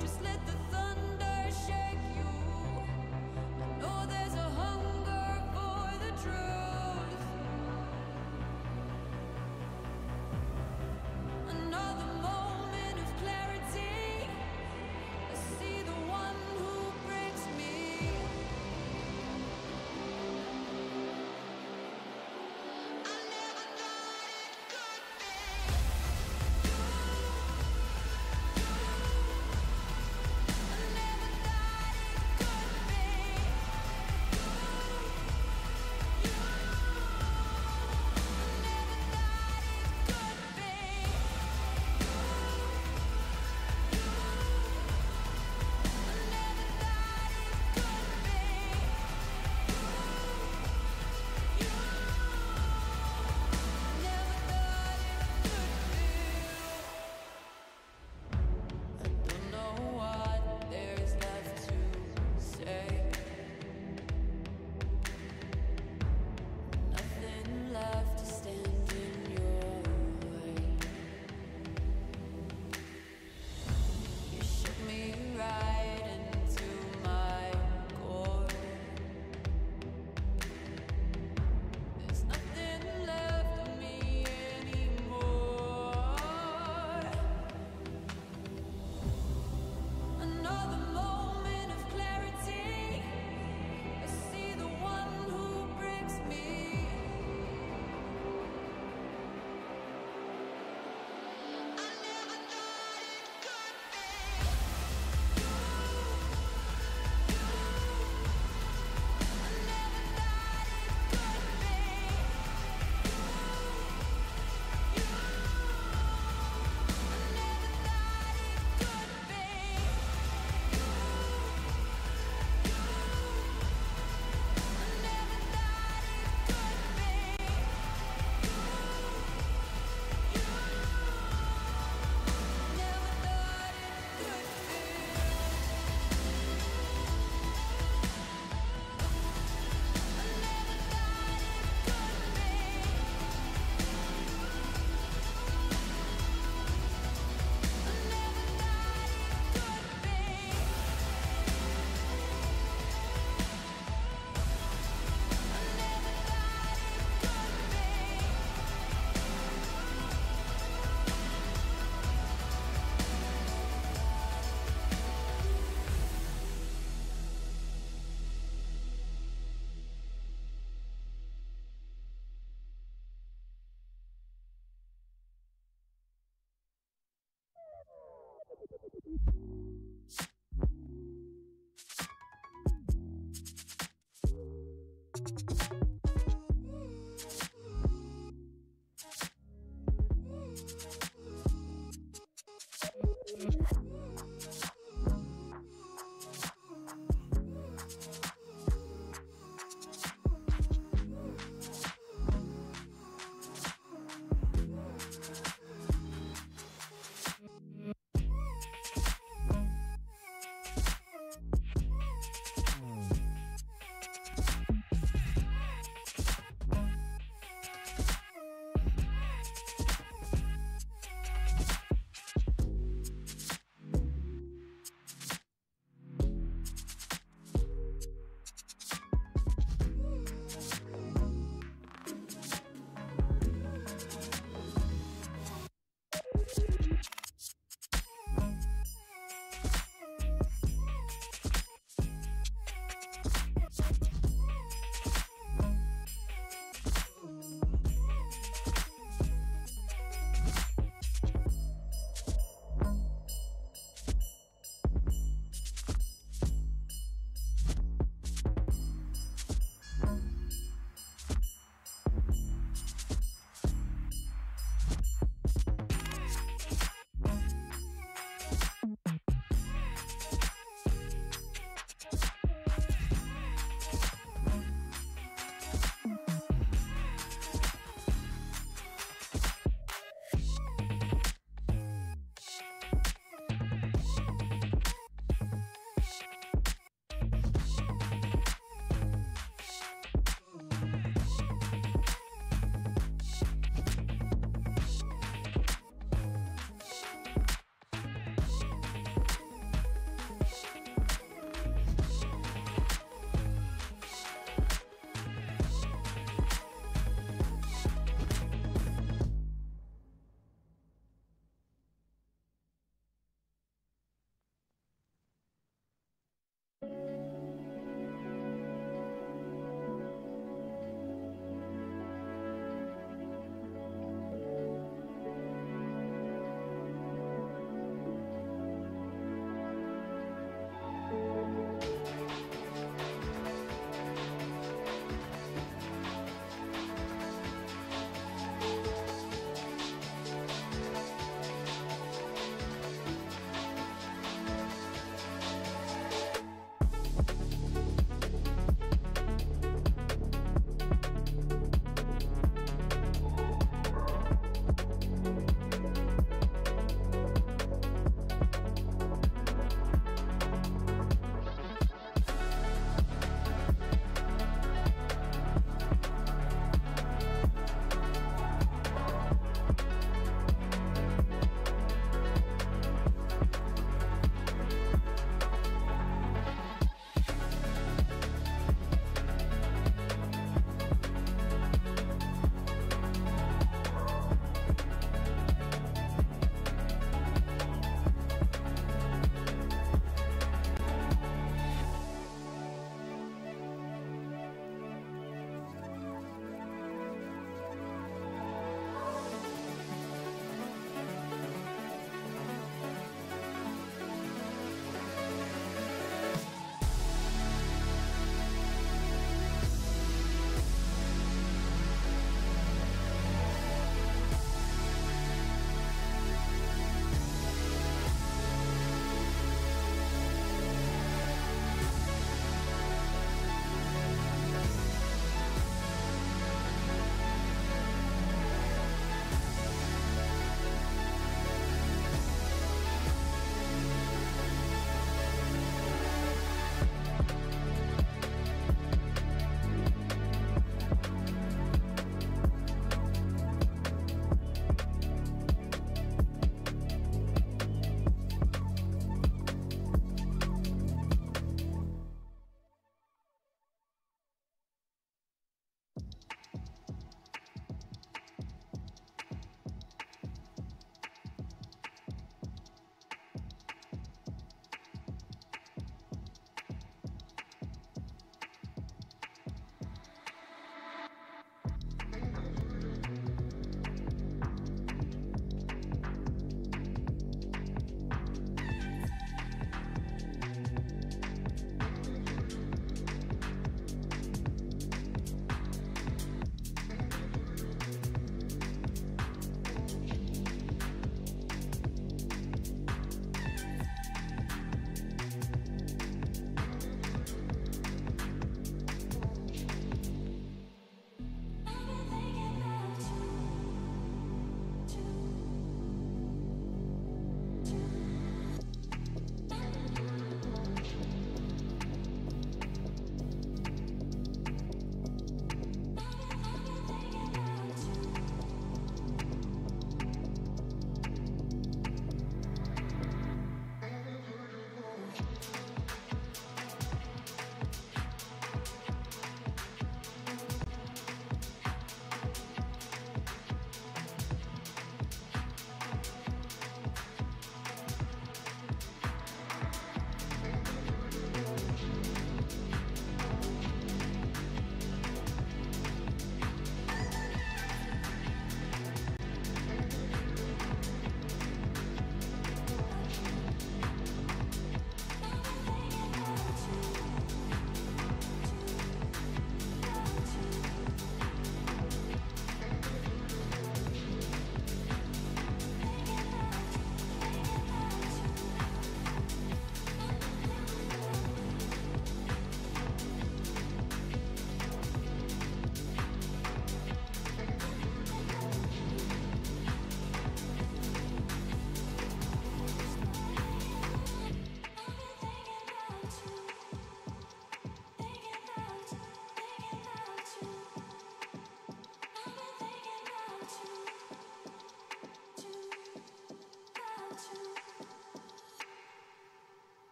just let the thunder shake you. I know there's a hunger for the truth. Another moment of clarity. I see the one who breaks me. I never thought it could be you.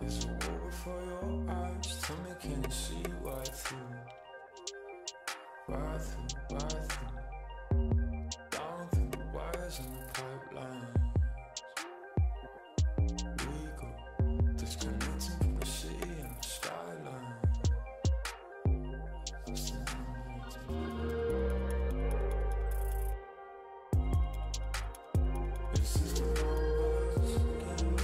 There's a wall before your eyes. Tell me, can you see right through? Right through, right through. Down through the wires and the pipeline. We go disconnecting from the city and the skyline. This is the numbers again.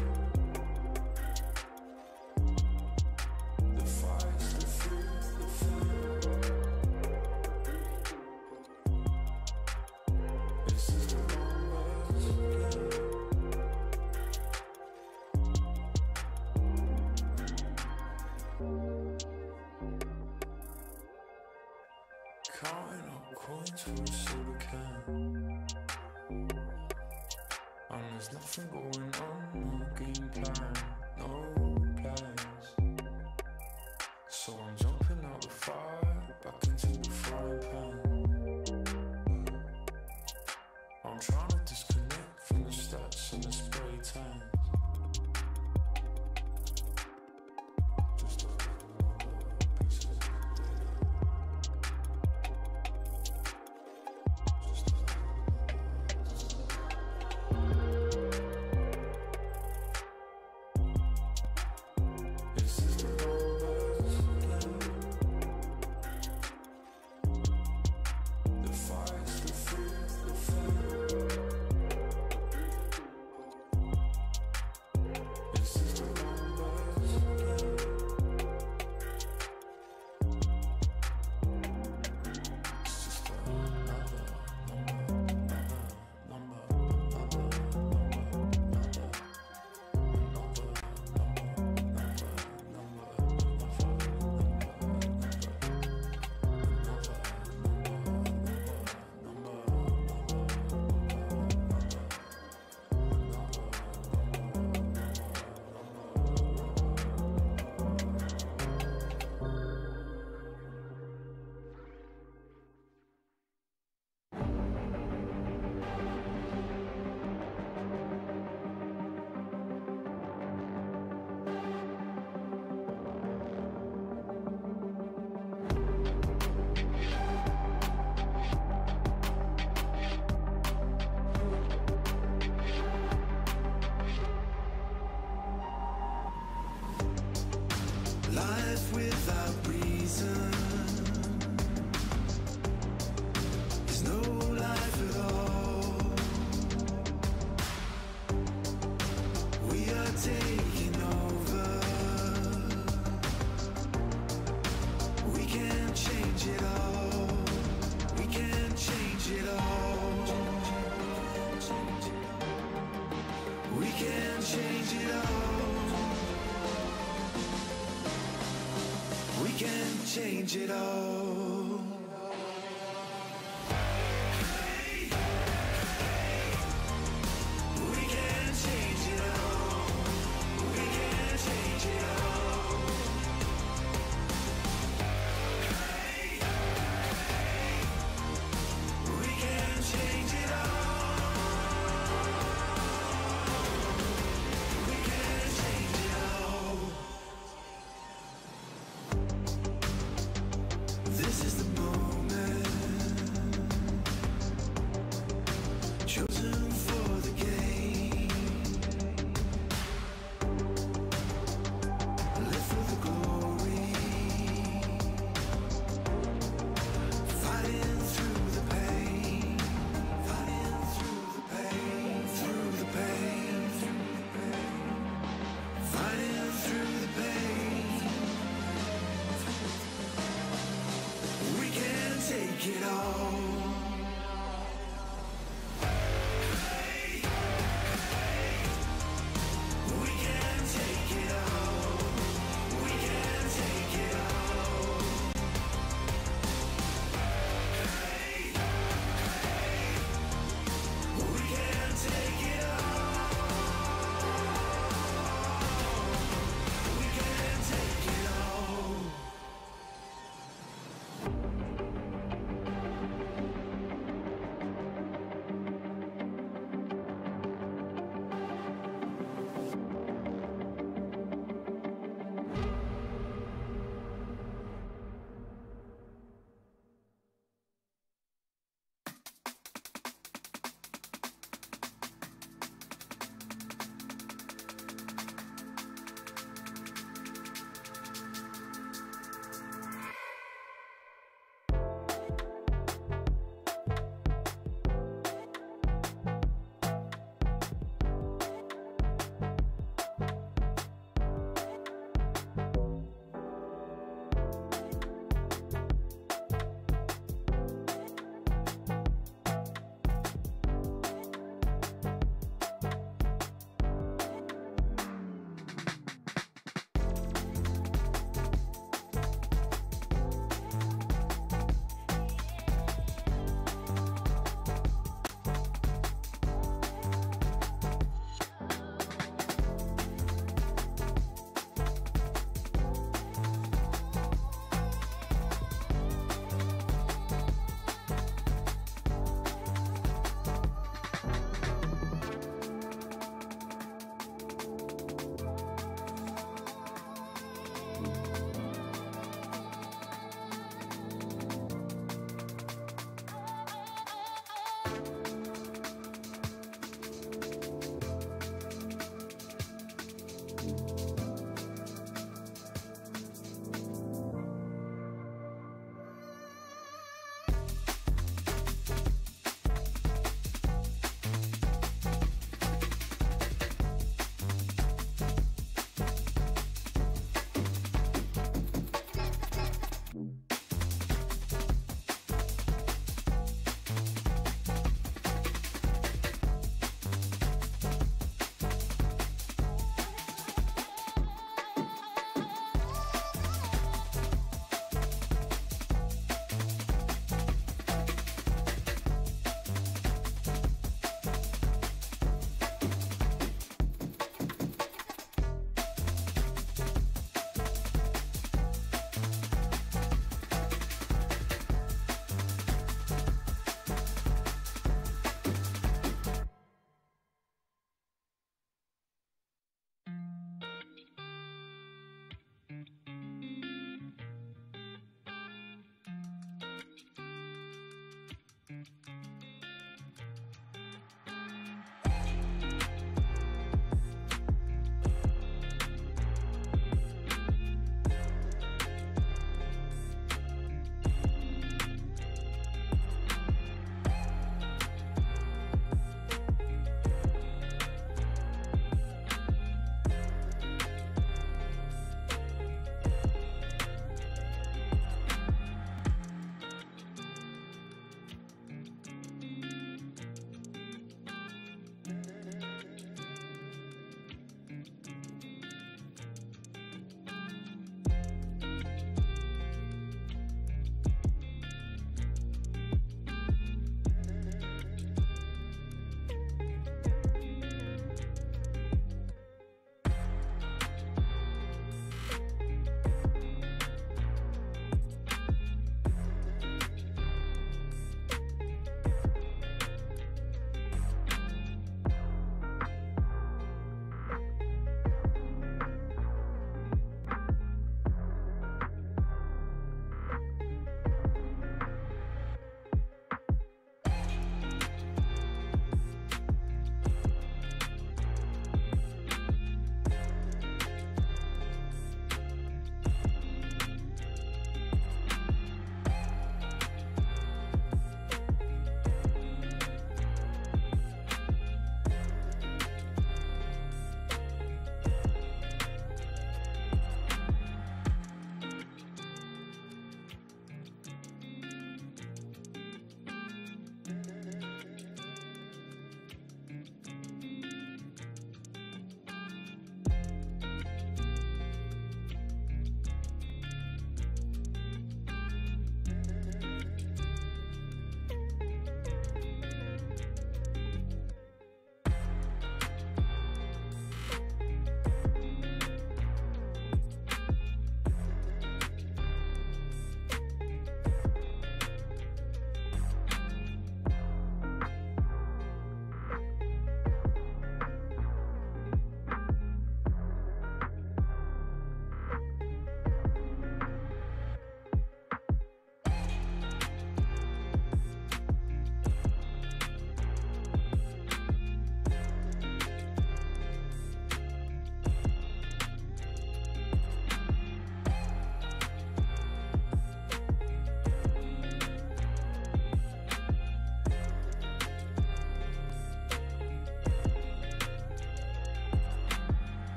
The fights, the fear, the fear. This is the numbers again. Counting up coins for a soda can. And there's nothing going on, no game plan, no plans. So I'm jumping out the fire, back into the frying pan. I'm trying to disconnect from the stats and the spray tan. Just a pieces of This is the numbers again. The fights, the fear, the fear. This is the numbers again. It's just another Life without reason is no life at all. We are taking over. We can change it all. We can change it all. We can change it all. We can change it all. We can change it all. We can change it all. We can change it all. We can change it all.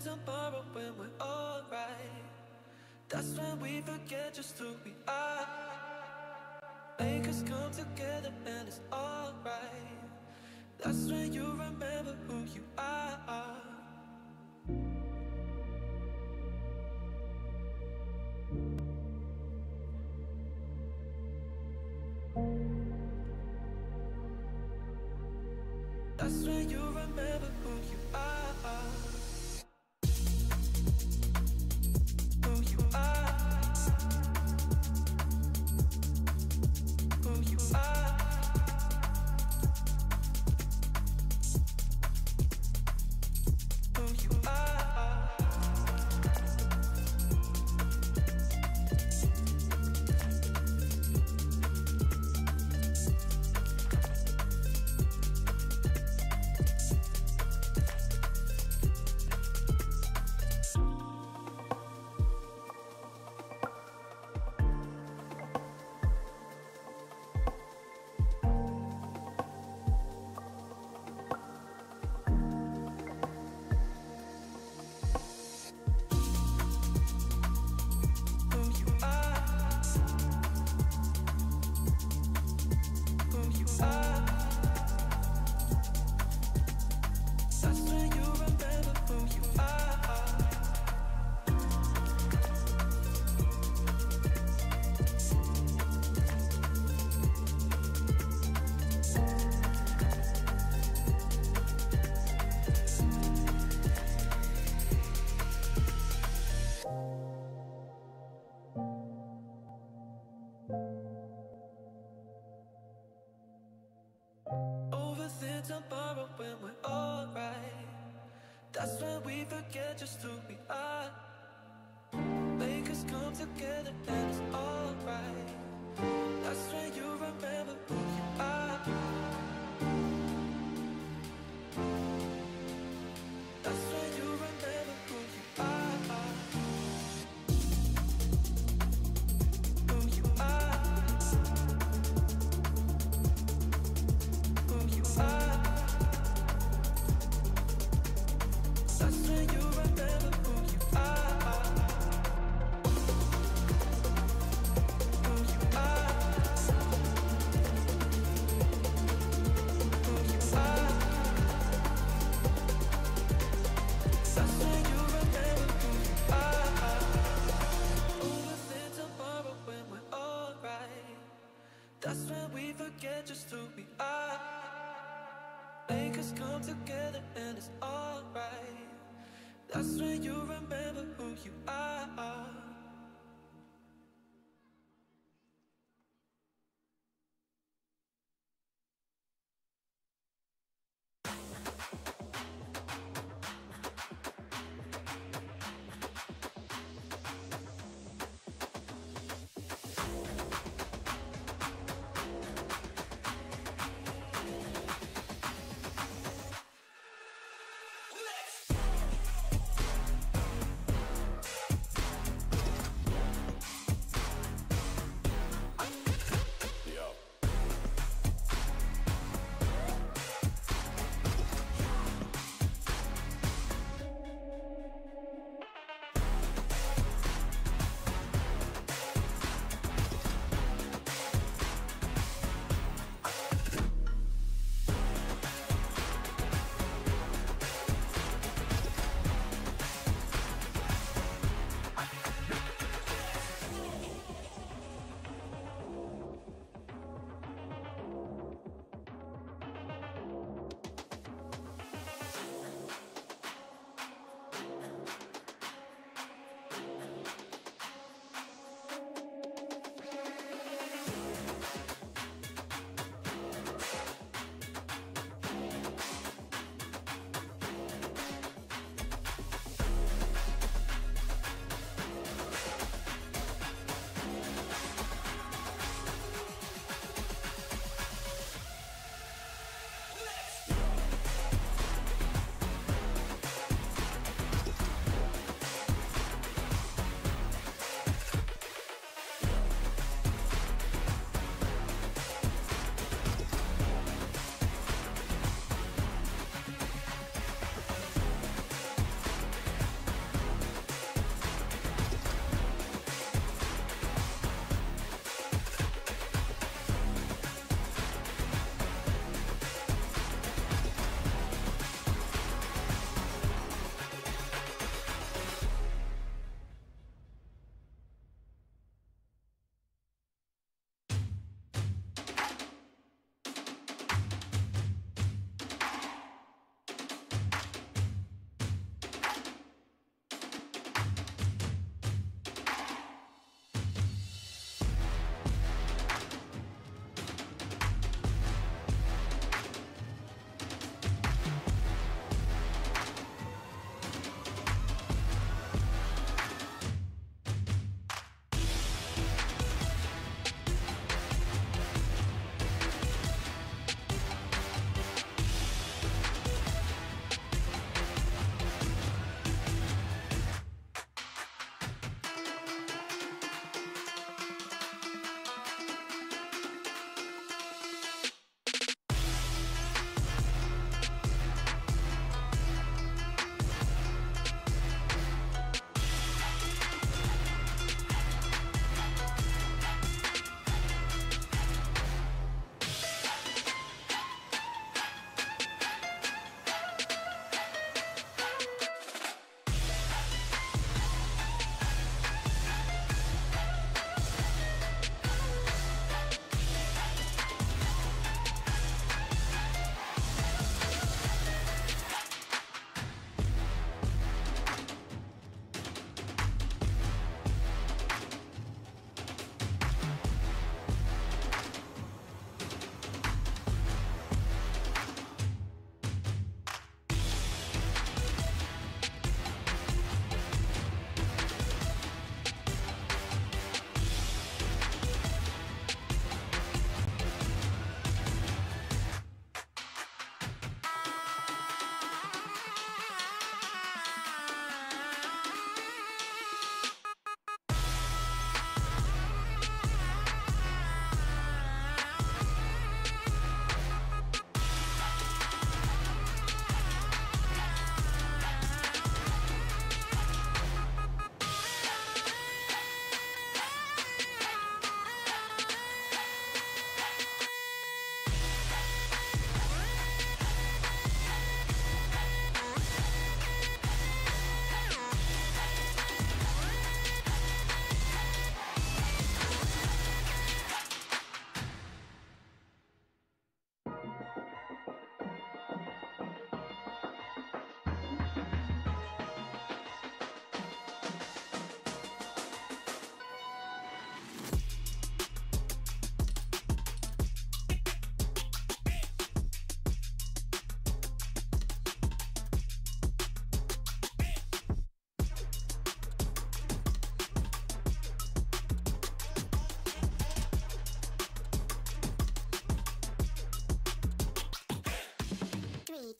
tomorrow when we're alright. That's when we forget just who we are. Make us come together and it's alright. That's when you remember who you are. That's when you remember who you are. Who you are. Who you are. Who you are. Overthink tomorrow when we're alright. That's when we forget just who we are. Make us come together and it's alright. That's when you remember who you are. That's when you remember who you are. Who you are. Who you are. That's when you remember who you are. Who you That's when we forget just who we are. Make us come together and it's alright. That's when you remember who you are.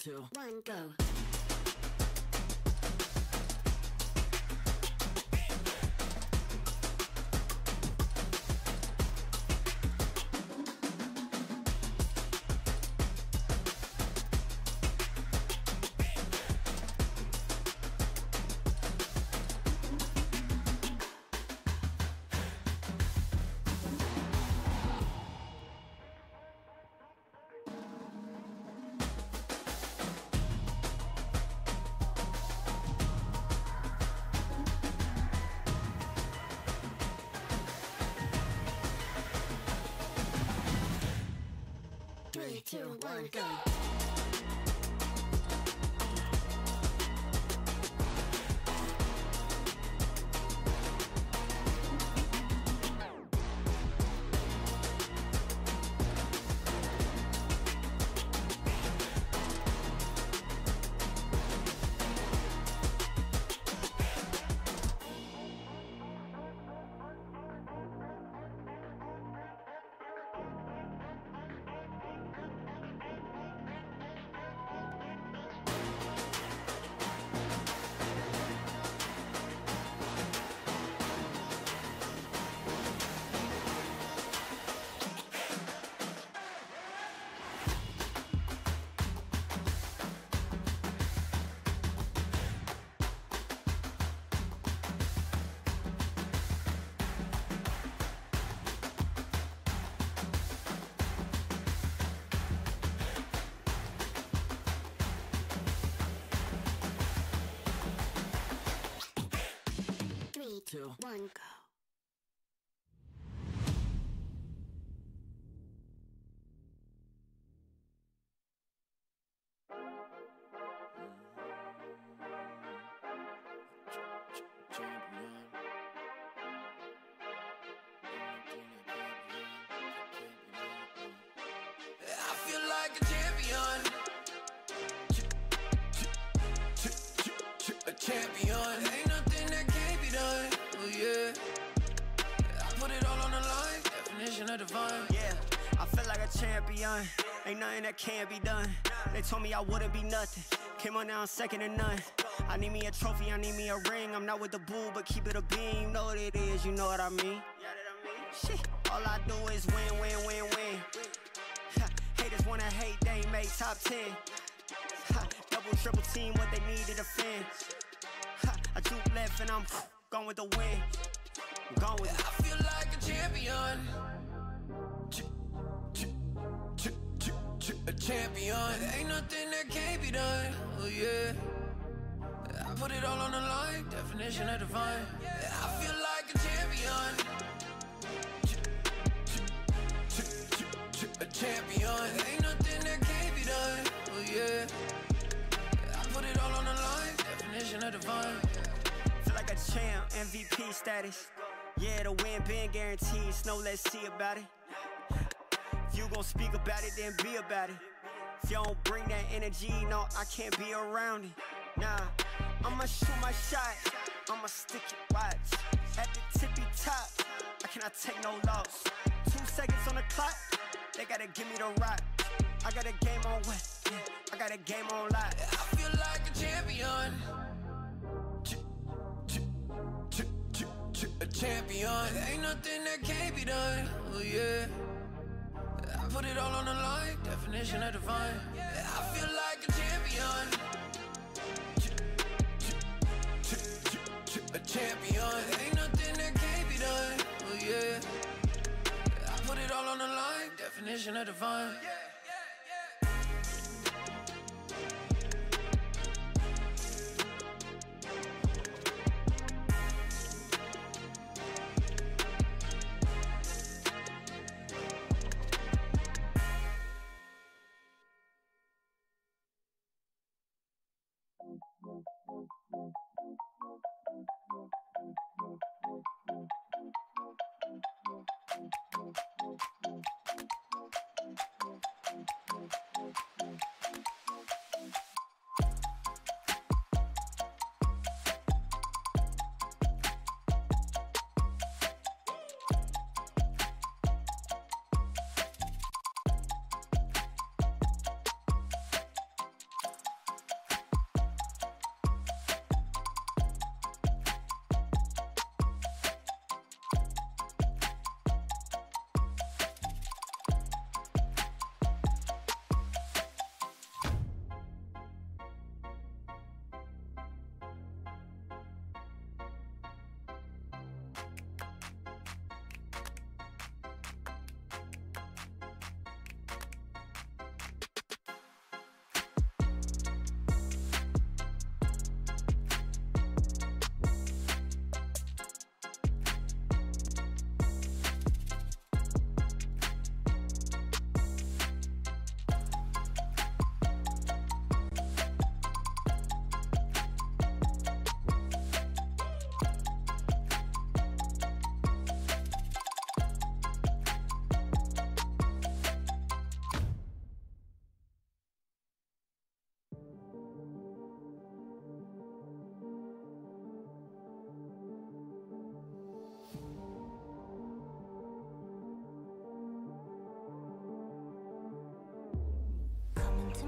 2, 1, go. Three, two, one, go. Three, two, one, go. I feel like a champion. A champion. Ain't nothing that can't be done. Oh yeah. I put it all on the line. Definition of divine. Yeah, I feel like a champion. Ain't nothing that can't be done. They told me I wouldn't be nothing. Came on now, second to none. I need me a trophy, I need me a ring. I'm not with the bull, but keep it a beam. You know what it is, you know what I mean. Shit, all I do is win, win, win, win. Haters wanna hate, they ain't make top 10. Double, triple team, what they need to defend. I juke left and I'm gone with the win. Gone with it. I feel like a champion. A champion. Ain't nothing that can't be done. Oh yeah. I put it all on the line. Definition of divine. I feel like a champion. A champion. Ain't nothing that can't be done. Oh yeah. I put it all on the line. Definition of divine. Feel like a champ, MVP status. Yeah, the win been guaranteed. So let's see about it. If you gon' speak about it, then be about it. If you don't bring that energy, no, I can't be around it. Nah, I'ma shoot my shot. I'ma stick it, watch. At the tippy top, I cannot take no loss. 2 seconds on the clock, they gotta give me the rock. I got a game on what? Yeah, I got a game on lock. I feel like a champion. A champion. Ain't nothing that can't be done. Oh yeah. I put it all on the line. Definition of divine. I feel like a champion. A champion. Ain't nothing that can't be done. Oh yeah. I put it all on the line. Definition of divine.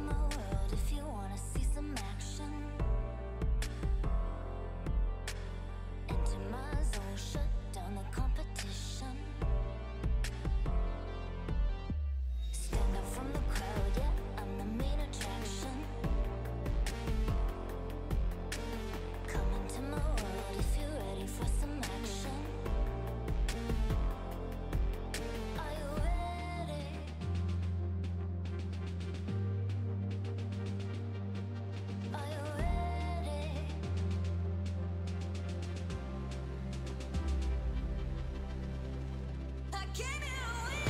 my world if you wanna see some action. Enter my zone, shut down the competition. Stand out from the crowd, yeah, I'm the main attraction. Come into my world if you're ready for some action. Are you ready? Are you ready? I came here to win.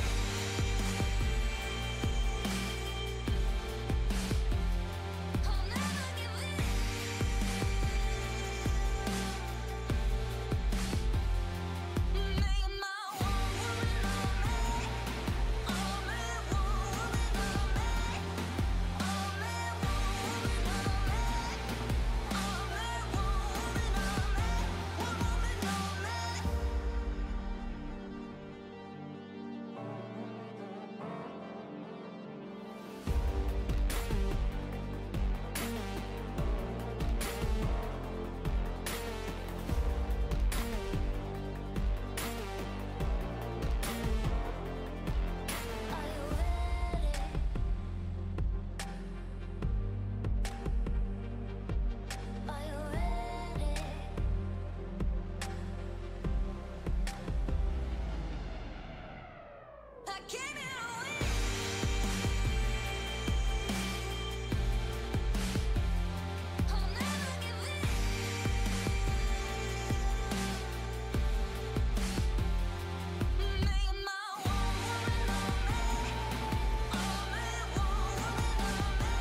I'll never give in. Make my one woman of me. I'll make one woman of me. I'll make one woman of me. I'll make one woman of me. One woman of me. Are you ready? I came here to win. I'll never give in. Make my one woman of me. I'll make one woman of me.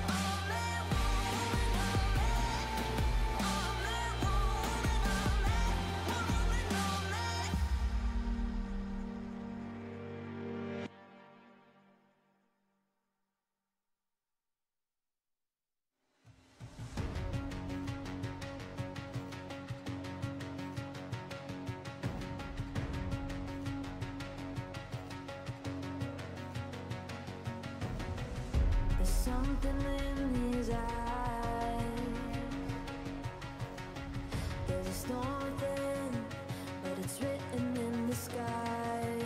I'll make one woman of me. I'll make one woman of me. One woman of me. There's something in his eyes. There's a storm within, but it's written in the skies.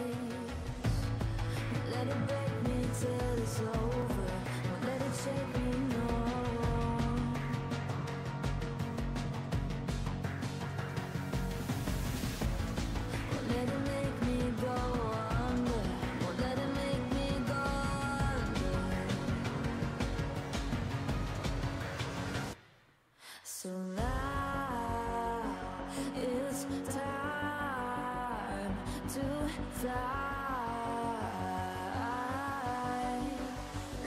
Let it break me till it's over. Won't let it shake me, no. Won't let it make me go under. Won't let it make me go under. So now it's time to fly.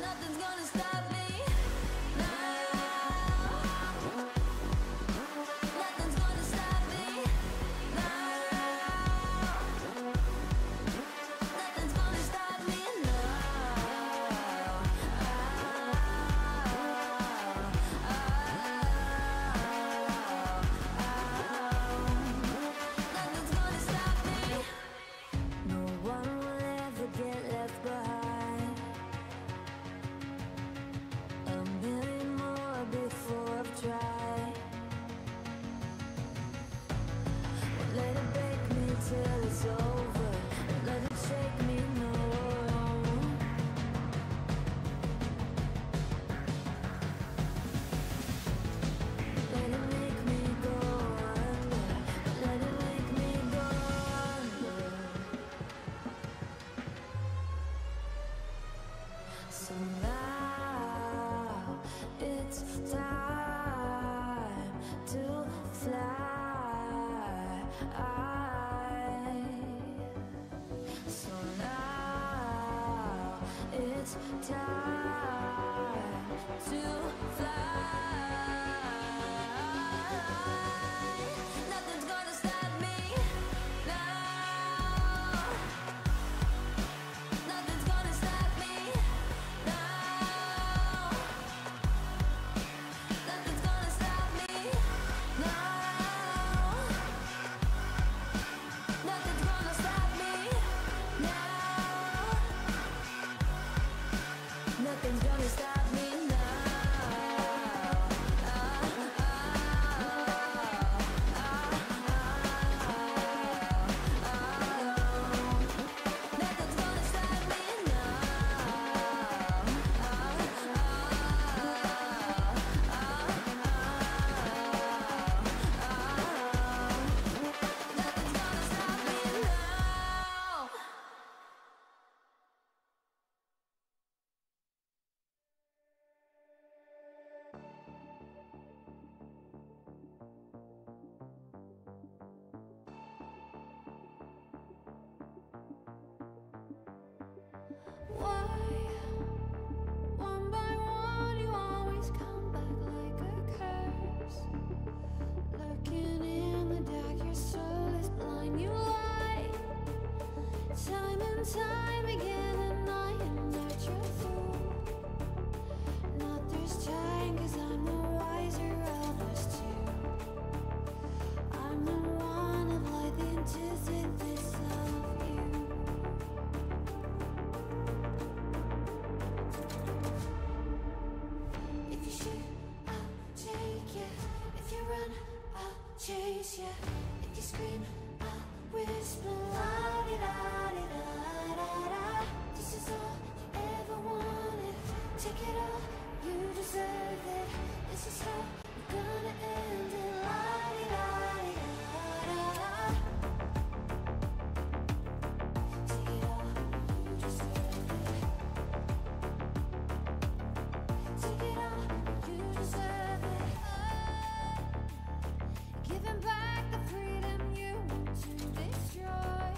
Nothing's gonna stop me now. Nothing's gonna stop me now. Nothing's gonna stop me now. Nothing's gonna stop me. No one will ever get left behind. A million more before I've tried. Won't let it break me till it's over. Won't let it shake me, no. Let it make me go under. Let it make me go under. So now it's time to fly. So now it's time to fly. Nothing's gonna stop me now. Nothing's gonna stop me now. Nothing's gonna stop me now. Nothing's gonna stop me now. Nothing's gonna stop time again, and I am not your fool. Not this time, 'cause I'm the wiser of us two. I'm the one of like the antithesis of you. If you shoot, I'll take you. If you run, I'll chase you. If you scream, I'll whisper la-di-da-di-da-da-da. This is all you ever wanted. Take it all, you deserve it. This is how we're gonna end it. La-di-da-di-da-da-da. Take it all, you deserve it. Take it all, you deserve it. Giving back the freedom you want to destroy.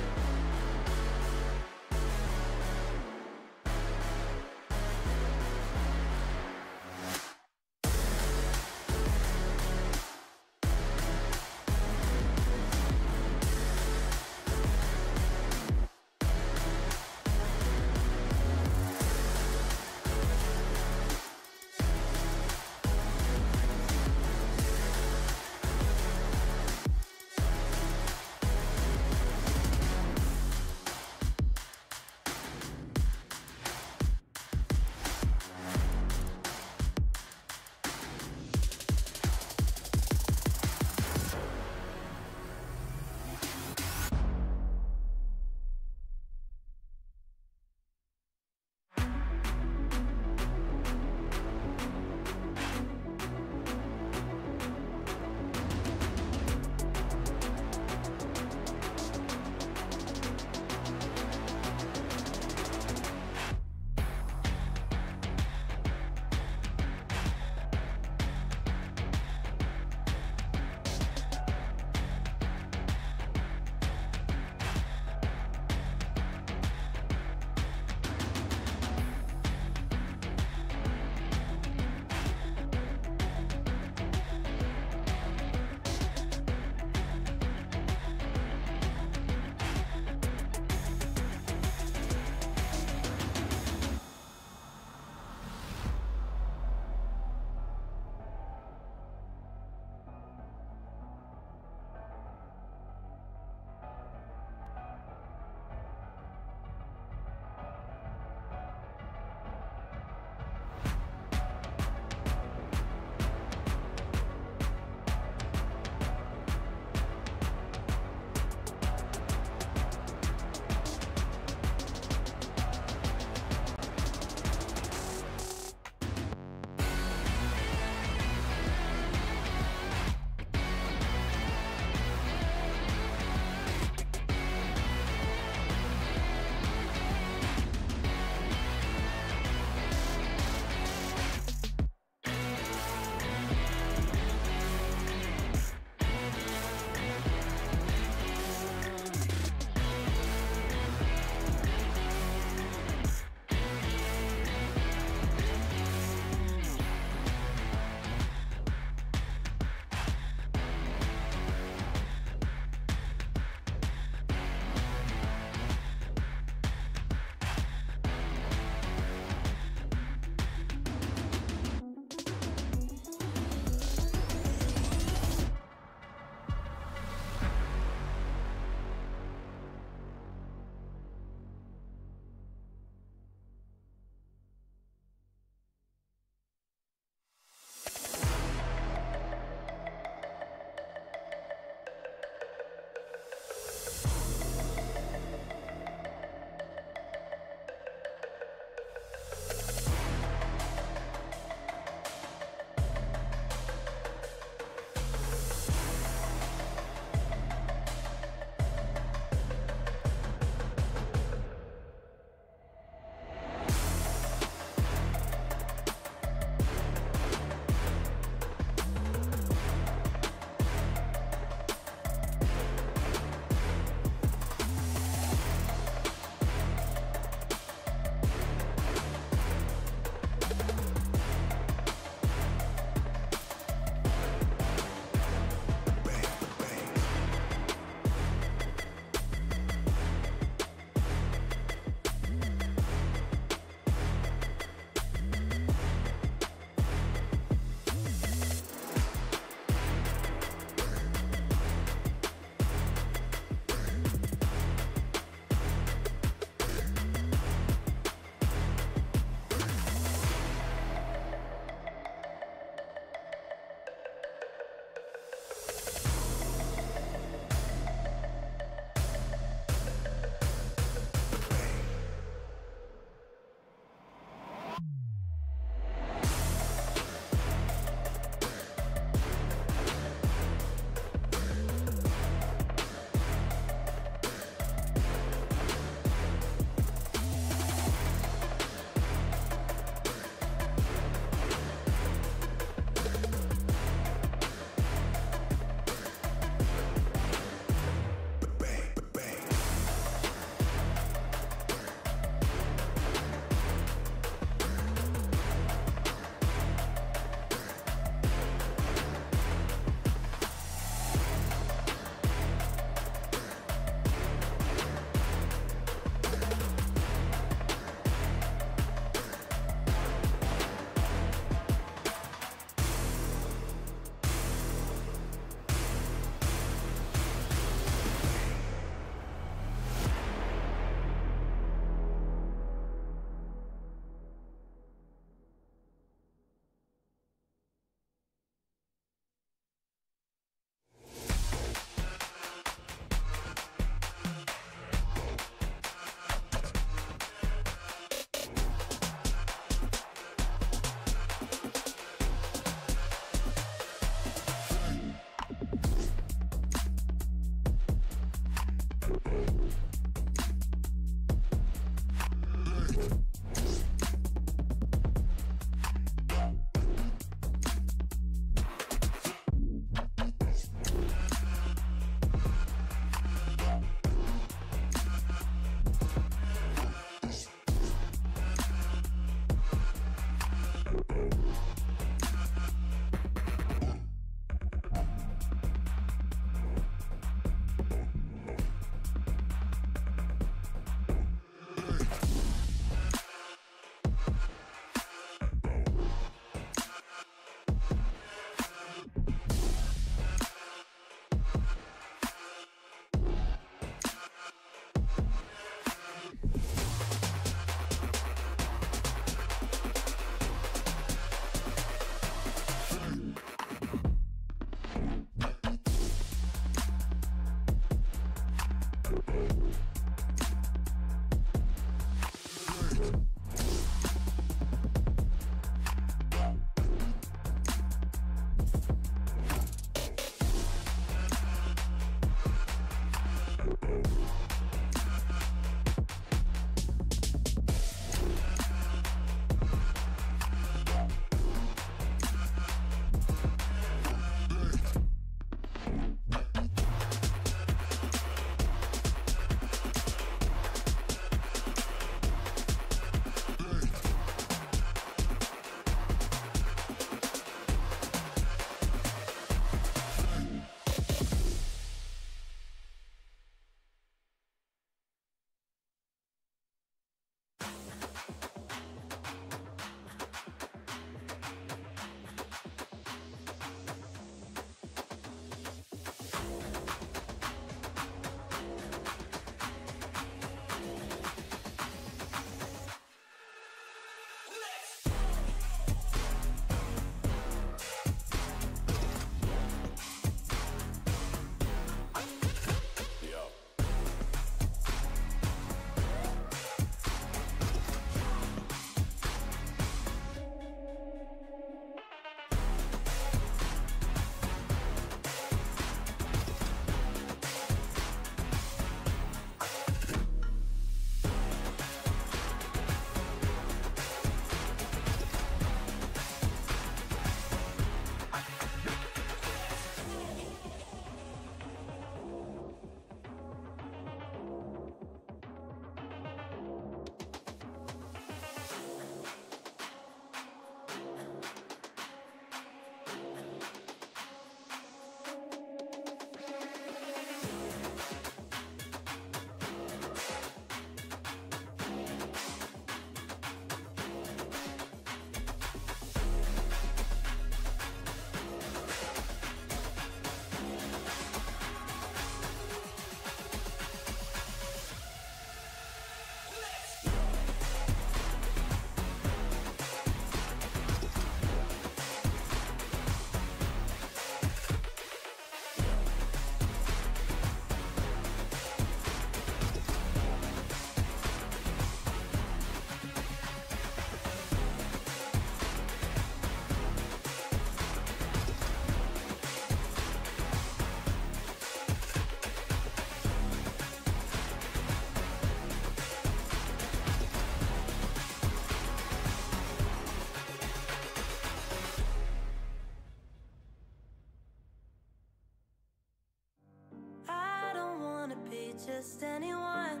just anyone.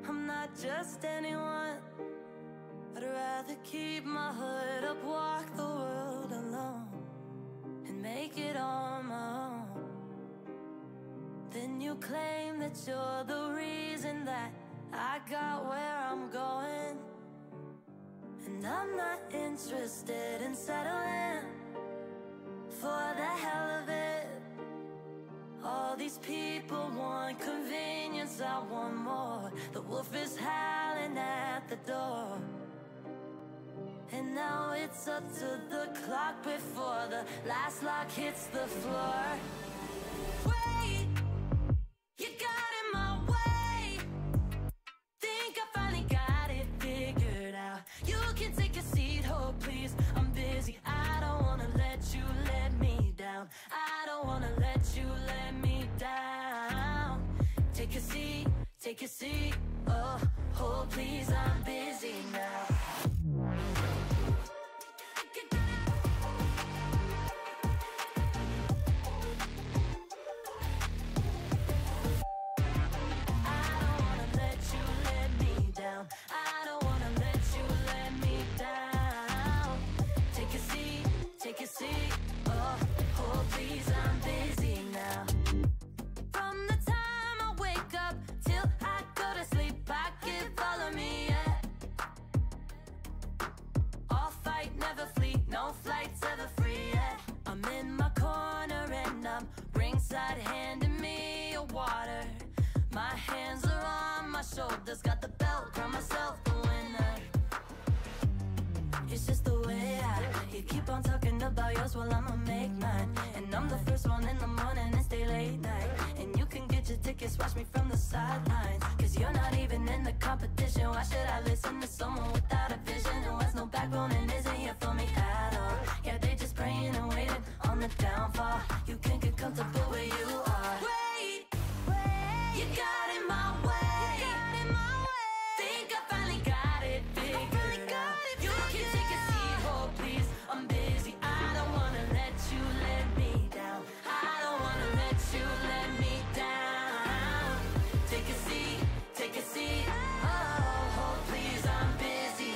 I'm not just anyone. I'd rather keep my hood up, walk the world alone, and make it on my own. Then you claim that you're the reason that I got where I'm going. And I'm not interested in settling for the hell of it. All these people want convenience, I want more. The wolf is howling at the door. And now it's up to the clock before the last lock hits the floor. Wait, you got in my way. Think I finally got it figured out. You can take a seat, oh please, I'm busy. I don't wanna let you let me down. I don't wanna let you let me down. Take a seat, oh, oh please, I'm busy now. I don't wanna let you let me down. Take a seat, oh, oh please, I'm busy now. From the time I wake up till I go to sleep, I can follow me, yeah. All fight, never flee, no flights ever free, yeah. I'm in my corner and I'm ringside, handing me a water. My hands are on my shoulders, got the belt, crown myself the winner. It's just the way you keep on talking about yours while I'ma make mine. And I'm the first one in the morning and stay late night. And you can get your tickets, watch me from the sidelines. Cause you're not even in the competition. Why should I listen to someone without a vision who has no backbone and isn't here for me at all? Yeah, they just praying and waiting on the downfall. You can get comfortable where you are. Wait, you got in my way. Think I finally got it figured out. You can take a seat, oh please, I'm busy. I don't wanna let you let me down. I don't wanna let you let me down. Take a seat, oh, oh please, I'm busy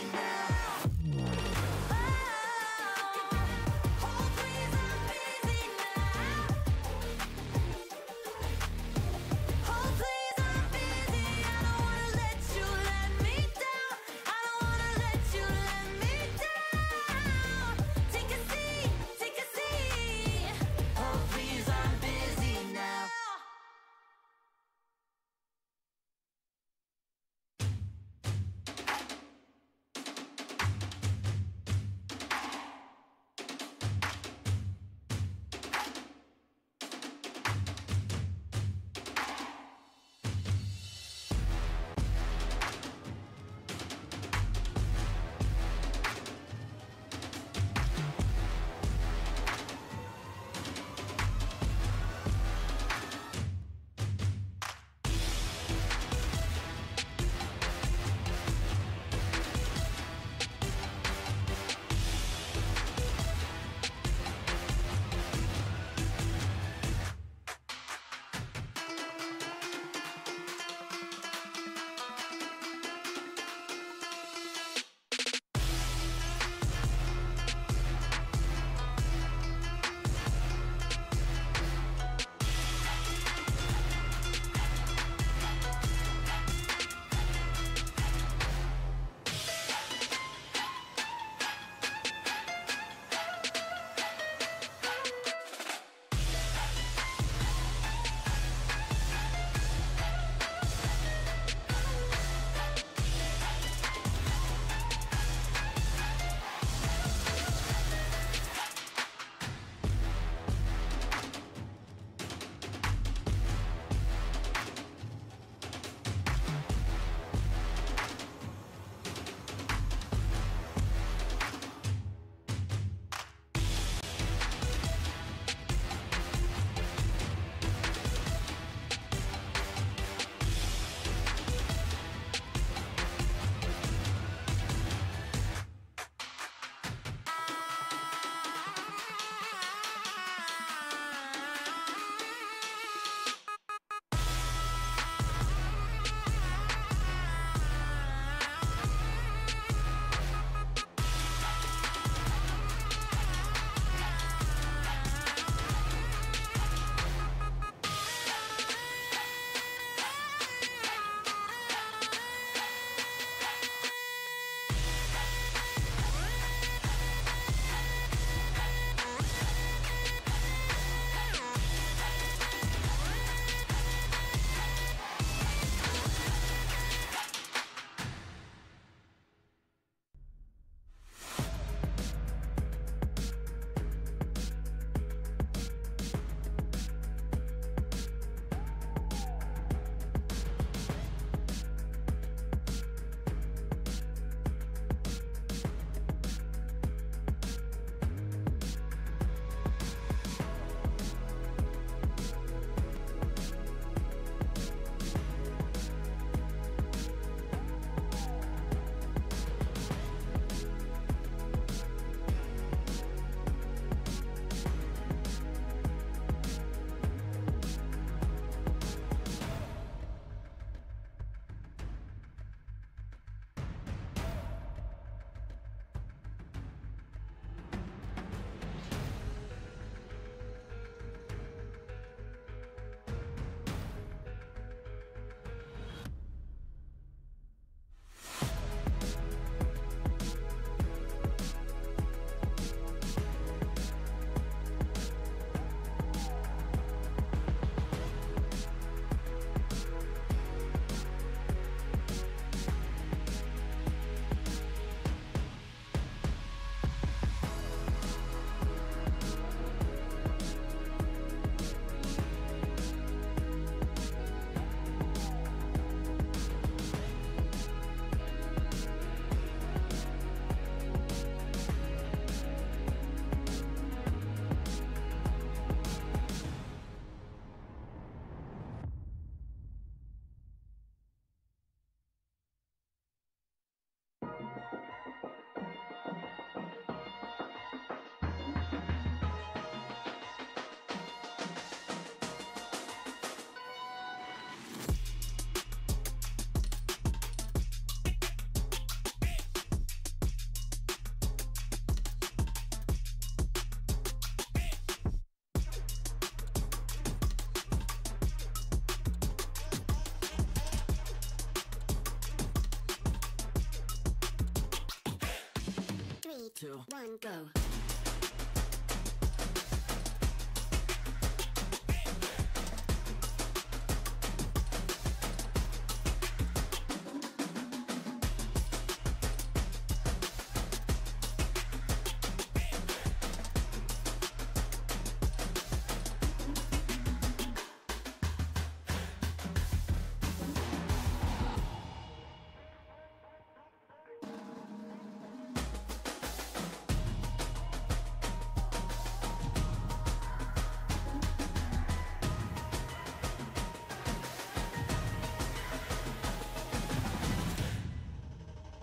2, 1, go.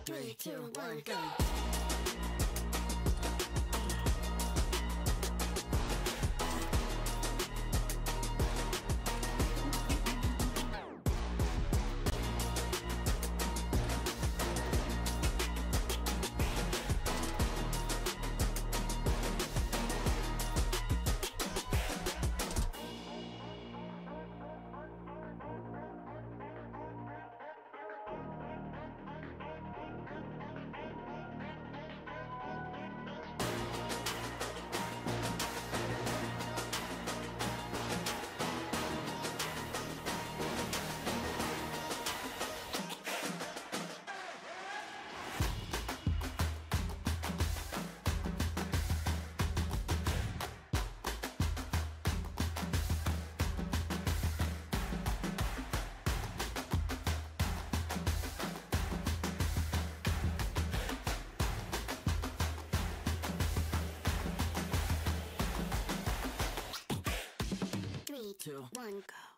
Three, two, one, go. Three, two, one, go.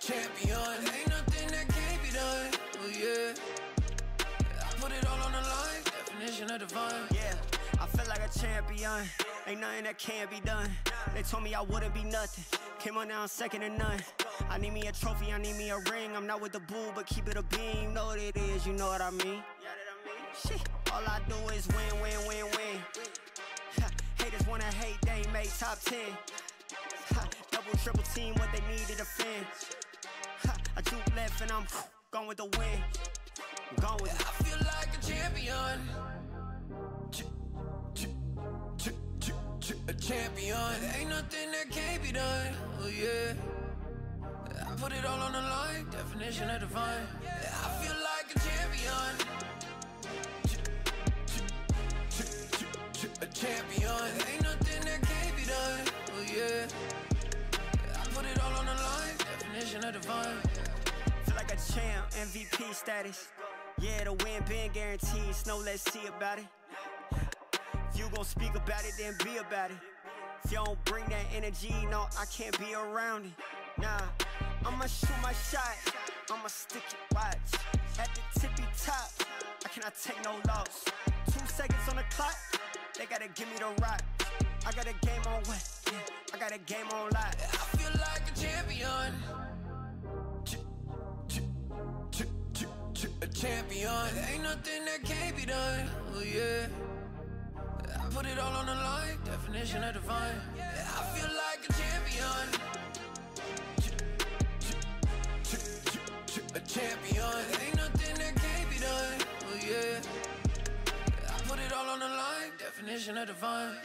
champion. Ain't nothing that can't be done. Oh yeah. I put it all on the line. Definition of divine. Yeah, I feel like a champion. Ain't nothing that can't be done. They told me I wouldn't be nothing. Came on now, second to none. I need me a trophy, I need me a ring. I'm not with the bull, but keep it a beam. You know what it is, you know what I mean. Shit, all I do is win, win, win, win. wanna hate, they ain't made top 10. Ha, double, triple team, what they need to defend. Ha, I juke left and I'm gone with the wind. Gone with it. I feel like a champion. A champion. Ain't nothing that can't be done. Oh yeah. I put it all on the line. Definition of divine. I feel like a champion. A champion. Ain't nothing that can't be done. Oh yeah. I put it all on the line. Definition of divine. Feel like a champ, MVP status. Yeah, the win been guaranteed. So let's see about it. If you gon' speak about it, then be about it. If you don't bring that energy, no, I can't be around it. Nah, I'ma shoot my shot. I'ma stick it, watch. At the tippy top, I cannot take no loss. 2 seconds on the clock, they gotta give me the rock. I got a game on what? Yeah, I got a game on lock. I feel like a champion. A champion. Ain't nothing that can't be done. Oh yeah. I put it all on the line. Definition of divine. I feel like a champion. A champion. Ain't nothing that can't be done. Oh yeah. I put it all on the line. Definition of divine.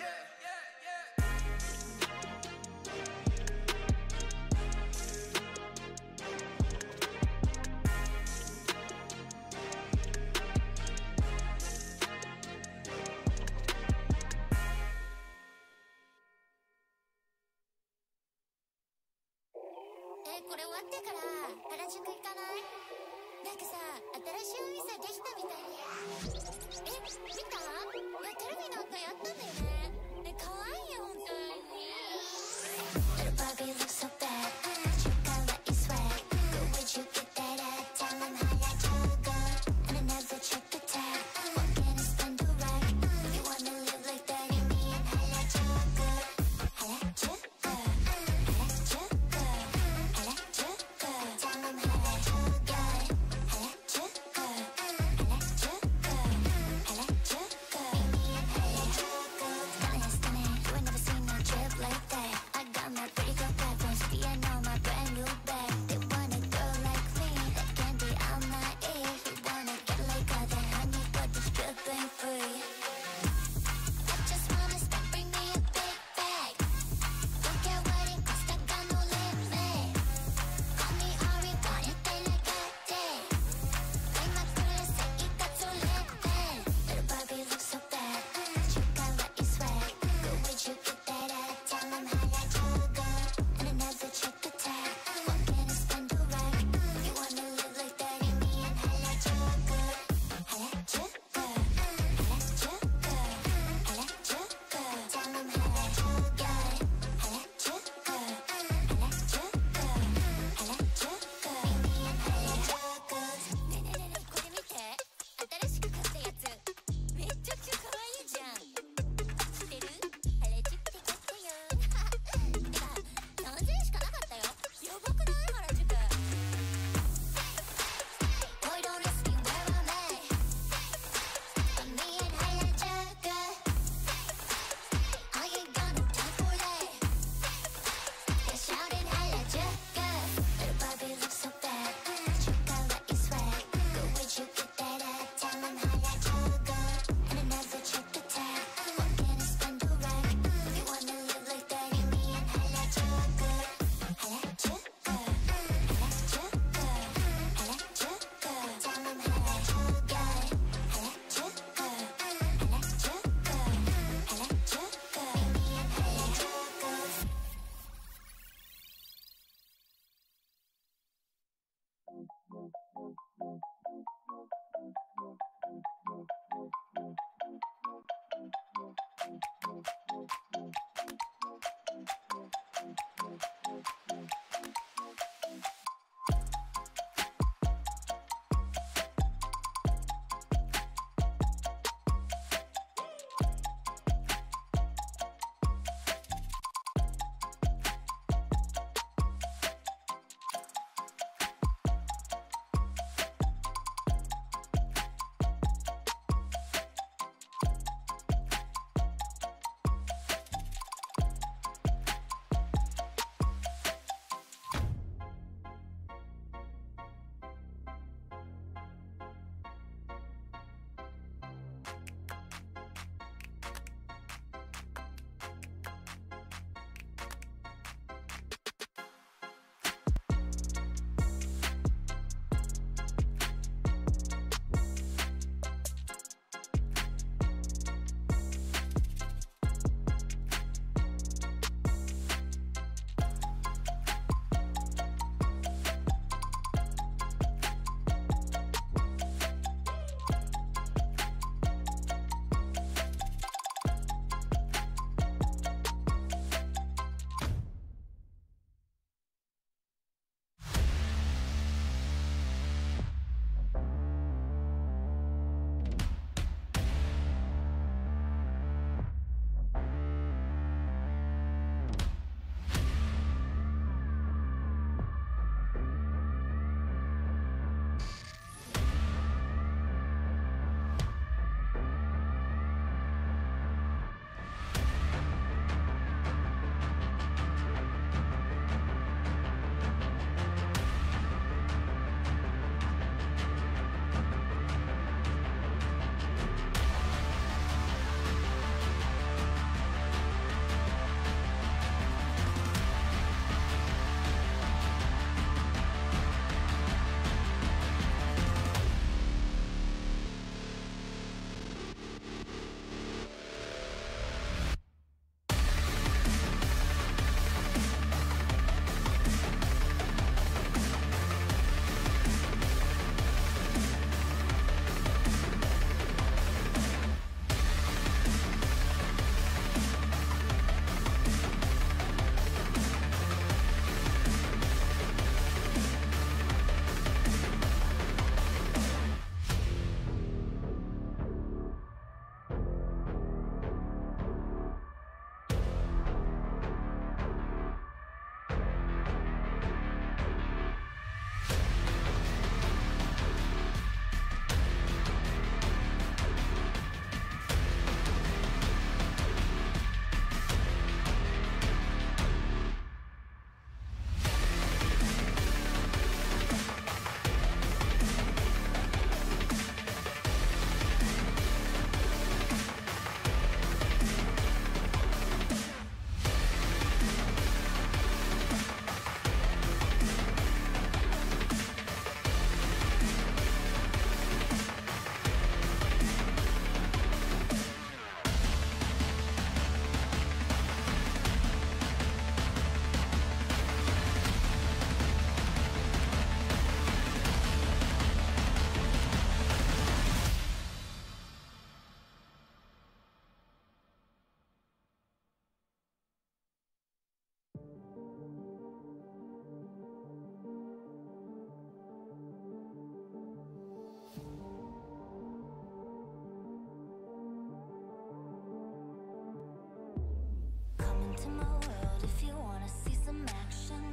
my world if you wanna see some action.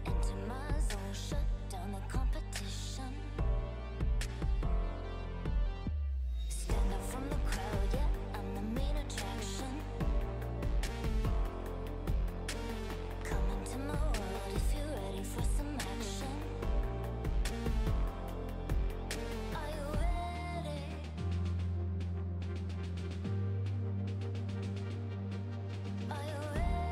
Enter my zone, shut down the competition. Stand out from the crowd, yeah, I'm the main attraction. Come into my world if you're ready for some action. Are you ready? Are you ready?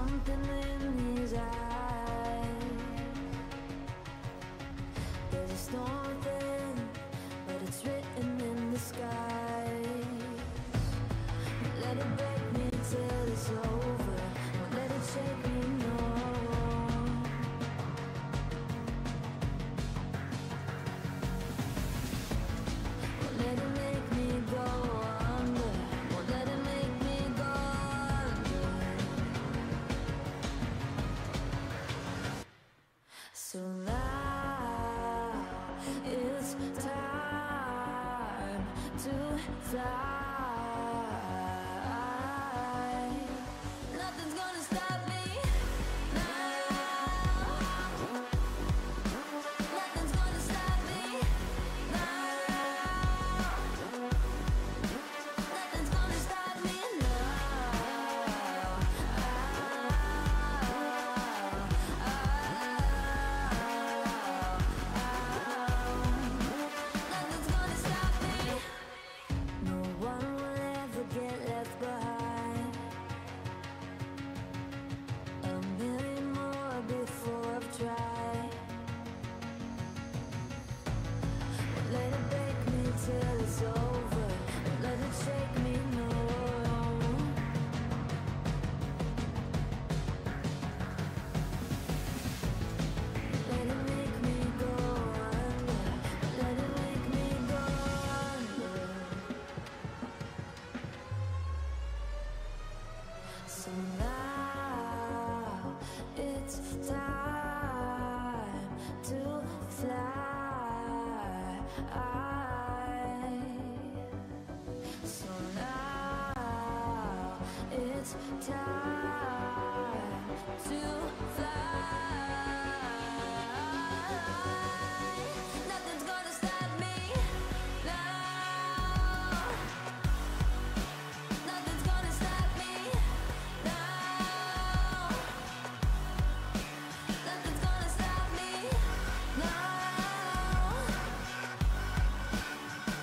something in his eyes. There's a storm within, but it's written in the sky. Let it break me till it's over. Don't let it shake me, no. Won't let it make me go under. Won't let it make me go under. So now it's time to fly. Nothing's gonna stop me now. Nothing's gonna stop me now. Nothing's gonna stop me now. Nothing's gonna stop me. No one will ever get left behind. A million more before I've tried. Won't let it break me till it's over. Won't let it shake me, no. Let it make me go under. Let it make me go under. So now it's time to fly. So now it's time to fly. Nothing's gonna stop me now. Nothing's gonna stop me now. Nothing's gonna stop me now.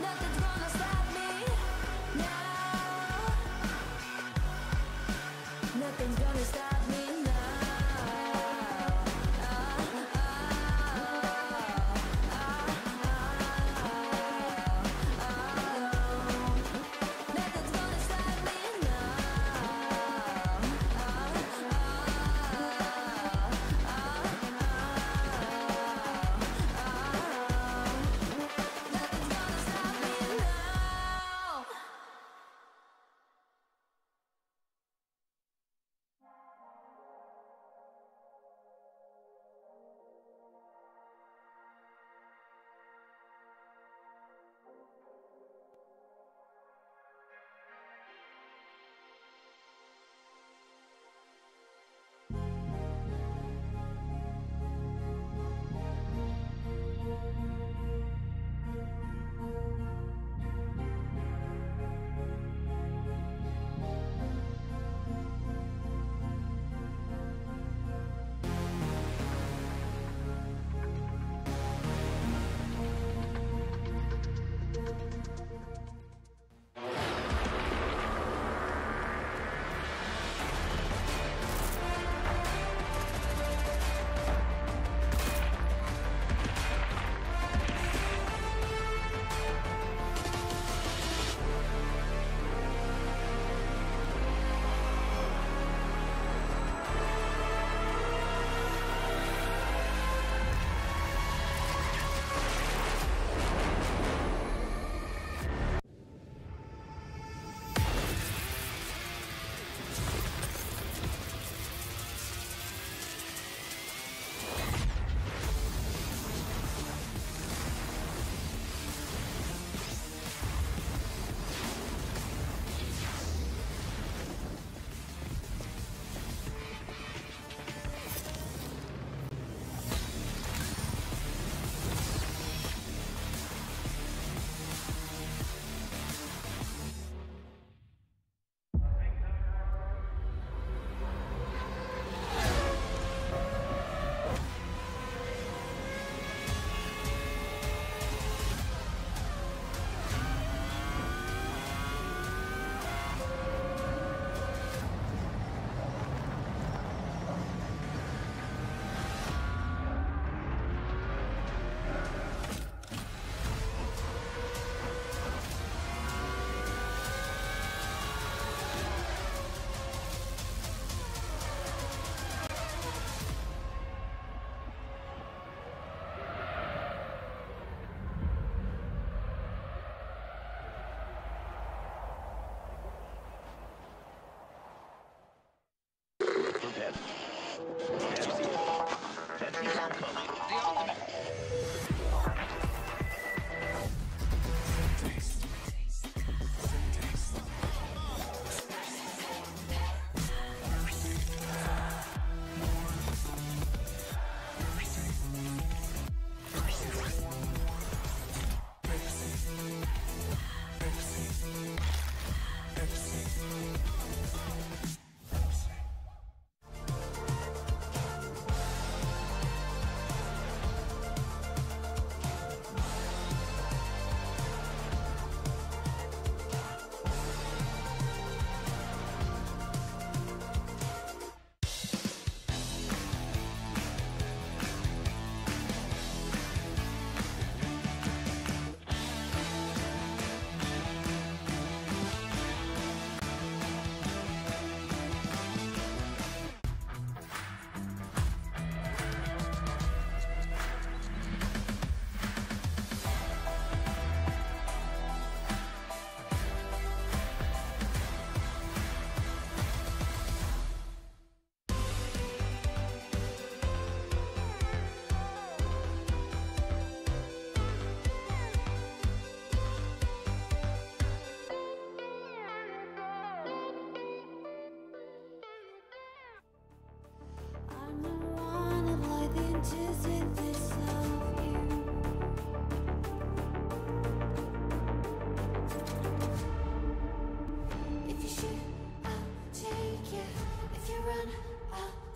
Nothing's gonna stop me now. Nothing's gonna stop me now.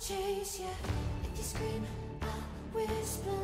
Chase you. If you scream, I'll whisper